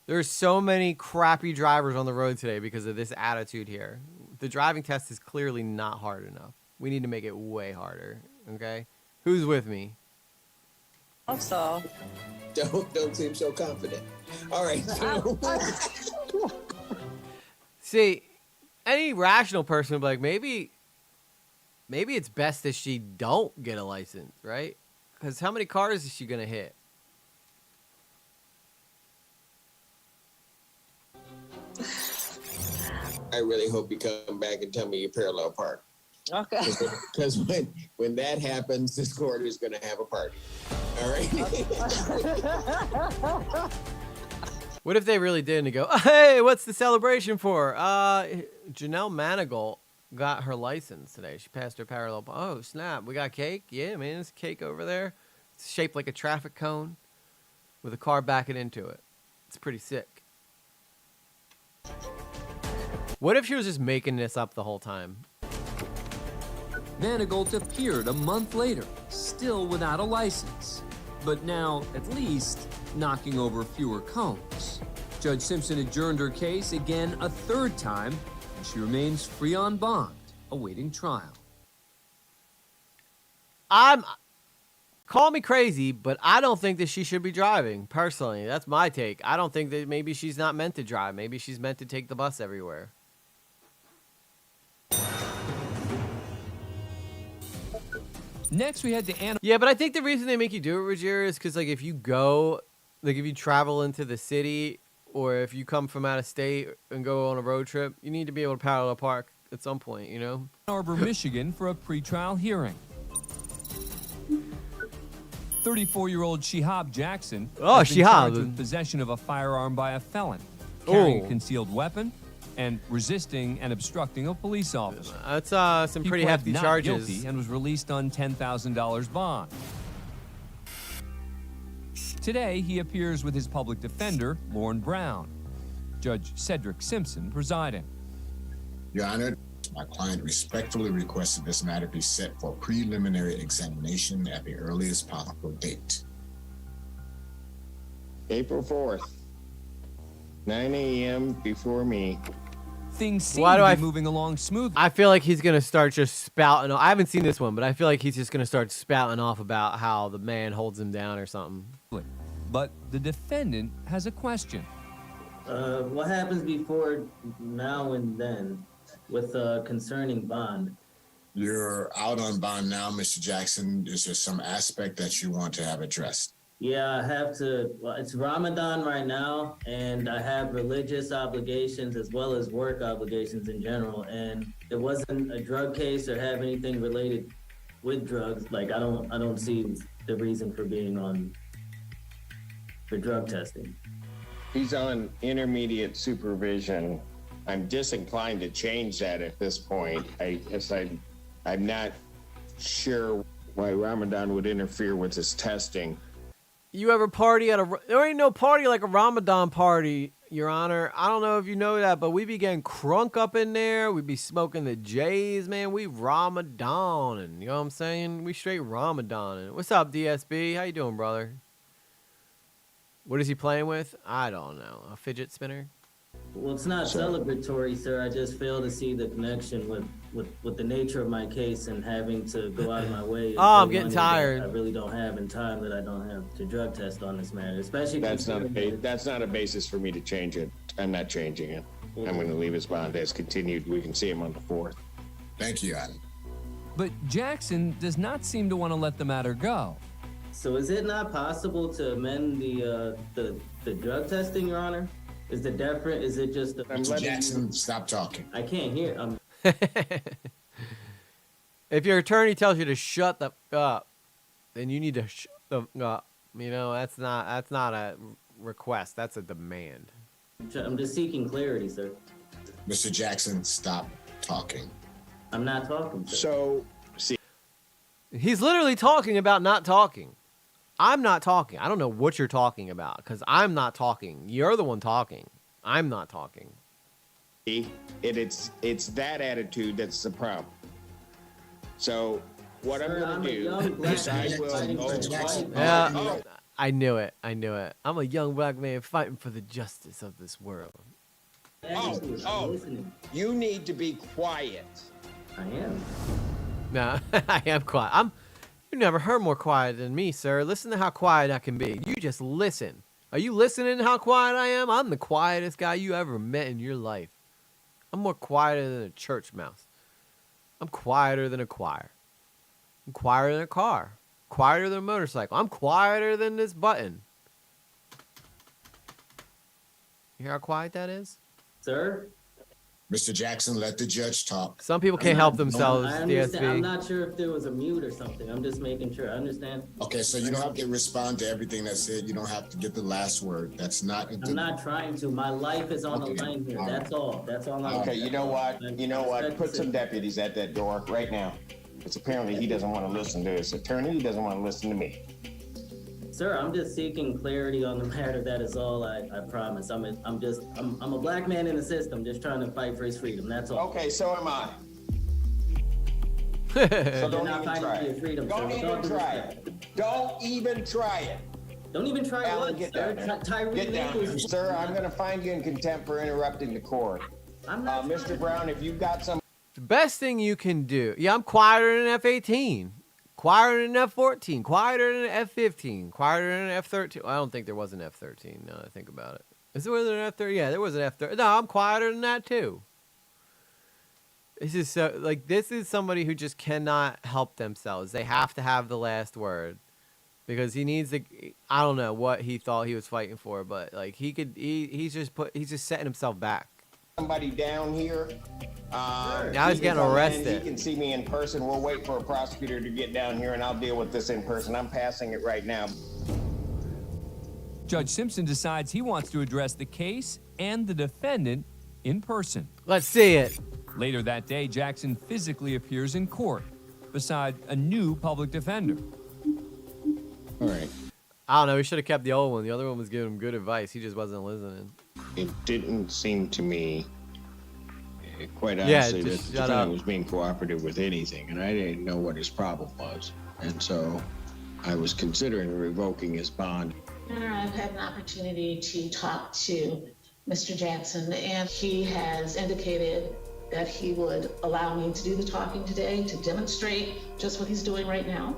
There's so many crappy drivers on the road today because of this attitude here. The driving test is clearly not hard enough. We need to make it way harder, okay? Who's with me? Also, Don't seem so confident. All right. See, any rational person would be like, maybe it's best that she don't get a license, right? Because how many cars is she going to hit? I really hope you come back and tell me you parallel park. Okay. Because when that happens, this court is going to have a party. All right. What if they really did and they go, hey, what's the celebration for? Janelle Manigault got her license today. She passed her parallel. Oh, snap. We got cake? Yeah, man, there's cake over there. It's shaped like a traffic cone with a car backing into it. It's pretty sick. What if she was just making this up the whole time? Manigault appeared a month later, still without a license, but now, at least, knocking over fewer cones. Judge Simpson adjourned her case again a third time, and she remains free on bond, awaiting trial. Call me crazy, but I don't think that she should be driving, personally. That's my take. I don't think that maybe she's not meant to drive. Maybe she's meant to take the bus everywhere. Next, we had to Yeah, but I think the reason they make you do it, Ruggiero, is because, like, if you go, like, if you travel into the city or if you come from out of state and go on a road trip, you need to be able to parallel park at some point, you know? Ann Arbor, Michigan for a pretrial hearing. 34-year-old Shihab Jackson has been charged with possession of a firearm by a felon, carrying a concealed weapon, and resisting and obstructing a police officer. That's some pretty hefty charges. Guilty and was released on $10,000 bond. Today, he appears with his public defender, Lorne Brown. Judge Cedric Simpson presiding. Your Honor, my client respectfully requested this matter be set for preliminary examination at the earliest possible date. April 4th, 9 a.m. before me. Things seem Why do to I be moving along smoothly. I feel like he's gonna start just spouting. I haven't seen this one, but I feel like he's just gonna start spouting off about how the man holds him down or something. But the defendant has a question. What happens before now and then with concerning bond? You're out on bond now, Mr. Jackson. Is there some aspect that you want to have addressed? Yeah, I have to. Well, it's Ramadan right now, and I have religious obligations as well as work obligations in general. And it wasn't a drug case or have anything related with drugs. Like I don't see the reason for being on for drug testing. He's on intermediate supervision. I'm disinclined to change that at this point. I guess I'm not sure why Ramadan would interfere with his testing. You ever party at there ain't no party like a Ramadan party, Your Honor. I don't know if you know that, but we be getting crunk up in there. We be smoking the J's, man. We Ramadan, and you know what I'm saying? We straight Ramadan. And what's up, DSB? How you doing, brother? What is he playing with? I don't know. A fidget spinner? Well, it's not celebratory, sir. I just fail to see the connection with the nature of my case and having to go out of my way. And Oh, I'm pay getting money that tired. I really don't have in time that I don't have to drug test on this matter, especially. That's not a basis for me to change it. I'm not changing it. I'm going to leave his bond as continued. We can see him on the 4th. Thank you, Adam. But Jackson does not seem to want to let the matter go. So is it not possible to amend the drug testing, Your Honor? Is the different? Is it just? Mr. Jackson, stop talking. I can't hear. If your attorney tells you to shut the up, then you need to shut the up. You know, that's not a request. That's a demand. I'm just seeking clarity, sir. Mr. Jackson, stop talking. I'm not talking, sir. So, see. He's literally talking about not talking. I'm not talking. I don't know what you're talking about because I'm not talking. You're the one talking. I'm not talking. It's that attitude that's the problem. So what I'm going to do is I will. Yeah, I knew it. I'm a young black man fighting for the justice of this world. You need to be quiet. I am. No, I am quiet. You never heard more quiet than me, sir. Listen to how quiet I can be. You just listen. Are you listening to how quiet I am? I'm the quietest guy you ever met in your life. I'm more quieter than a church mouse. I'm quieter than a choir. I'm quieter than a car. Quieter than a motorcycle. I'm quieter than this button. You hear how quiet that is? Sir? Mr. Jackson, let the judge talk. Some people can't help themselves, I understand. DSB. I'm not sure if there was a mute or something. I'm just making sure. I understand. Okay, so you don't have to respond to everything that's said. You don't have to get the last word. That's not. I'm not trying to. My life is on the line here. That's all. That's all I'm. Okay, you know what? Put some deputies at that door right now. Because apparently he doesn't want to listen to his attorney. He doesn't want to listen to me. Sir, I'm just seeking clarity on the matter. That is all. I promise. I'm a black man in the system, just trying to fight for his freedom. That's all. Okay, so am I. So don't even try it. Freedom, don't even try it. Don't even try it. Don't even try Alan, it. get down there. Get down there. Sir, I'm going to find you in contempt for interrupting the court. I'm not. Mr. Brown, if you've got some. The best thing you can do. Yeah, I'm quieter than an F-18. Quieter than an F-14. Quieter than an F-15. Quieter than an F-13. Well, I don't think there was an F-13 now that I think about it. Is there an F-13? Yeah, there was an F-13. No, I'm quieter than that too. This is so, this is somebody who just cannot help themselves. They have to have the last word. Because he needs to, I don't know what he thought he was fighting for, but he's just setting himself back. Somebody down here. Now he's getting arrested. He can see me in person. We'll wait for a prosecutor to get down here and I'll deal with this in person. I'm passing it right now. Judge Simpson decides he wants to address the case and the defendant in person. Let's see it. Later that day, Jackson physically appears in court beside a new public defender. All right. I don't know. He should have kept the old one. The other one was giving him good advice. He just wasn't listening. It didn't seem to me quite Yeah, honestly, that just the shut defendant up. was being cooperative with anything, and I didn't know what his problem was. And so I was considering revoking his bond. Your Honor, I've had an opportunity to talk to Mr. Jansen, and he has indicated that he would allow me to do the talking today to demonstrate just what he's doing right now.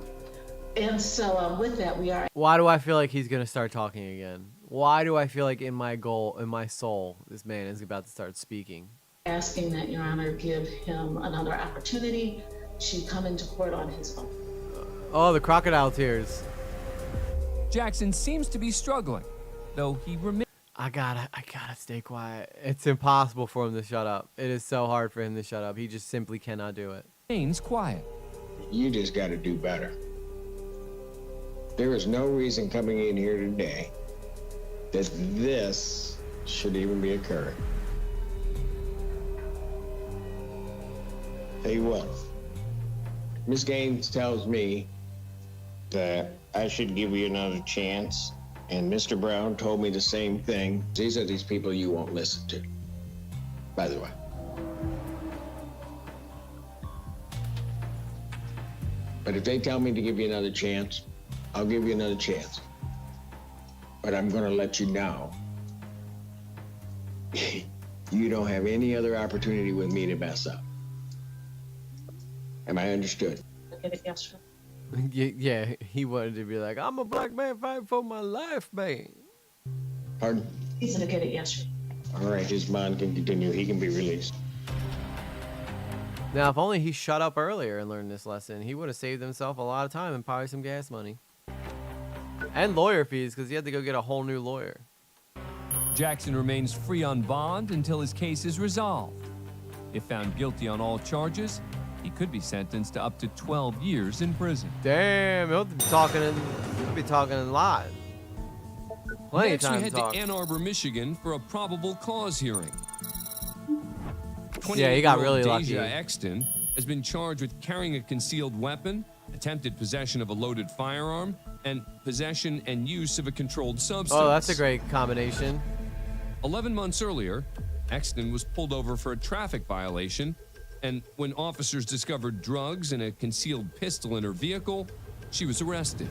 And so with that, we are Why do I feel like he's gonna start talking again? Why do I feel like in my soul, this man is about to start speaking? asking that Your Honor give him another opportunity to come into court on his own. Oh, the crocodile tears. Jackson seems to be struggling, though he remains. I gotta stay quiet. It's impossible for him to shut up. It is so hard for him to shut up. He just simply cannot do it. Remains quiet. You just got to do better. There is no reason coming in here today that this should even be occurring. Tell you what, Ms. Gaines tells me that I should give you another chance, and Mr. Brown told me the same thing. These are these people you won't listen to, by the way. But if they tell me to give you another chance, I'll give you another chance. But I'm going to let you know you don't have any other opportunity with me to mess up. Am I understood? Yes, sir. Yeah, he wanted to be like, I'm a black man fighting for my life, man. Pardon? He's indicated yes, sir. All right, his bond can continue. He can be released. Now, if only he shut up earlier and learned this lesson, he would have saved himself a lot of time and probably some gas money. And lawyer fees, because he had to go get a whole new lawyer. Jackson remains free on bond until his case is resolved. If found guilty on all charges, he could be sentenced to up to 12 years in prison. Damn, he'll be talking in live. Plenty Next, of we time head to talk. to Ann Arbor, Michigan for a probable cause hearing. Yeah, he got really 28-year-old lucky. Deja Exton has been charged with carrying a concealed weapon, attempted possession of a loaded firearm, and possession and use of a controlled substance. Oh, that's a great combination. 11 months earlier, Exton was pulled over for a traffic violation, and when officers discovered drugs and a concealed pistol in her vehicle, she was arrested.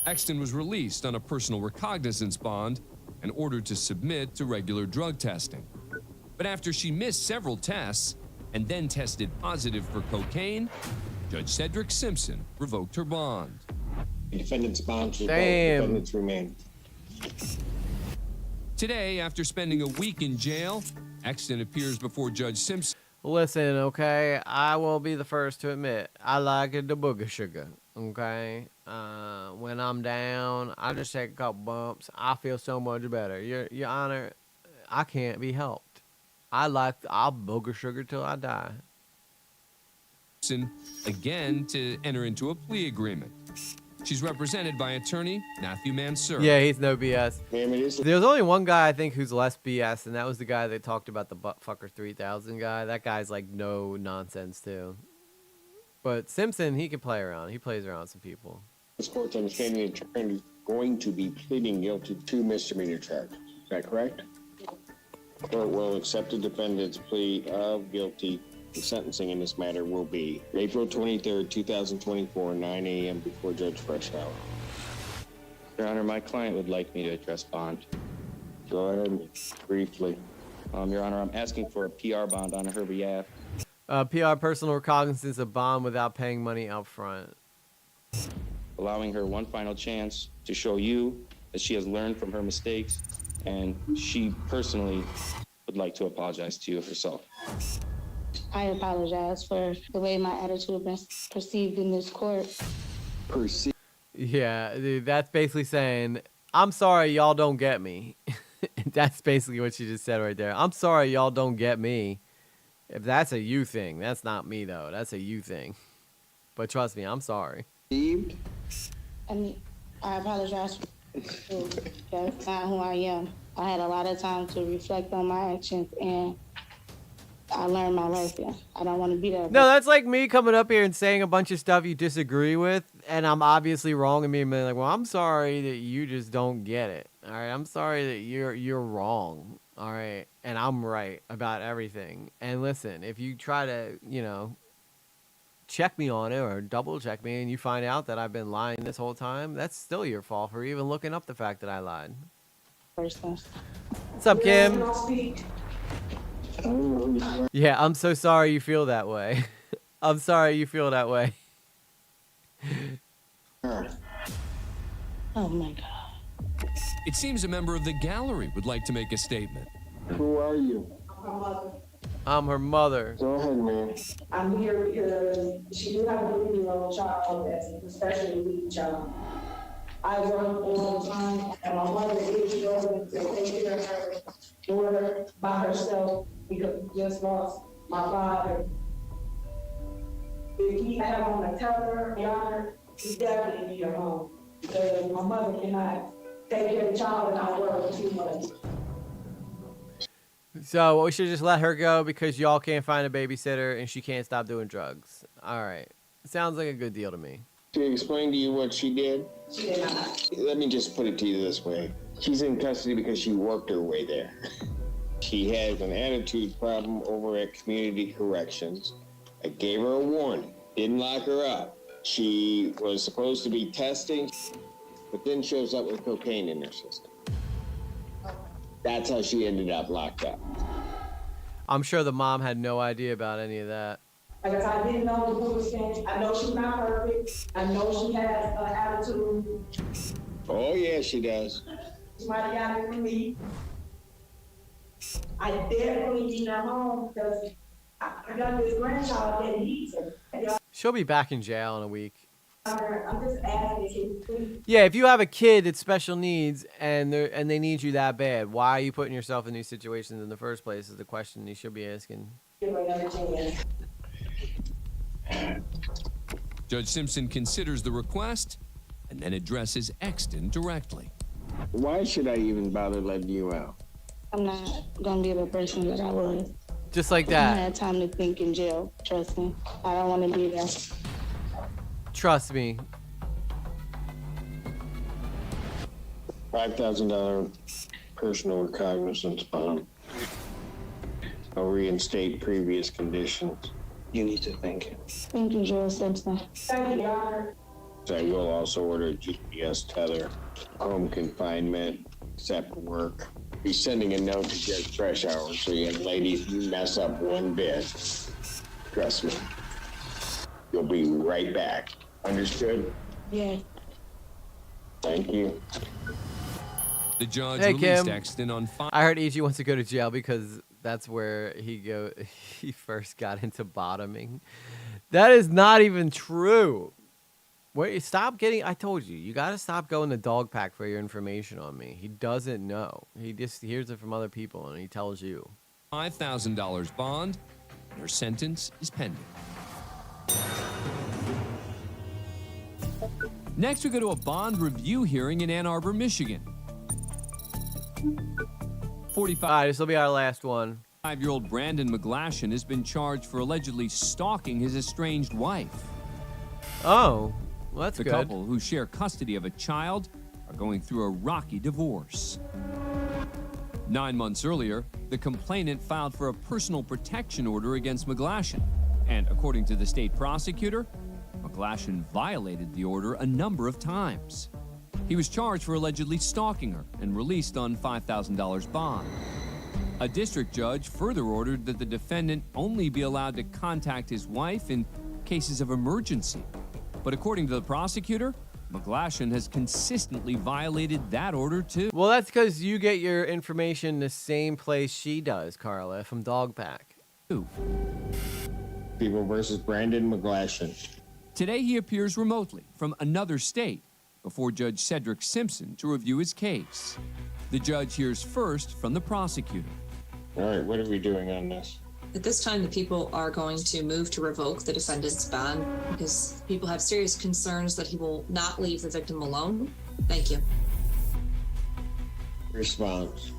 Exton was released on a personal recognizance bond and ordered to submit to regular drug testing. But after she missed several tests and then tested positive for cocaine, Judge Cedric Simpson revoked her bond. The defendant's bond revoked. Damn. Defendants remain. Today, after spending a week in jail, Exton appears before Judge Simpson. Listen, okay, I will be the first to admit, I like the booger sugar, okay? When I'm down, I just take a couple bumps. I feel so much better. Your Honor, I can't be helped. I'll booger sugar till I die. Again to enter into a plea agreement. She's represented by attorney Matthew Mansur. Yeah, he's no BS. There's only one guy I think who's less BS, and that was the guy that talked about the Buttfucker 3000 guy. That guy's like no nonsense too. But Simpson, he can play around. He plays around some people. This court's understanding the attorney is going to be pleading guilty to two misdemeanor charges. Is that correct? The court will accept the defendant's plea of guilty. The sentencing in this matter will be April 23rd, 2024, 9 a.m. before Judge Freshour. Your Honor, my client would like me to address bond. Go ahead, briefly. Your Honor, I'm asking for a PR bond on her behalf. PR personal recognizance of bond without paying money up front. Allowing her one final chance to show you that she has learned from her mistakes, and she personally would like to apologize to you herself. I apologize for the way my attitude has been perceived in this court. Yeah, dude, that's basically saying, I'm sorry y'all don't get me. That's basically what she just said right there. I'm sorry y'all don't get me. If that's a you thing, that's not me though. That's a you thing. But trust me, I'm sorry. I mean, I apologize. That's not who I am. I had a lot of time to reflect on my actions, and I learned my lesson. I don't want to be there. No, that's like me coming up here and saying a bunch of stuff you disagree with, and I'm obviously wrong, and being like, well, I'm sorry that you just don't get it. All right, I'm sorry that you're wrong. All right. And I'm right about everything. And listen, if you try to, check me on it or double check me and you find out that I've been lying this whole time, that's still your fault for even looking up the fact that I lied. What's up, Kim? Yeah, I'm so sorry you feel that way. I'm sorry you feel that way. Oh my God. It seems a member of the gallery would like to make a statement. Who are you? I'm her mother. Go ahead, man. I'm here because she do have a 3-year-old child that's a special needs child. I work all the time, and my mother is going to take care of her daughter by herself because we just lost my father. If he had on a tether, yonder, he definitely need a home because my mother cannot take care of the child and I work too much. So we should just let her go because y'all can't find a babysitter and she can't stop doing drugs. All right. Sounds like a good deal to me. To explain to you what she did? She did not. Let me just put it to you this way. She's in custody because she worked her way there. She has an attitude problem over at Community Corrections. I gave her a warning, didn't lock her up. She was supposed to be testing, but then shows up with cocaine in her system. That's how she ended up locked up. I'm sure the mom had no idea about any of that. Like I said, I didn't know the Buddhist thing. I know she's not perfect. I know she has an attitude. Oh, yeah, she does. She might have got it from me. I definitely need her home because I got this grandchild that needs her. She'll be back in jail in a week. I'm just asking, please. Yeah, if you have a kid that's special needs and they need you that bad, why are you putting yourself in these situations in the first place is the question you should be asking. Give her another chance. Judge Simpson considers the request and then addresses Exton directly. Why should I even bother letting you out? I'm not gonna be the person that I was. Just like I that. had time to think in jail. Trust me. I don't want to be there. Trust me. $5,000 personal recognizance bond. I'll reinstate previous conditions. You need to thank him. Thank you, Joel Simpson. Thank you, Your Honor. I will also order GPS tether, home confinement, except work. Be sending a note to Judge Fresh Hour so young ladies, if you mess up one bit, trust me, you'll be right back. Understood? Yeah. Thank you. The judge Hey, released Kim. Exton on fire. I heard E.G. wants to go to jail because that's where he first got into bottoming. That is not even true. Wait, stop getting. I told you, you got to stop going to Dog Pack for your information on me. He doesn't know. He just hears it from other people and he tells you. $5,000 bond, and her sentence is pending. Next, we go to a bond review hearing in Ann Arbor, Michigan. 45. All right, this will be our last one. 5-year-old Brandon McGlashan has been charged for allegedly stalking his estranged wife. Oh, well, that's the good. couple, who share custody of a child, are going through a rocky divorce. 9 months earlier, the complainant filed for a personal protection order against McGlashan. And according to the state prosecutor, McGlashan violated the order a number of times. He was charged for allegedly stalking her and released on $5,000 bond. A district judge further ordered that the defendant only be allowed to contact his wife in cases of emergency. But according to the prosecutor, McGlashan has consistently violated that order too. Well, that's because you get your information the same place she does, Carla, from Dog Pack. People versus Brandon McGlashan. Today he appears remotely from another state before Judge Cedric Simpson to review his case. The judge hears first from the prosecutor. All right, what are we doing on this? At this time, the people are going to move to revoke the defendant's bond because people have serious concerns that he will not leave the victim alone. Thank you. Response.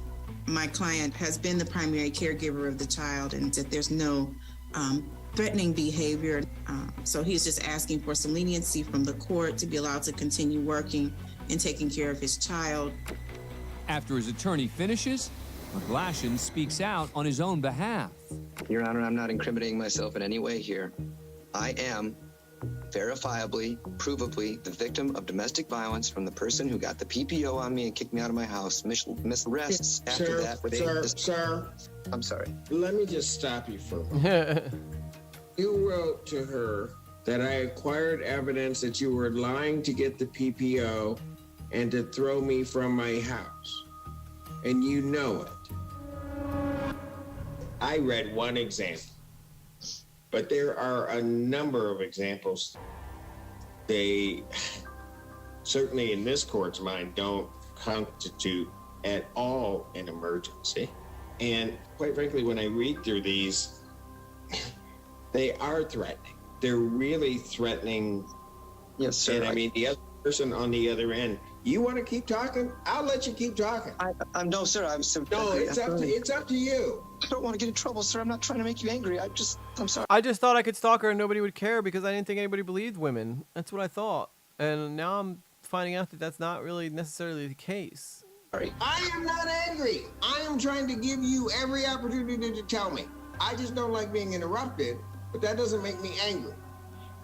My client has been the primary caregiver of the child and that there's no threatening behavior. So he's just asking for some leniency from the court to be allowed to continue working and taking care of his child. After his attorney finishes, McGlashan speaks out on his own behalf. Your Honor, I'm not incriminating myself in any way here. I am verifiably, provably the victim of domestic violence from the person who got the PPO on me and kicked me out of my house. Missed arrests after that. Sir, I'm sorry. let me just stop you for a moment. You wrote to her that I acquired evidence that you were lying to get the PPO and to throw me from my house. And you know it. I read one example, but there are a number of examples. They certainly in this court's mind don't constitute at all an emergency. And quite frankly, when I read through these, they are threatening. They're really threatening. Yes, sir. And I mean, the other person on the other end, you want to keep talking? I'll let you keep talking. I'm no, sir. I'm no. It's up to you. I don't want to get in trouble, sir. I'm not trying to make you angry. I'm sorry. I just thought I could stalk her and nobody would care because I didn't think anybody believed women. That's what I thought. And now I'm finding out that that's not really necessarily the case. Sorry. I am not angry. I am trying to give you every opportunity to tell me. I just don't like being interrupted, but that doesn't make me angry.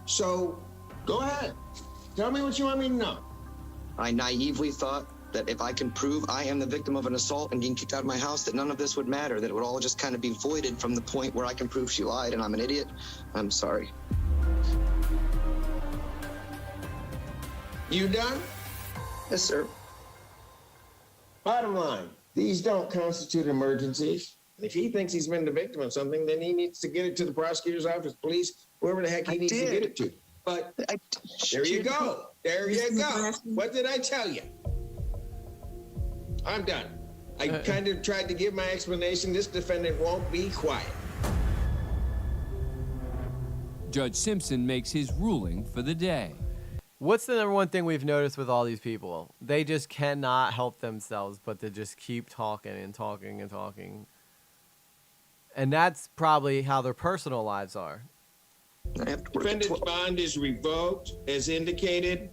So go ahead. Tell me what you want me to know. I naively thought that if I can prove I am the victim of an assault and getting kicked out of my house, that none of this would matter, that it would all just kind of be voided from the point where I can prove she lied and I'm an idiot. I'm sorry. You done? Yes, sir. Bottom line, these don't constitute emergencies. If he thinks he's been the victim of something, then he needs to get it to the prosecutor's office, police, whoever the heck he needs to get it to. But there you go. There you go. What did I tell you? I'm done. I kind of tried to give my explanation. This defendant won't be quiet. Judge Simpson makes his ruling for the day. What's the number one thing we've noticed with all these people? They just cannot help themselves but to just keep talking and talking and talking. And that's probably how their personal lives are. Defendant's bond is revoked as indicated.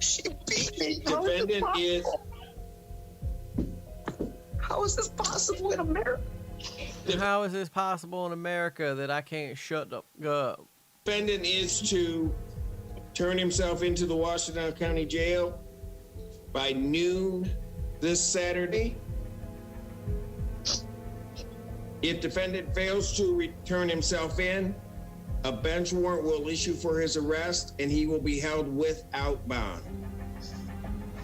She beat me. Defendant is. How is this possible in America? How is this possible in America that I can't shut up? Defendant is to turn himself into the Washington County Jail by noon this Saturday. If defendant fails to return himself in, a bench warrant will issue for his arrest and he will be held without bond.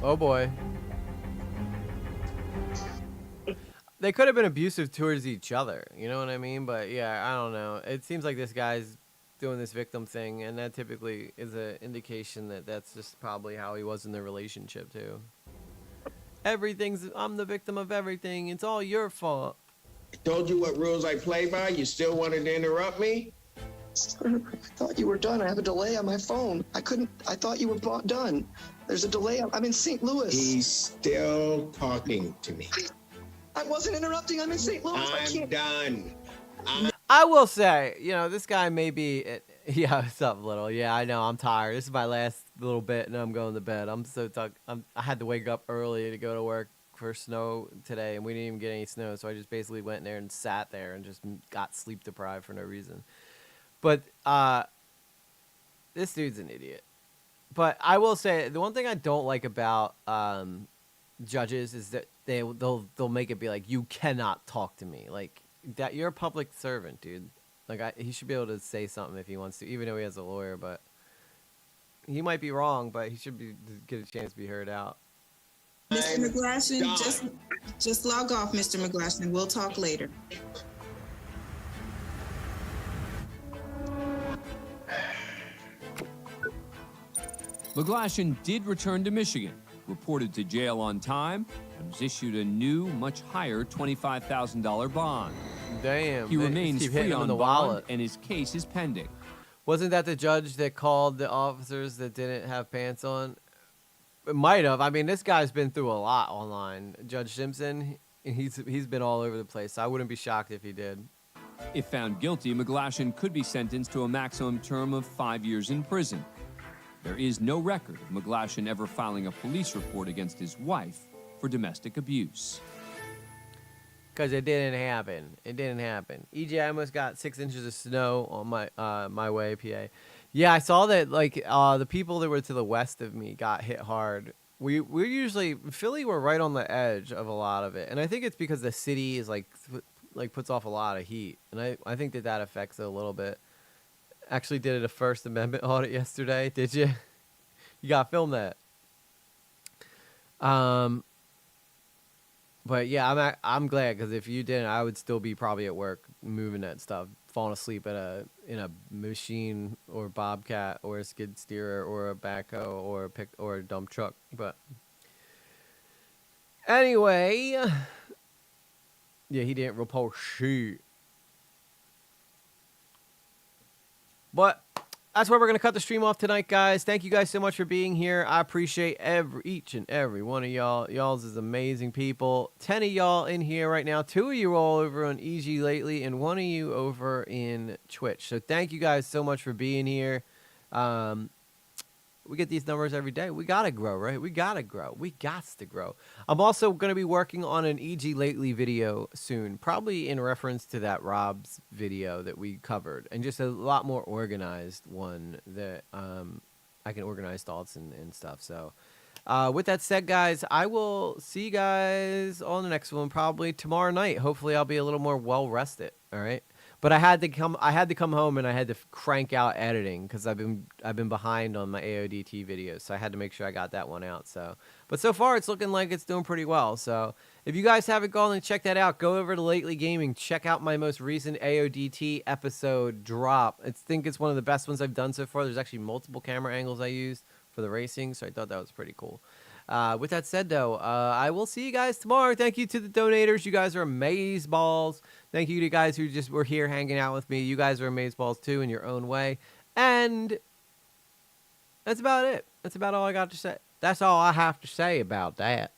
Oh boy. They could have been abusive towards each other, you know what I mean? But yeah, I don't know. It seems like this guy's doing this victim thing, and that typically is an indication that that's just probably how he was in the relationship too. I'm the victim of everything. It's all your fault. I told you what rules I play by. You still wanted to interrupt me? Sir, I thought you were done. I have a delay on my phone. I thought you were done. There's a delay. I'm in St. Louis. He's still talking to me. I wasn't interrupting. I'm in St. Louis. I'm done. I will say, you know, this guy may be, yeah, what's up, little? Yeah, I know, I'm tired. This is my last little bit, and I'm going to bed. I'm so tired. I had to wake up early to go to work for snow today, and we didn't even get any snow, so I just basically went in there and sat there and just got sleep deprived for no reason. But this dude's an idiot. But I will say, the one thing I don't like about judges is that they'll make it be like, you cannot talk to me. Like, that you're a public servant, dude. Like, he should be able to say something if he wants to, even though he has a lawyer. But he might be wrong, but he should get a chance to be heard out. Mr. McGlashan, just log off, Mr. McGlashan. We'll talk later. McGlashan did return to Michigan, reported to jail on time, and was issued a new, much higher $25,000 bond. Damn. He remains free on the bond, wallet. and his case is pending. Wasn't that the judge that called the officers that didn't have pants on? It might have. I mean, this guy's been through a lot online. Judge Simpson, he's been all over the place. So I wouldn't be shocked if he did. If found guilty, McGlashan could be sentenced to a maximum term of 5 years in prison. There is no record of McGlashan ever filing a police report against his wife for domestic abuse. Because it didn't happen. It didn't happen. EJ, I almost got 6 inches of snow on my way, PA. Yeah, I saw that, like, the people that were to the west of me got hit hard. We're usually, Philly, we're right on the edge of a lot of it. And I think it's because the city is, like puts off a lot of heat. And I think that affects it a little bit. Actually did a First Amendment audit yesterday. Did you? You got to film that. But yeah, I'm glad, because if you didn't, I would still be probably at work moving that stuff, falling asleep in a machine or bobcat or a skid steer or a backhoe or a dump truck. But anyway, yeah, he didn't report shit. But that's where we're going to cut the stream off tonight, guys. Thank you guys so much for being here. I appreciate each and every one of y'all. Y'all's is amazing people. 10 of y'all in here right now. 2 of you all over on EG lately, and 1 of you over in Twitch. So thank you guys so much for being here. We get these numbers every day. We got to grow, right? We got to grow. We got to grow. I'm also going to be working on an EG Lately video soon, probably in reference to that Rob's video that we covered, and just a lot more organized one that I can organize thoughts and stuff. So with that said, guys, I will see you guys on the next one probably tomorrow night. Hopefully I'll be a little more well-rested, all right? But I had to come home and I had to crank out editing because I've been behind on my AODT videos, so I had to make sure I got that one out. So, but so far it's looking like it's doing pretty well. So if you guys haven't gone and checked that out, go over to Lately Gaming, check out my most recent AODT episode drop. I think it's one of the best ones I've done so far. There's actually multiple camera angles I used for the racing, so I thought that was pretty cool. With that said, though, I will see you guys tomorrow. Thank you to the donators. You guys are amazeballs. Thank you to guys who just were here hanging out with me. You guys are amazeballs, too, in your own way. And that's about it. That's about all I got to say. That's all I have to say about that.